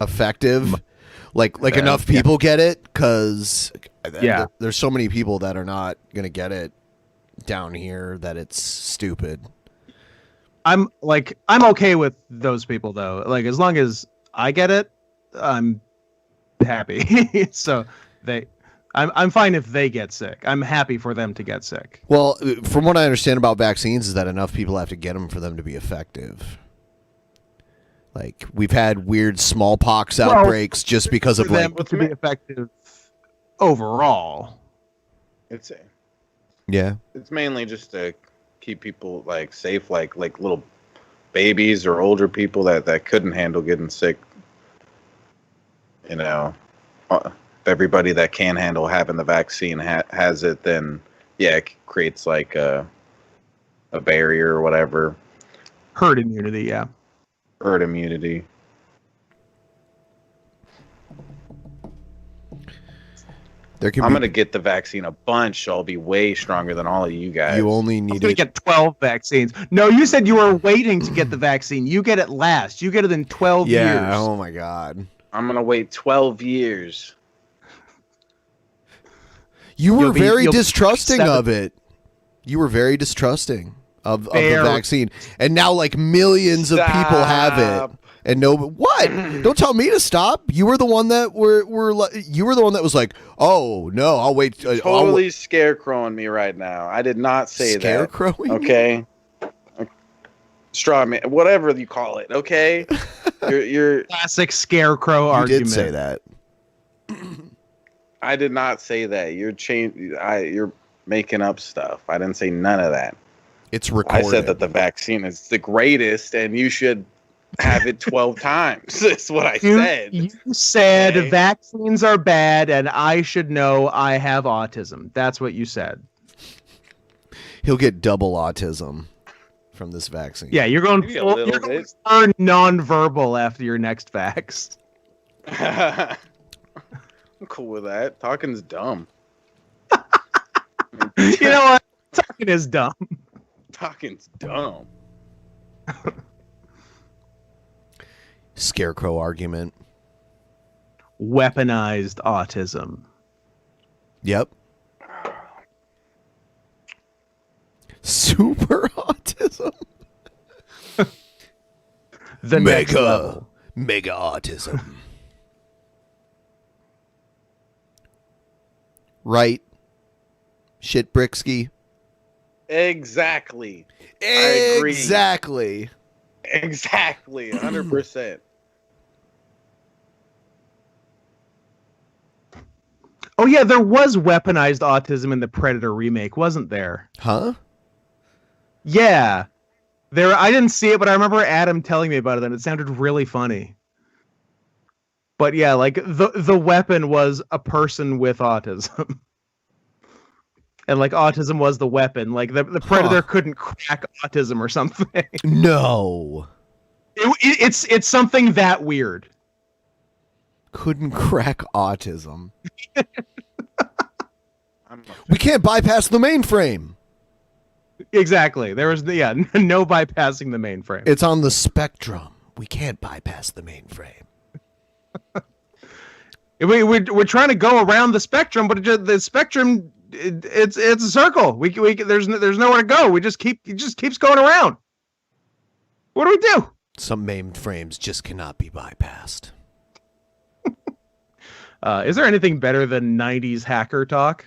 effective. Like enough people get it, because there's so many people that are not going to get it down here that it's stupid. I'm okay with those people though. Like as long as I get it, I'm happy. So I'm fine if they get sick. I'm happy for them to get sick. Well, from what I understand about vaccines is that enough people have to get them for them to be effective. Like we've had weird smallpox outbreaks just because of them to be effective overall. It's mainly just to keep people like safe, like little babies or older people that couldn't handle getting sick. If everybody that can handle having the vaccine has it, then it creates like a barrier or whatever. Herd immunity, yeah. Herd immunity. I'm going to get the vaccine a bunch. I'll be way stronger than all of you guys. You only need to get 12 vaccines. No, you said you were waiting to get the vaccine. You get it last. You get it in 12 years. Yeah, oh my God. I'm going to wait 12 years. You were very distrusting of it. You were very distrusting of the vaccine. And now like millions of people have it. And no, what? Don't tell me to stop. You were the one that you were the one that was like, "Oh no, I'll wait." Totally scarecrowing me right now. I did not say that. Scarecrowing? Okay. Straw man, whatever you call it. Okay. You're classic scarecrow argument. You did say that. I did not say that. You're making up stuff. I didn't say none of that. It's recorded. I said that the vaccine is the greatest, and you should have it 12 times. That's what I said. You said vaccines are bad, and I should know I have autism. That's what you said. He'll get double autism from this vaccine. Yeah, you're going to turn nonverbal after your next vax. I'm cool with that. Talking's dumb. You know what? Talking is dumb. Talking's dumb. Scarecrow argument. Weaponized autism. Yep. Super autism. The next level. Mega autism. Right? Shit Bricksky. Exactly. I agree. Exactly. 100%. Oh yeah, there was weaponized autism in the Predator remake, wasn't there? Huh? Yeah. I didn't see it, but I remember Adam telling me about it, and it sounded really funny. But yeah, like the weapon was a person with autism. And like autism was the weapon. Like the Predator couldn't crack autism or something. No. It's something that weird. Couldn't crack autism. We can't bypass the mainframe. Exactly. There was no bypassing the mainframe. It's on the spectrum. We can't bypass the mainframe. We're trying to go around the spectrum, but the spectrum it's a circle. There's nowhere to go. It just keeps going around. What do we do? Some mainframes just cannot be bypassed. Is there anything better than 90s hacker talk?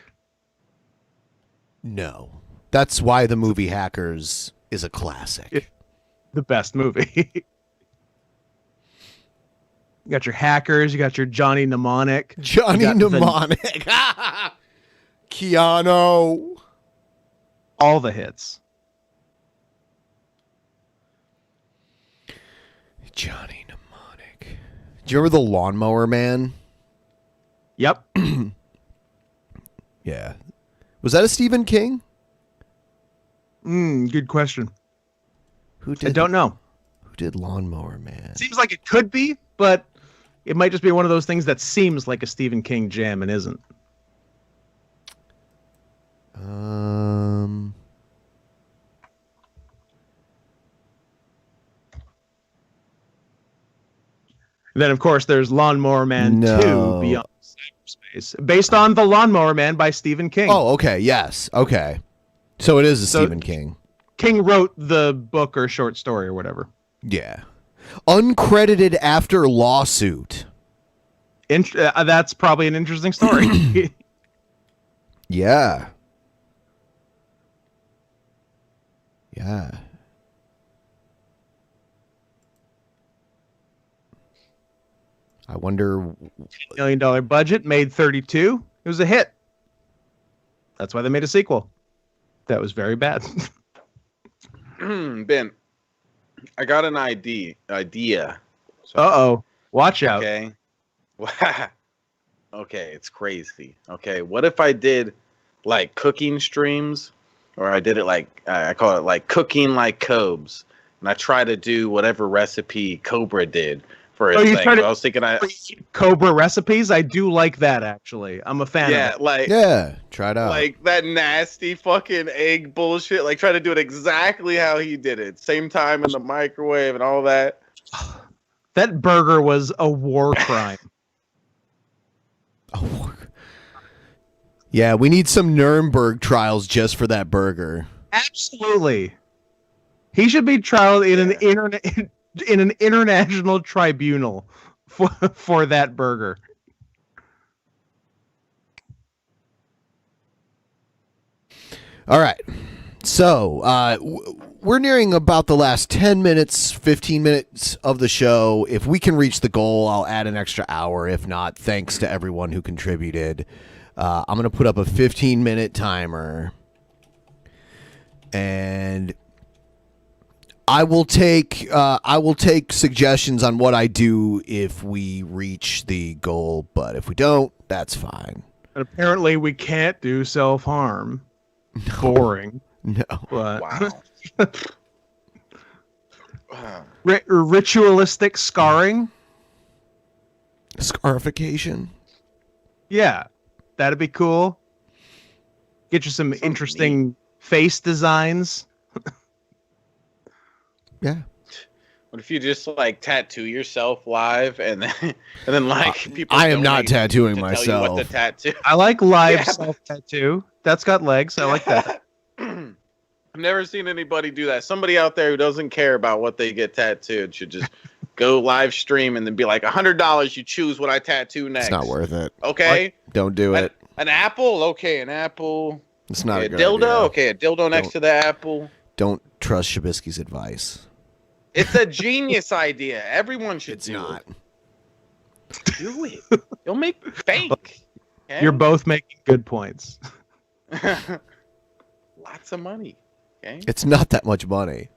No. That's why the movie Hackers is a classic. The best movie. You got your hackers, you got your Johnny Mnemonic. Johnny Mnemonic. Keanu. All the hits. Johnny Mnemonic. Do you remember the Lawnmower Man? Yep. Yeah. Was that a Stephen King? Good question. Who did? I don't know. Who did Lawnmower Man? Seems like it could be, but it might just be one of those things that seems like a Stephen King jam and isn't. Then, of course, there's Lawnmower Man 2 Beyond Cyberspace, based on The Lawnmower Man by Stephen King. Oh, okay. Yes. Okay. So it is a Stephen King. King wrote the book or short story or whatever. Yeah. Uncredited after lawsuit. That's probably an interesting story. Yeah. Yeah. I wonder. $10 million budget, made 32. It was a hit. That's why they made a sequel. That was very bad. Ben, I got an idea. Uh-oh. Watch out. Okay. Okay, it's crazy. Okay, what if I did like cooking streams, or I did it like I call it like cooking like Cobes, and I try to do whatever recipe Cobra did for his thing. I was thinking Cobra recipes. I do like that actually. I'm a fan. of it. Try it out. Like that nasty fucking egg bullshit. Like try to do it exactly how he did it, same time in the microwave and all that. That burger was a war crime. Yeah, we need some Nuremberg trials just for that burger. Absolutely. He should be trialed in an international tribunal for that burger. All right. So, we're nearing about the last 10 minutes, 15 minutes of the show. If we can reach the goal, I'll add an extra hour. If not, thanks to everyone who contributed. I'm going to put up a 15-minute timer. And I will take suggestions on what I do if we reach the goal, but if we don't, that's fine. And apparently we can't do self-harm. Boring. No. But Wow. Ritualistic scarring? Scarification? Yeah. That'd be cool. Get you some interesting face designs. Yeah. What if you just like tattoo yourself live and then like people? I am not tattooing to myself. Tell you what to tattoo. I like live self tattoo. That's got legs. I like that. I've never seen anybody do that. Somebody out there who doesn't care about what they get tattooed should just go live stream and then be like, $100. You choose what I tattoo next. It's not worth it. Okay. Don't do it. An apple. Okay, an apple. It's not okay, a good dildo. idea. Okay, a dildo next to the apple. Don't trust Shabisky's advice. It's a genius idea. Everyone should do not. it. Do it. You'll make fake. Okay? You're both making good points. Lots of money. Okay. It's not that much money.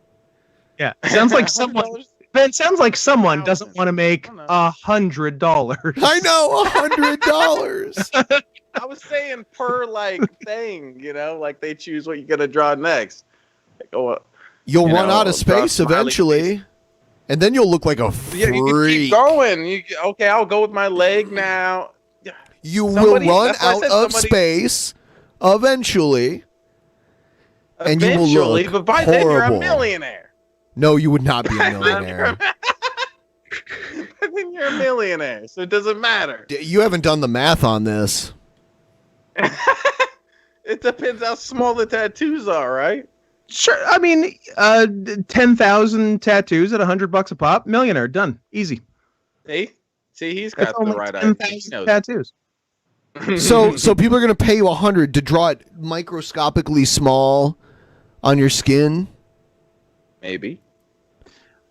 Yeah. It sounds like someone. Ben, sounds like someone doesn't want to make $100. I know, $100. I was saying per like thing, like they choose what you're gonna draw next. Like, You'll run out of space eventually, and then you'll look like a freak. Yeah, you keep going. Okay, I'll go with my leg now. You will run out of space eventually, and you will look but by horrible. then you're a millionaire. No, you would not be a millionaire. But then you're a millionaire, so it doesn't matter. You haven't done the math on this. It depends how small the tattoos are, right? Sure. I mean, 10,000 tattoos at $100 a pop. Millionaire. Done. Easy. See, he's got That's the only right idea. 10,000 tattoos. So people are gonna pay you $100 to draw it microscopically small on your skin. Maybe.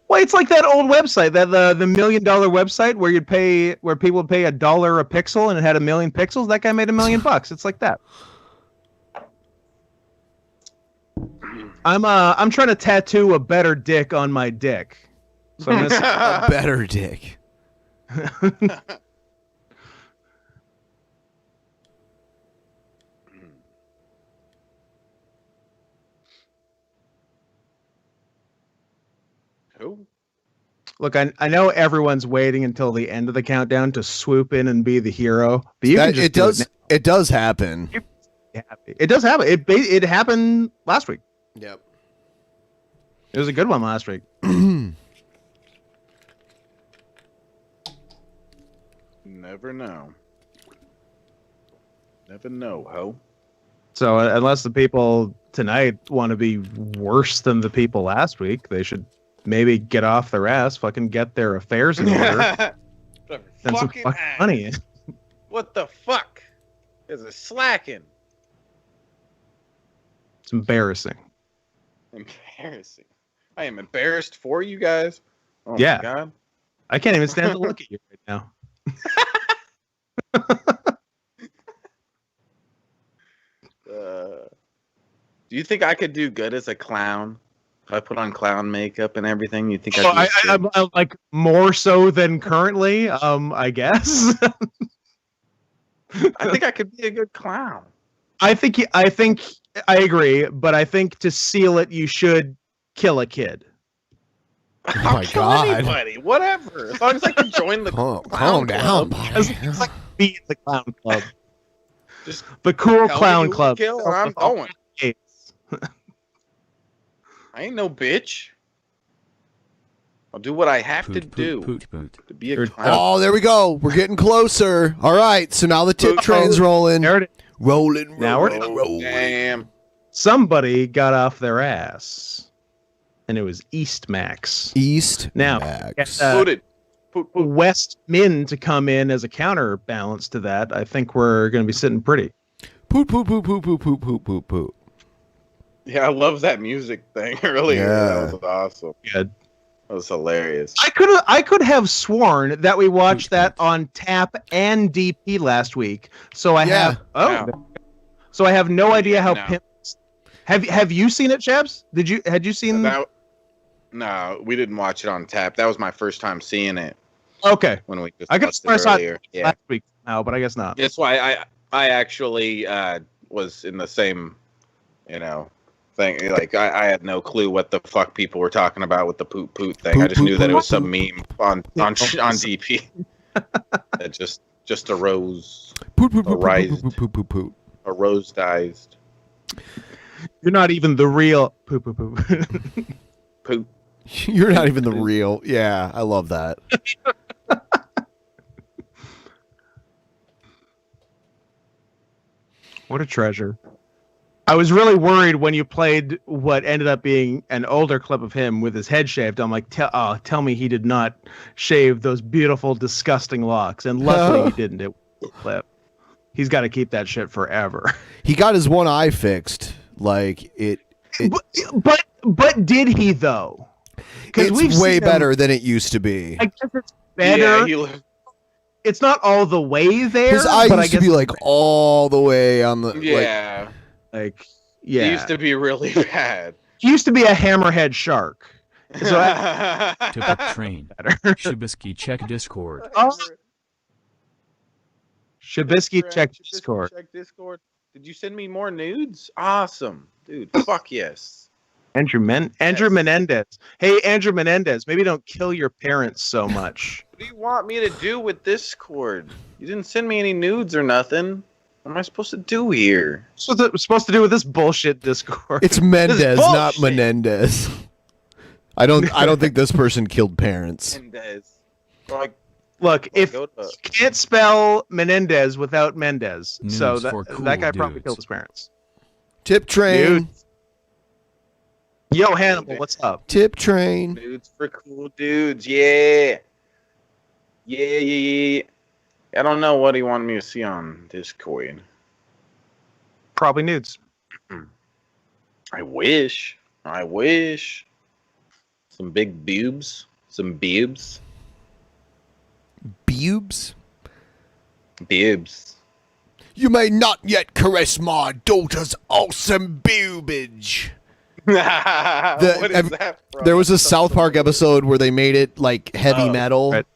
Well, it's like that old website, that the $1 million website where people would pay $1 a pixel and it had 1 million pixels. That guy made $1 million. It's like that. I'm trying to tattoo a better dick on my dick. So I'm gonna a better dick. Who? Look, I know everyone's waiting until the end of the countdown to swoop in and be the hero, but you can just it does happen. It does happen. It happened last week. Yep. It was a good one last week. Never know. Never know, ho. So unless the people tonight want to be worse than the people last week, they should maybe get off their ass, fucking get their affairs in order, send some fucking money. What the fuck? Is it slacking? It's embarrassing. Embarrassing. I am embarrassed for you guys. Oh Yeah. my god. I can't even stand to look at you right now. Do you think I could do good as a clown? If I put on clown makeup and everything, you think I'd I'm like more so than currently, I guess. I think I could be a good clown. I think I agree, but I think to seal it, you should kill a kid. I'll kill anybody, whatever. As long as I can join the calm down, It's like be in the clown club. Just the cool clown club. Kill, or I'm going. I ain't no bitch. I'll do what I have to do to be a clown. Oh, there we go. We're getting closer. All right, so now the tip train's rolling. Rolling. Now we're rolling. Damn. Somebody got off their ass, and it was East Max. East now, Max. West Min to come in as a counterbalance to that. I think we're going to be sitting pretty. Poot poot poot poot poot poot poot poot poot. Yeah, I love that music thing earlier. Yeah. That was awesome. Good. That was hilarious. I could have sworn that we watched that on Tap and DP last week. So I have so I have no idea how Pimp. Have you seen it, Shabs? Had you seen that? No, we didn't watch it on Tap. That was my first time seeing it. Okay. When we I could swear I saw earlier. it last week now, but I guess not. That's why I actually was in the same, thing. Like I had no clue what the fuck people were talking about with the poot poot thing. I just knew that it was some meme on DP. That just arose. Poot poot poot poot poot poot poot. Arose-dized. You're not even the real poop poop poop. Poop. You're not even the real. Yeah, I love that. What a treasure. I was really worried when you played what ended up being an older clip of him with his head shaved. I'm like, tell me he did not shave those beautiful, disgusting locks. And luckily he didn't. It was a clip. He's got to keep that shit forever. He got his one eye fixed. Like it. But did he though? It's way better than it used to be. I guess it's better. Yeah, it's not all the way there. His eye used to be like all the way on the. Yeah. Like He used to be really bad. He used to be a hammerhead shark. So Tip of train. Shabisky, check Discord. Shabisky, check Discord. Check Discord. Did you send me more nudes? Awesome, dude. Fuck yes. Andrew Menendez. Hey, Andrew Menendez. Maybe don't kill your parents so much. What do you want me to do with Discord? You didn't send me any nudes or nothing. What am I supposed to do here? What's it supposed to do with this bullshit Discord? It's Mendez, not Menendez. I don't think this person killed parents. Menendez. Look, if you can't spell Menendez without Mendez, so that guy probably killed his parents. Tip train. Yo, Hannibal, what's up? Tip train. Dudes for cool dudes, yeah. Yeah. I don't know what he wanted me to see on Discord. Probably nudes. I wish. Some big boobs. Some boobs. Bubes? Boobs. You may not yet caress my daughter's awesome boobage. What is that from? There was a South Park episode where they made it like heavy metal. Right.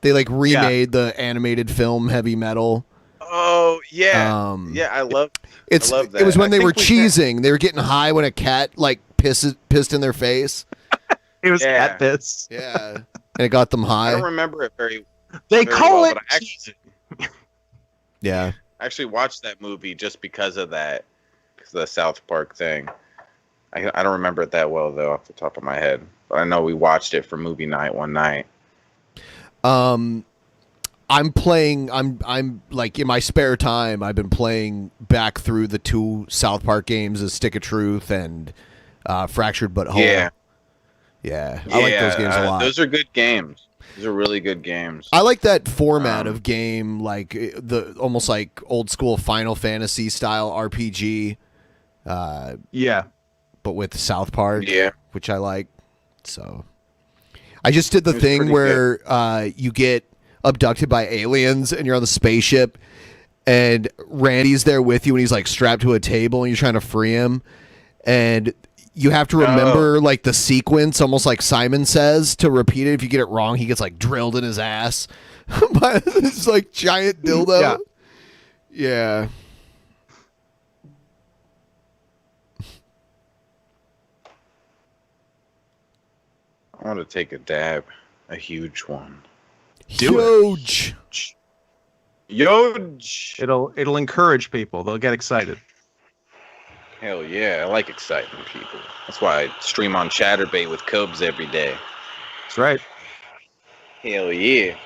They like remade the animated film Heavy Metal. Oh yeah, yeah. I love that. It was when they were cheesing. They were getting high when a cat like pissed in their face. It was cat piss. Yeah, and it got them high. I don't remember it very. They very call well, it. but I actually, Yeah. I actually watched that movie just because of that, because of the South Park thing. I don't remember it that well though, off the top of my head. But I know we watched it for movie night one night. I'm like in my spare time, I've been playing back through the 2 South Park games, A Stick of Truth and Fractured But Whole. Yeah. I like those games a lot. Those are good games. Those are really good games. I like that format of game, like the almost like old school Final Fantasy style RPG. But with South Park, which I like. So I just did the thing where you get abducted by aliens and you're on the spaceship and Randy's there with you and he's like strapped to a table and you're trying to free him. And you have to remember like the sequence, almost like Simon Says, to repeat it. If you get it wrong, he gets like drilled in his ass by this like giant dildo. Yeah. I want to take a dab, a huge one. Huge. Huge. It'll encourage people. They'll get excited. Hell yeah, I like exciting people. That's why I stream on Chatterbait with Cubs every day. That's right. Hell yeah.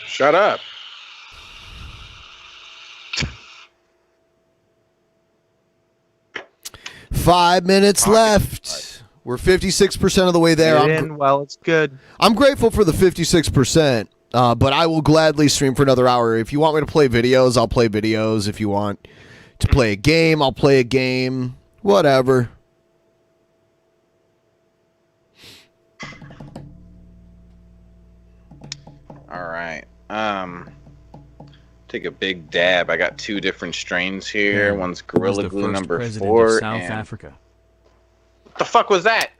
Shut up. Five minutes left. We're 56% of the way there. Well, it's good. I'm grateful for the 56%, but I will gladly stream for another hour. If you want me to play videos, I'll play videos. If you want to play a game, I'll play a game. Whatever. All right. Take a big dab. I got 2 different strains here. One's Gorilla Glue number 4. Of South Africa. What the fuck was that?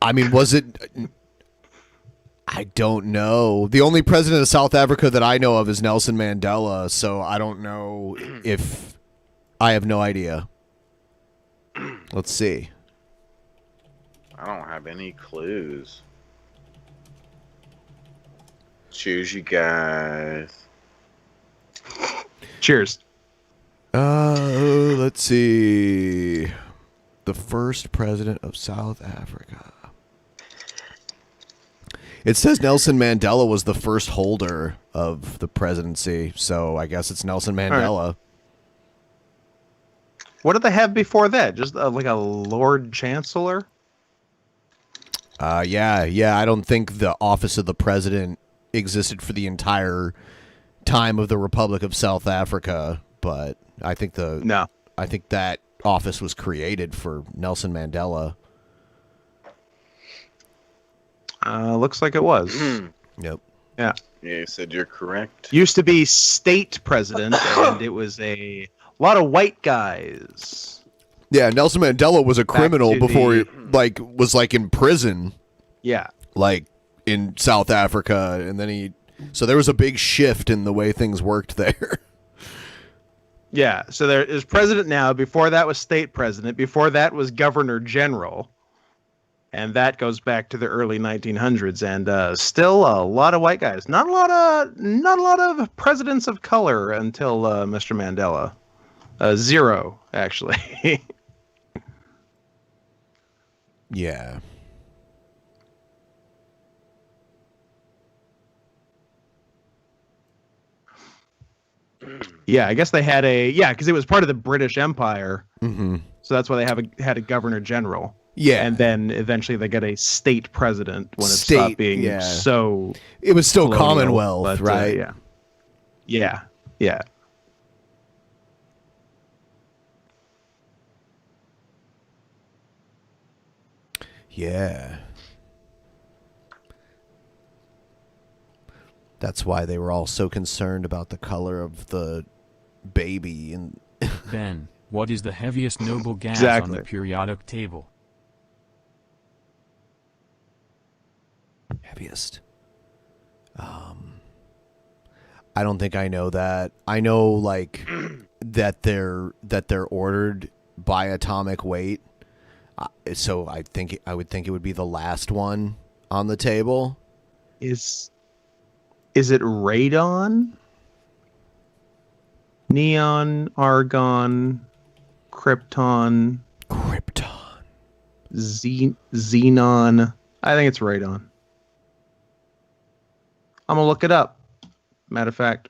I mean, was it... I don't know. The only president of South Africa that I know of is Nelson Mandela, so I don't know if... I have no idea. Let's see. I don't have any clues. Cheers, you guys. Cheers. Let's see. The first president of South Africa. It says Nelson Mandela was the first holder of the presidency, so I guess it's Nelson Mandela. Right. What did they have before that? Just like a Lord Chancellor? Yeah. I don't think the office of the president existed for the entire time of the Republic of South Africa, but I think that office was created for Nelson Mandela. Looks like it was. Yep. Yeah. Yeah, you said you're correct. Used to be state president, and it was a lot of white guys. Yeah, Nelson Mandela was a criminal before he was in prison. Yeah. Like in South Africa, and then so there was a big shift in the way things worked there. Yeah, so there is president now. Before that was state president. Before that was governor general. And that goes back to the early 1900s, and still a lot of white guys. Not a lot of presidents of color until Mr. Mandela. 0, actually. Yeah. Yeah, I guess they had because it was part of the British Empire. Mm-hmm. So that's why they had a governor general. Yeah. And then eventually they get a state president when it State, stopped being yeah. so. It was still colonial, Commonwealth, but, right? Yeah. Yeah. Yeah. Yeah. That's why they were all so concerned about the color of the baby. And Ben, what is the heaviest noble gas on the periodic table? Heaviest. I don't think I know that. I know like that they're ordered by atomic weight. So I would think it would be the last one on the table. Is it radon? Neon, argon, krypton. Xenon. I think it's radon. I'm gonna look it up. Matter of fact,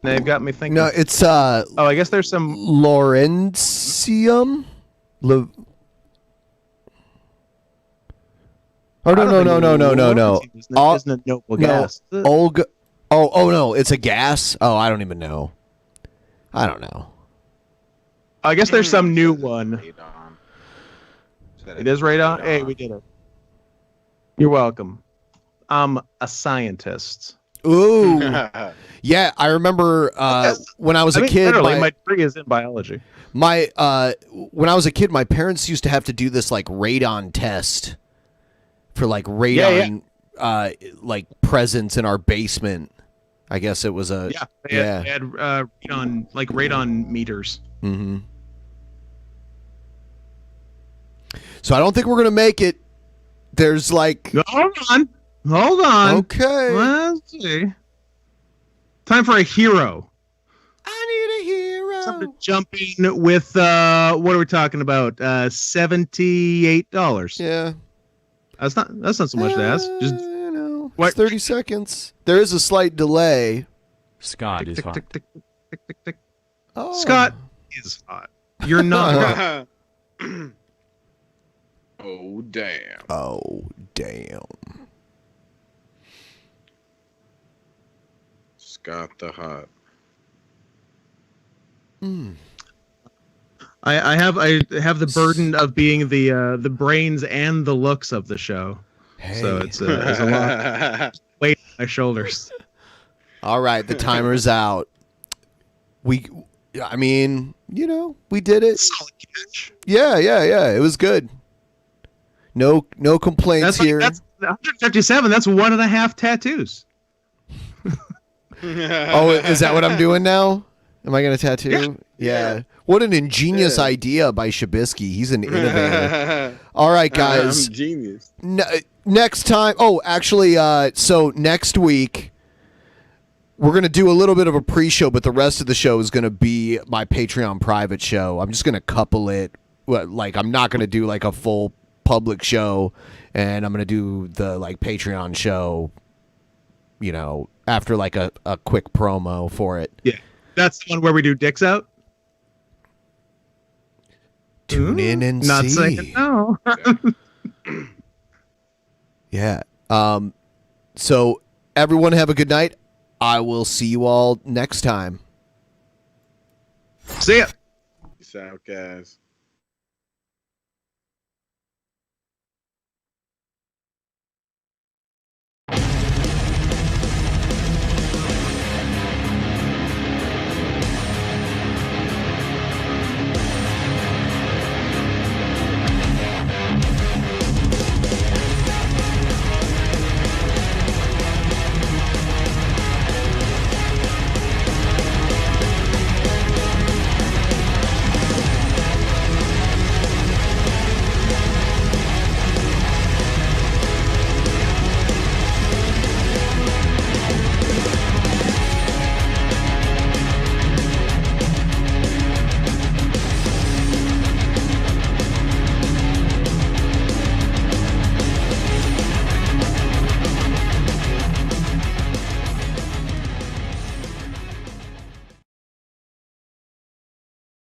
they've got me thinking. No, it's I guess there's some Lawrencium. Oh no. Isn't a noble gas. Olga. Oh no, it's a gas. Oh, I don't even know. I don't know. I guess there's some new one. It is radon. Hey, we did it. You're welcome. I'm a scientist. Ooh. Yeah, I remember when I was a kid. My degree is in biology. When I was a kid, my parents used to have to do this like radon test for like radon like presence in our basement. I guess it was a They had radon meters. Mm-hmm. So I don't think we're gonna make it. There's like hold on. Okay. Let's see. Time for a hero. I need a hero. Something to jump in with. What are we talking about? $78. Yeah. That's not so much to ask. Just it's 30 seconds. There is a slight delay. Scott is hot. Oh. Scott is hot. You're not hot. Oh damn. Oh damn. Scott the Hot. I have the burden of being the brains and the looks of the show. Hey. So it's a lot weight on my shoulders. All right, the timer's out. We did it. Solid catch. Yeah. It was good. No complaints here. That's 157. That's 1.5 tattoos. Oh, is that what I'm doing now? Am I going to tattoo? Yeah. What an ingenious idea by Shabisky. He's an innovator. All right, guys. I'm genius. Next time. Oh, actually, so next week, we're going to do a little bit of a pre-show, but the rest of the show is going to be my Patreon private show. I'm just going to couple it. Like, I'm not going to do like a full public show, and I'm going to do the like Patreon show, after like a quick promo for it. Yeah. That's the one where we do dicks out. Tune in and not see. Saying no. Yeah. So everyone have a good night. I will see you all next time. See ya. Peace out, guys.